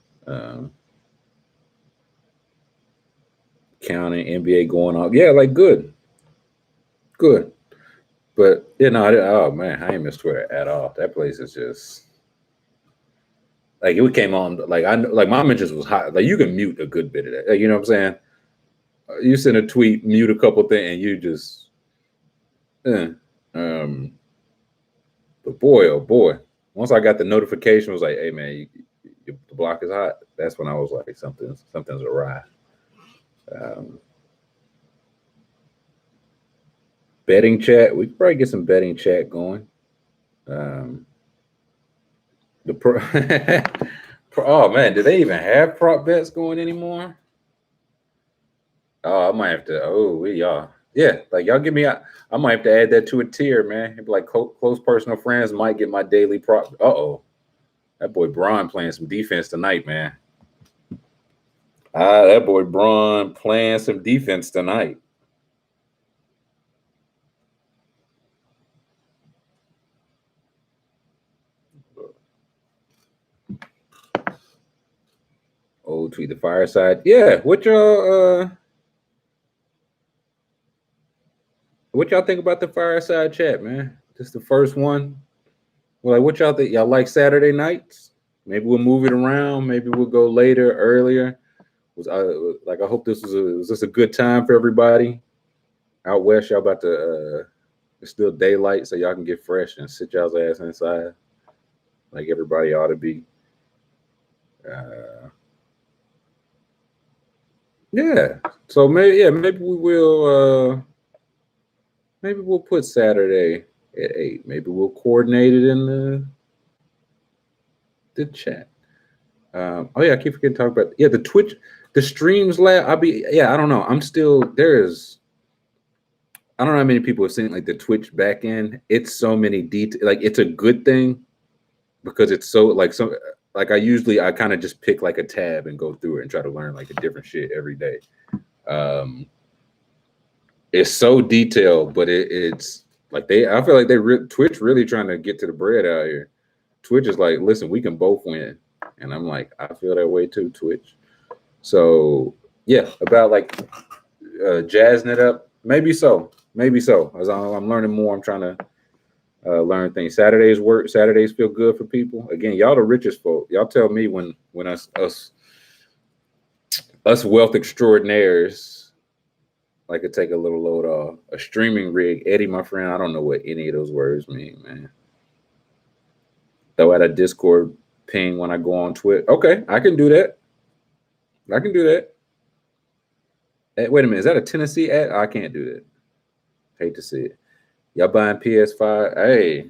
Counting NBA going off. Yeah, like good. But oh man, I ain't miss Twitter at all. That place is just like it came on. Like my mentions was hot. Like you can mute a good bit of that. You know what I'm saying? You send a tweet, mute a couple things, and you just. But boy, oh boy, once I got the notification, it was like, hey man, the block is hot. That's when I was like, something's awry. Betting chat, we could probably get some betting chat going. Oh man, do they even have prop bets going anymore? Oh, I might have to. Oh, y'all. Yeah, like y'all give me. I might have to add that to a tier, man. It'd be like close personal friends might get my daily prop. That boy Braun playing some defense tonight, man. That boy Braun playing some defense tonight. Old tweet the Fireside. Yeah, what y'all think about the Fireside chat, man? This the first one. Well, like what y'all think? Y'all like Saturday nights? Maybe we'll move it around. Maybe we'll go later, earlier. I hope this was this a good time for everybody out west. Y'all about to it's still daylight, so y'all can get fresh and sit y'all's ass inside, like everybody ought to be. Yeah. So maybe we will. Maybe we'll put Saturday at 8. Maybe we'll coordinate it in the chat. I keep forgetting to talk about the Twitch, the streams lab. I don't know. I don't know how many people have seen like the Twitch back end. It's so many details. Like it's a good thing because it's so like I kind of just pick like a tab and go through it and try to learn like a different shit every day. it's so detailed, but it's like I feel like Twitch really trying to get to the bread out here. Twitch is like, listen, we can both win, and I'm like, I feel that way too, Twitch. So yeah, about like jazzing it up, maybe so. As I'm learning more, I'm trying to learn things. Saturdays work. Saturdays feel good for people. Again, y'all the richest folk. Y'all tell me when us wealth extraordinaires like to take a little load off. A streaming rig, Eddie, my friend. I don't know what any of those words mean, man. Throw out a Discord ping when I go on Twitch. Okay, I can do that. Wait a minute, is that a Tennessee ad? I can't do that. Hate to see it. Y'all buying PS5? Hey,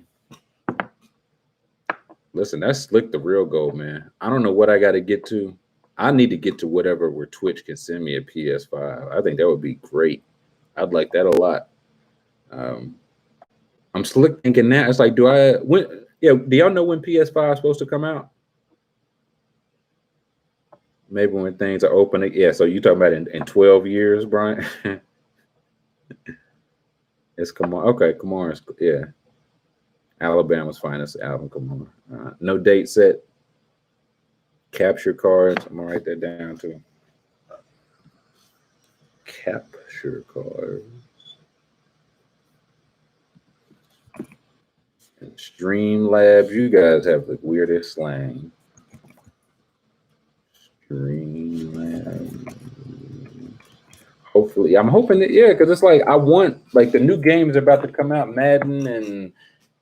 listen, that's Slick the real gold, man. I don't know what I got to get to. I need to get to whatever where Twitch can send me a PS5. I think that would be great. I'd like that a lot. I'm Slick thinking that. It's like, do y'all know when PS5 is supposed to come out? Maybe when things are open. Yeah, so you talking about in 12 years, Brian? It's Kamar. Okay, Kamar. Yeah. Alabama's finest album. Kamar. No date set. Capture cards. I'm gonna write that down too. Capture cards. And Streamlabs. You guys have the weirdest slang. Streamlabs. Hopefully, I'm hoping that because it's like I want like the new games about to come out, Madden and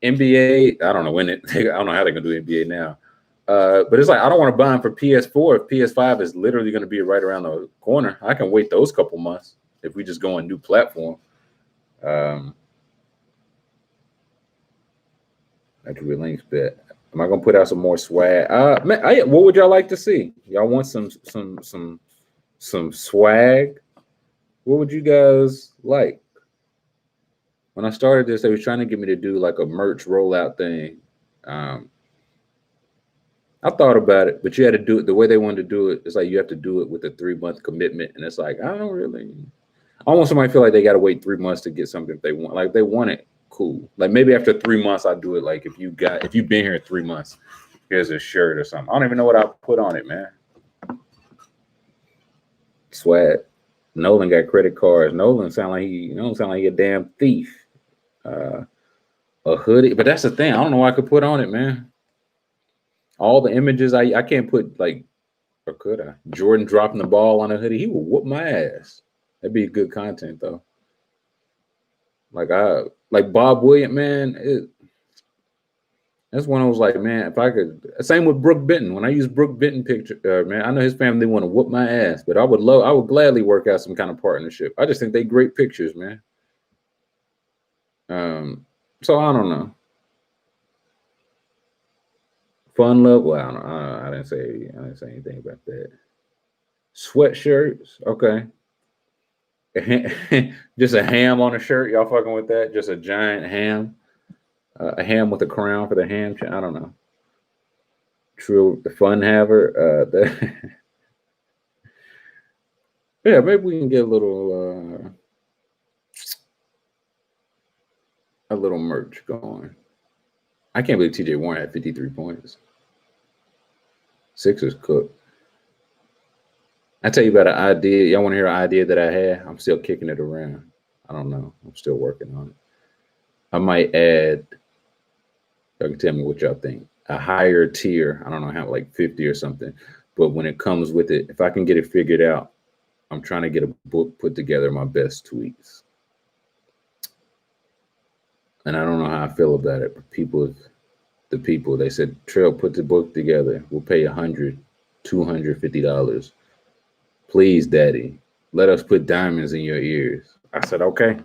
NBA. I don't know when I don't know how they're gonna do NBA now. But it's like I don't want to buy them for PS4 if PS5 is literally going to be right around the corner. I can wait those couple months if we just go on new platform. That could be links bet. Am I gonna put out some more swag? What would y'all like to see? Y'all want some swag? What would you guys like? When I started this, they was trying to get me to do like a merch rollout thing. I thought about it, but you had to do it the way they wanted to do it. It's like you have to do it with a 3-month commitment, and it's like I don't really. I want somebody to feel like they got to wait 3 months to get something if they want. Like they want it, cool. Like maybe after 3 months, I do it. Like if you've been here 3 months, here's a shirt or something. I don't even know what I put on it, man. Swag. Nolan got credit cards. Nolan sound like he a damn thief. A hoodie, but that's the thing. I don't know what I could put on it, man. All the images I can't put like, or could I? Jordan dropping the ball on a hoodie, he will whoop my ass. That'd be good content though. Like Bob Williams, man. That's when I was like, man, if I could. Same with Brooke Benton. When I use Brooke Benton picture, man, I know his family want to whoop my ass, but I would gladly work out some kind of partnership. I just think they great pictures, man. So I don't know. Fun love. Well, I don't know. I didn't say anything about that. Sweatshirts. Okay. Just a ham on a shirt. Y'all fucking with that? Just a giant ham. A ham with a crown for the ham. I don't know. True. The fun haver. Yeah, maybe we can get a little merch going. I can't believe TJ Warren had 53 points. Sixers cooked. I tell you about an idea. Y'all want to hear an idea that I had? I'm still kicking it around. I don't know. I'm still working on it. I might add. Y'all can tell me what y'all think. A higher tier. I don't know how, like 50 or something. But when it comes with it, if I can get it figured out, I'm trying to get a book put together, my best tweets. And I don't know how I feel about it, but the people, they said, Trail, put the book together. We'll pay $100, $250. Please, Daddy, let us put diamonds in your ears. I said, okay.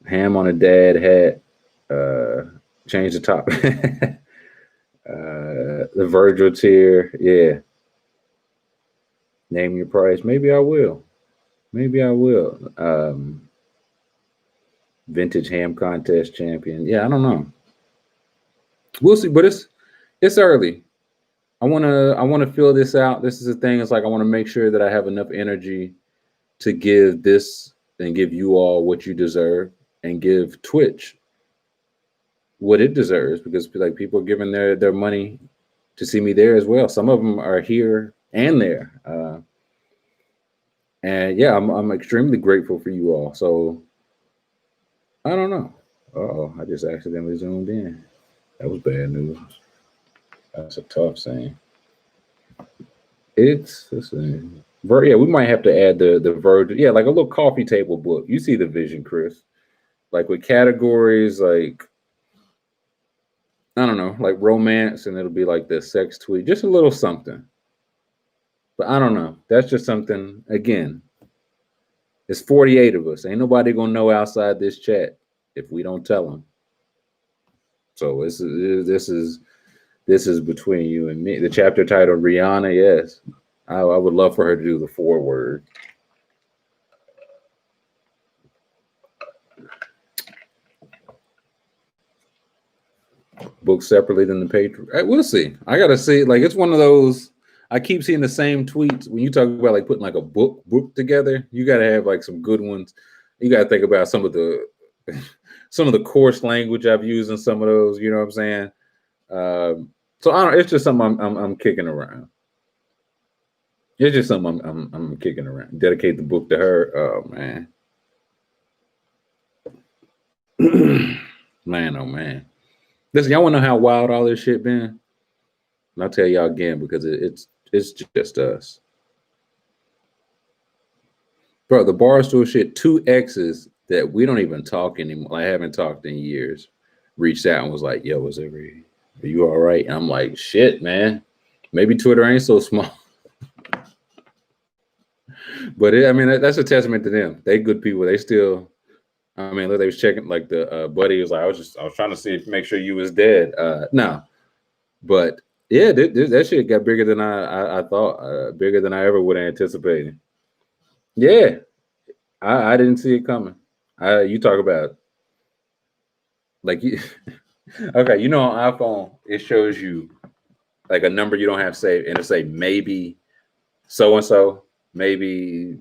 Ham on a dad hat. Change the top. The Virgil tier. Yeah. Name your price. Maybe I will. Vintage ham contest champion. Yeah, I don't know. We'll see, but it's early. I want to fill this out. This is the thing. It's like I want to make sure that I have enough energy to give this and give you all what you deserve and give Twitch what it deserves, because like people are giving their money to see me there as well. Some of them are here and there. And yeah, I'm extremely grateful for you all. So I don't know. Oh, I just accidentally zoomed in. That was bad news. That's a tough saying. Let's see. Yeah, we might have to add the version. Yeah, like a little coffee table book. You see the vision, Chris. Like with categories like, I don't know, like romance, and it'll be like the sex tweet, just a little something. But I don't know. That's just something. Again, it's 48 of us. Ain't nobody gonna know outside this chat if we don't tell them. So this is between you and me. The chapter title, Rihanna. Yes, I would love for her to do the foreword. Book separately than the page. We'll see. I gotta see. Like it's one of those. I keep seeing the same tweets when you talk about like putting like a book together. You gotta have like some good ones. You gotta think about some of the coarse language I've used in some of those. You know what I'm saying? So I don't. It's just something I'm kicking around. It's just something I'm kicking around. Dedicate the book to her. Oh man, man, oh man. Listen, y'all want to know how wild all this shit been? And I'll tell y'all again because it's just us. Bro, the Barstool shit, 2 exes that we don't even talk anymore. I haven't talked in years. Reached out and was like, yo, are you all right? And I'm like, shit, man. Maybe Twitter ain't so small. But that's a testament to them. They good people. They still, they was checking, like the buddy was like, I was trying to see make sure you was dead. No. But yeah, that shit got bigger than I thought, bigger than I ever would have anticipated. Yeah, I didn't see it coming. You talk about like you, okay, you know, on iPhone it shows you like a number you don't have saved, and it say maybe so and so, maybe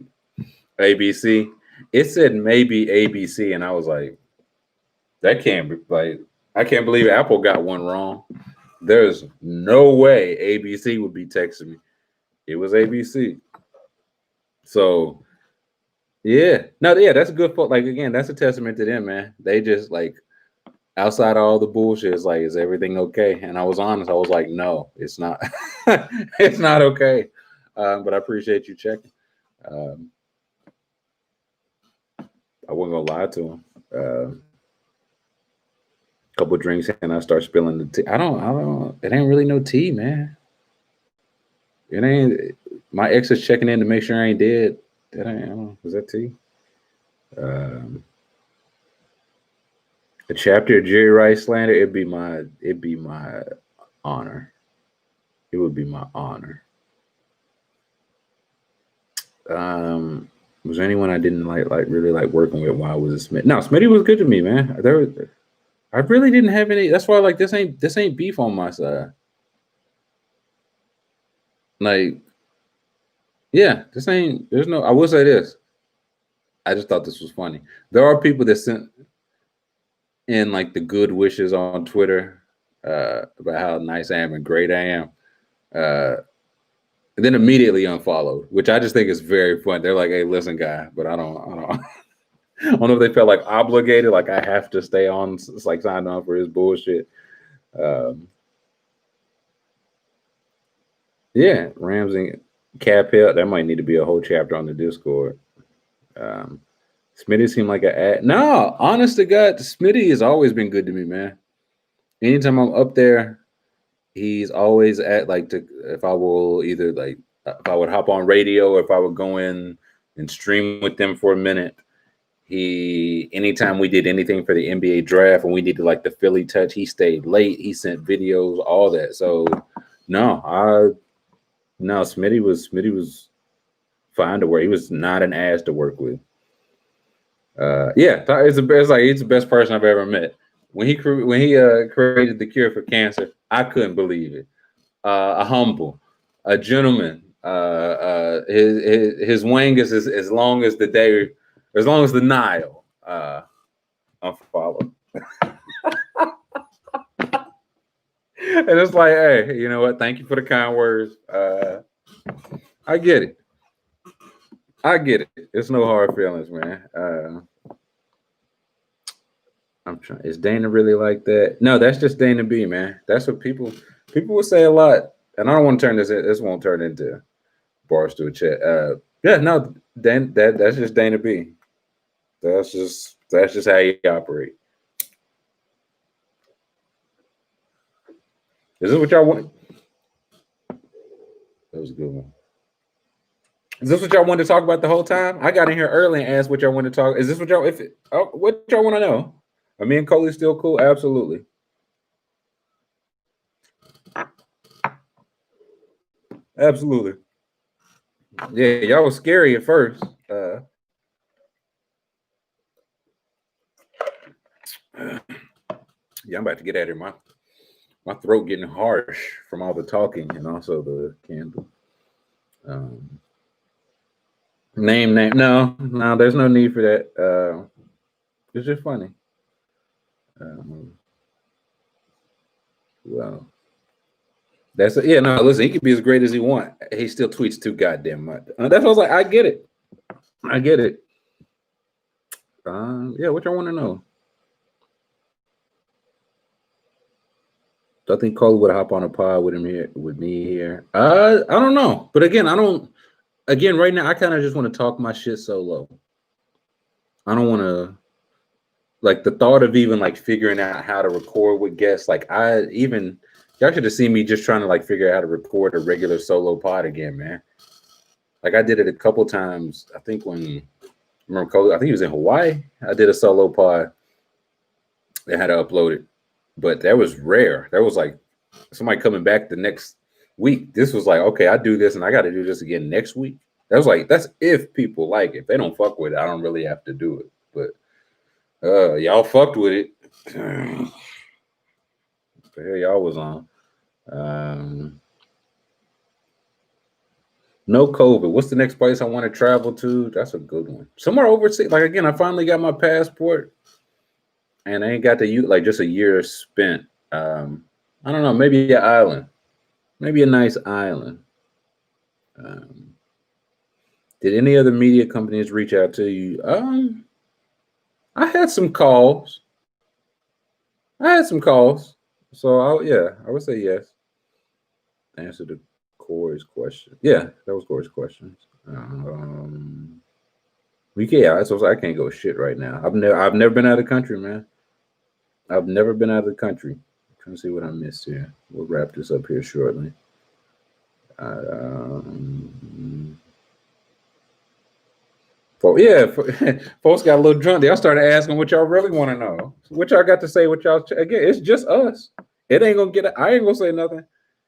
ABC. It said maybe ABC, and I was like, that can't be like, I can't believe Apple got one wrong. There's no way ABC would be texting me. It was ABC. So yeah, no, yeah, that's a good fault. Like again, that's a testament to them, man. They just like outside of all the bullshit, it's like, is everything okay? And I was honest. I was like, no, it's not. It's not okay. But I appreciate you checking. I wasn't gonna lie to him. Couple drinks and I start spilling the tea. I don't. It ain't really no tea, man. It ain't. My ex is checking in to make sure I ain't dead. That ain't. I don't know. Was that tea? A chapter of Jerry Rice slander. It'd be my honor. It would be my honor. Was there anyone I didn't like really like working with? Why was it Smith? No, Smitty was good to me, man. I really didn't have any. That's why like this ain't beef on my side. Like, yeah, this ain't. There's no. I will say this. I just thought this was funny. There are people that sent in like the good wishes on Twitter about how nice I am and great I am. And then immediately unfollowed, which I just think is very fun. They're like, "Hey, listen, guy," but I don't I don't know if they felt like obligated, like I have to stay on. It's like signed on for his bullshit. Yeah, Ramsey, Cap Hill. That might need to be a whole chapter on the Discord. Smitty seemed like an ad. No, honest to God, Smitty has always been good to me, man. Anytime I'm up there, he's always at like if I will either like if I would hop on radio or if I would go in and stream with them for a minute. Anytime we did anything for the NBA draft and we needed like the Philly touch, he stayed late. He sent videos, all that. So Smitty was fine to work. He was not an ass to work with. He's the best person I've ever met. When he created the cure for cancer, I couldn't believe it. a humble, a gentleman. His wing is as long as the day, as long as the Nile. Unfollow. And it's like, hey, you know what? Thank you for the kind words. I get it. I get it. It's no hard feelings, man. I'm trying. Is Dana really like that? No, that's just Dana B, man. That's what people will say a lot. And I don't want to turn this. This won't turn into bars to a chat. Yeah, no, that's just Dana B. That's just how you operate. Is this what y'all want? That was a good one. Is this what y'all wanted to talk about the whole time? I got in here early and asked what y'all want to talk. Is this what y'all what y'all want to know? Are me and Coley still cool? Absolutely. Absolutely. Yeah, y'all was scary at first. Yeah, I'm about to get at it. My throat getting harsh from all the talking and also the candle. Name. No, there's no need for that. It's just funny. Well, that's yeah. No, listen, he can be as great as he want. He still tweets too goddamn much. That's what I was like. I get it. I get it. Yeah, what y'all want to know? Do I think Cole would hop on a pod with him here with me here? I don't know, but again, I don't. Again, right now, I kind of just want to talk my shit solo. I don't want to like the thought of even like figuring out how to record with guests. Like y'all should have seen me just trying to like figure out how to record a regular solo pod again, man. Like I did it a couple times. I think remember Cole, I think he was in Hawaii. I did a solo pod. They had to upload it, but that was rare. That was like somebody coming back the next week. This was like, okay, I do this and I got to do this again next week. That was like, that's if people like it. If they don't fuck with it, I don't really have to do it. But y'all fucked with it. What the hell y'all was on? No COVID. What's the next place I want to travel to? That's a good one. Somewhere overseas. Like again, I finally got my passport, and I ain't got to use like just a year spent. I don't know. Maybe an island. Maybe a nice island. Did any other media companies reach out to you? I had some calls. So I would say yes. Answer to Corey's question. Yeah, that was Corey's questions. I can't go shit right now. I've never been out of the country, man. I've never been out of the country. I'm trying to see what I missed here. We'll wrap this up here shortly. Folks got a little drunk. Y'all started asking what y'all really want to know. What y'all got to say? What y'all again? It's just us. It ain't gonna get. I ain't gonna say nothing.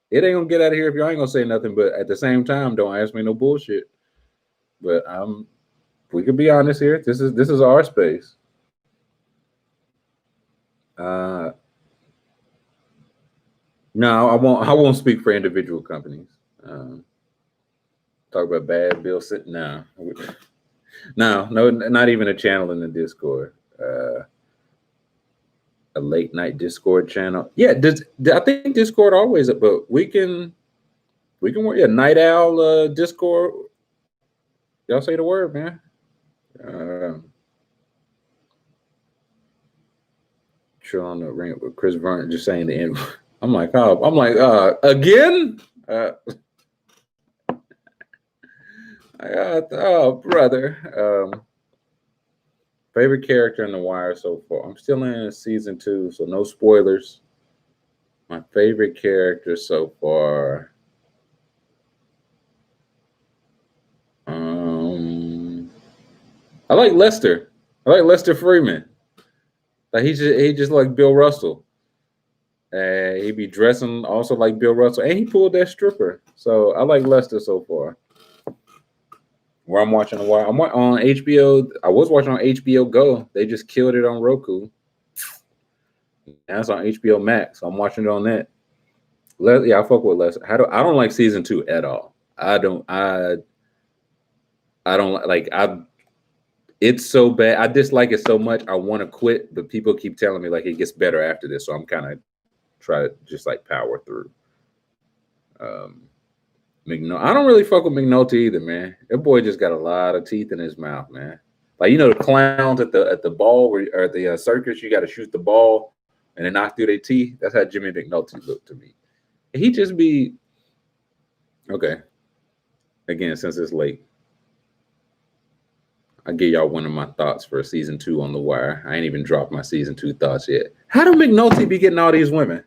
It ain't gonna get out of here if y'all ain't gonna say nothing. But at the same time, don't ask me no bullshit. But we can be honest here. This is our space. No, I won't speak for individual companies. Talk about bad bill sit. No, not even a channel in the Discord. A late night Discord channel. Yeah, I think Discord always, but we can work. Yeah, Night Owl Discord. Y'all say the word, man. Sure on the ring with Chris Vernon just saying the end. I'm like, again. Brother. Favorite character in The Wire so far? I'm still in season 2, so no spoilers. My favorite character so far. I like Lester. I like Lester Freeman. Like he just like Bill Russell. He be dressing also like Bill Russell, and he pulled that stripper. So I like Lester so far. Where I'm watching The Wire, I'm on HBO. I was watching on HBO Go. They just killed it on Roku. Now it's on HBO Max. So I'm watching it on that. Yeah, I fuck with less. I don't like season 2 at all. I don't like it's so bad. I dislike it so much. I want to quit, but people keep telling me like it gets better after this, so I'm kind of try to just like power through. I don't really fuck with McNulty either, man. That boy just got a lot of teeth in his mouth, man. Like the clowns at the ball or at the circus, you got to shoot the ball and then knock through their teeth. That's how Jimmy McNulty looked to me. He just be okay. Again, since it's late, I'll give y'all one of my thoughts for season 2 on The Wire. I ain't even dropped my season 2 thoughts yet. How do McNulty be getting all these women?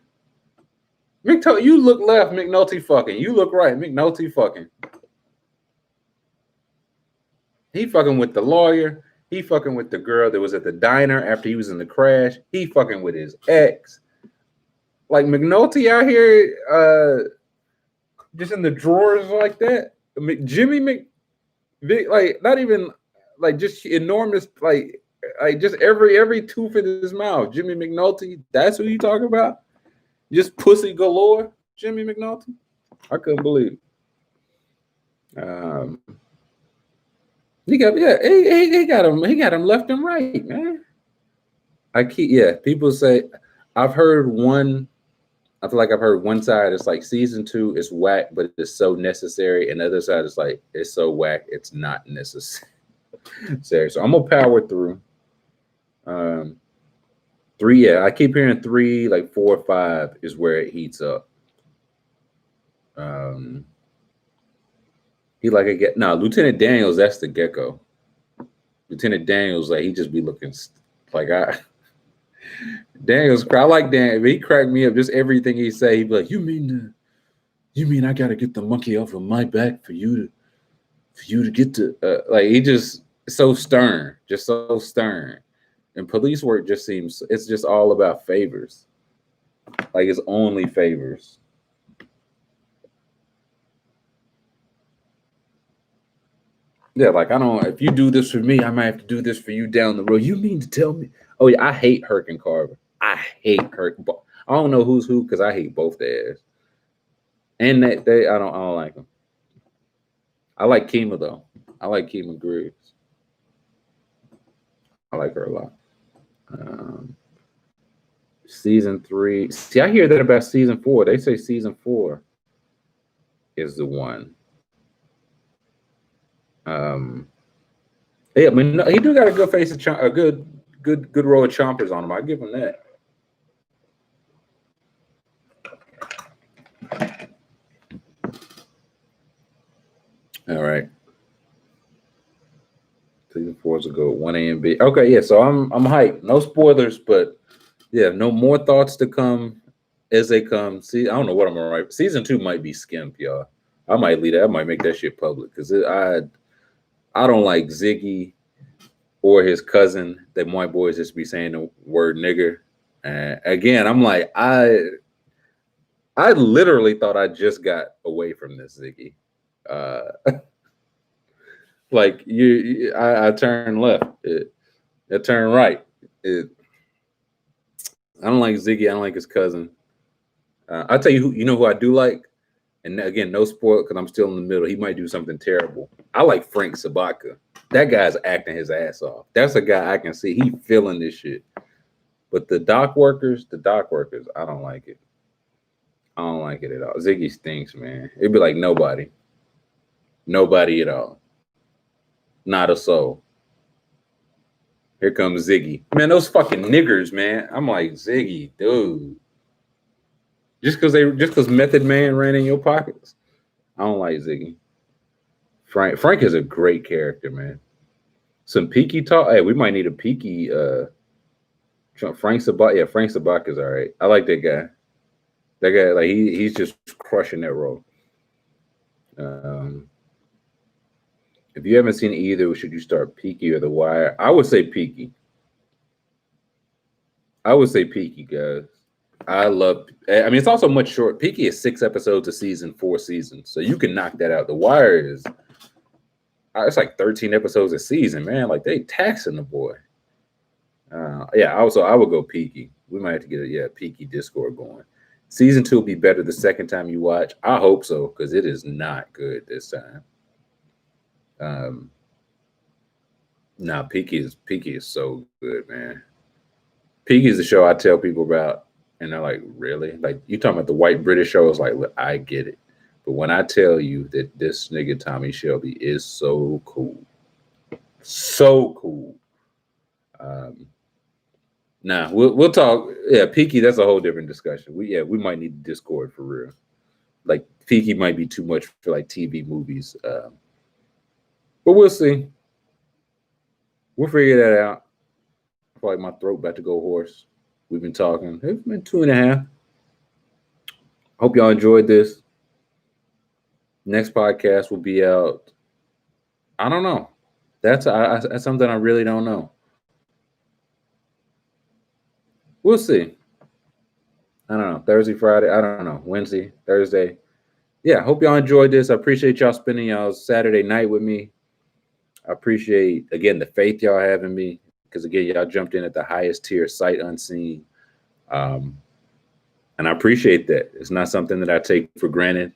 You look left, McNulty fucking. You look right, McNulty fucking. He fucking with the lawyer. He fucking with the girl that was at the diner after he was in the crash. He fucking with his ex. Like McNulty out here, just in the drawers like that. Jimmy like not even like just enormous, like just every tooth in his mouth. Jimmy McNulty. That's who you talking about? Just pussy galore, Jimmy McNulty. I couldn't believe it. He got him left and right, man. People say I feel like I've heard one side it's like season 2 is whack, but it's so necessary, and the other side is like it's so whack it's not necessary. So I'm gonna power through. 3, I keep hearing 3, like 4 or 5 is where it heats up. Lieutenant Daniels, that's the gecko. Lieutenant Daniels, like he just be looking like Daniels. I like Dan. He cracked me up. Just everything he say, he be like, "You mean I gotta get the monkey off of my back for you to get to?" Like he just so stern, And police work just seems it's just all about favors. Like it's only favors. Yeah, like if you do this for me, I might have to do this for you down the road. You mean to tell me? Oh yeah, I hate Herc and Carver. I hate Herc. I don't know who's who because I hate both their ass. And I don't like them. I like Kima though. I like Kima Griggs. I like her a lot. Season 3. See, I hear that about season 4. They say season 4 is the one. Yeah, I mean, he do got a good face of a good row of chompers on him. I give him that. All right. Season 4 is a good 1 A and B. Okay, yeah. So I'm hyped. No spoilers, but yeah, no more thoughts to come as they come. See, I don't know what I'm gonna write. Season 2 might be skimp, y'all. I might leave that. I might make that shit public because I don't like Ziggy or his cousin. That white boys just be saying the word nigger. And again, I'm like, I literally thought I just got away from this Ziggy. Like I turned left. I turned right. I don't like Ziggy. I don't like his cousin. I'll tell you who. You know who I do like. And again, no spoil because I'm still in the middle. He might do something terrible. I like Frank Sabaka. That guy's acting his ass off. That's a guy I can see. He feeling this shit. But the dock workers, I don't like it. I don't like it at all. Ziggy stinks, man. It'd be like nobody. Nobody at all. Not a soul. Here comes Ziggy. Man, those fucking niggers, man. I'm like, Ziggy, dude. Just because Method Man ran in your pockets. I don't like Ziggy. Frank is a great character, man. Some peaky talk. Hey, we might need a peaky Frank Sabak. Yeah, Frank Sabak is all right. I like that guy. That guy, like he's just crushing that role. If you haven't seen either, should you start Peaky or The Wire? I would say Peaky. Guys. I mean, it's also much short. Peaky is 6 episodes a season, 4 seasons. So you can knock that out. The Wire is, it's like 13 episodes a season, man. Like they taxing the boy. I would go Peaky. We might have to get a Peaky Discord going. Season 2 will be better the second time you watch. I hope so, because it is not good this time. Nah, Peaky is so good, man. Peaky is the show I tell people about, and they're like, "Really?" Like, you talking about the white British show? It's like, look, I get it, but when I tell you that this nigga Tommy Shelby is so cool, so cool. Nah, we'll talk. Yeah, Peaky, that's a whole different discussion. We might need Discord for real. Like, Peaky might be too much for like TV movies, but we'll see. We'll figure that out. I feel like my throat about to go hoarse. We've been talking. It's been 2.5. Hope y'all enjoyed this. Next podcast will be out. I don't know. That's something I really don't know. We'll see. I don't know. Thursday, Friday. I don't know. Wednesday, Thursday. Yeah. Hope y'all enjoyed this. I appreciate y'all spending y'all's Saturday night with me. I appreciate, again, the faith y'all have in me, because again, y'all jumped in at the highest tier, sight unseen. And I appreciate that. It's not something that I take for granted.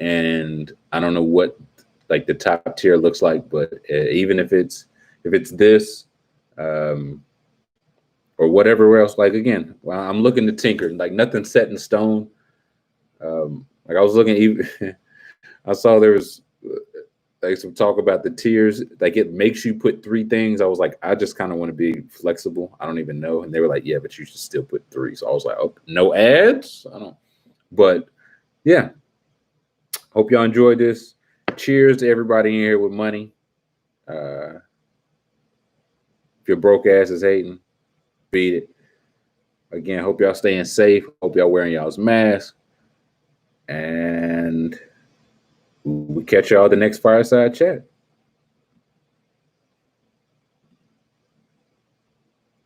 And I don't know what like the top tier looks like, but even if it's this, or whatever else, like, again, well, I'm looking to tinker. Like, nothing's set in stone. Like, I was looking, even I saw there was like some talk about the tiers. Like, it makes you put 3 things. I was like, I just kind of want to be flexible. I don't even know. And they were like, yeah, but you should still put 3. So I was like, oh, no ads. I don't. But yeah, hope y'all enjoyed this. Cheers to everybody in here with money. If your broke ass is hating, beat it. Again, hope y'all staying safe. Hope y'all wearing y'all's mask. And we catch y'all the next Fireside Chat.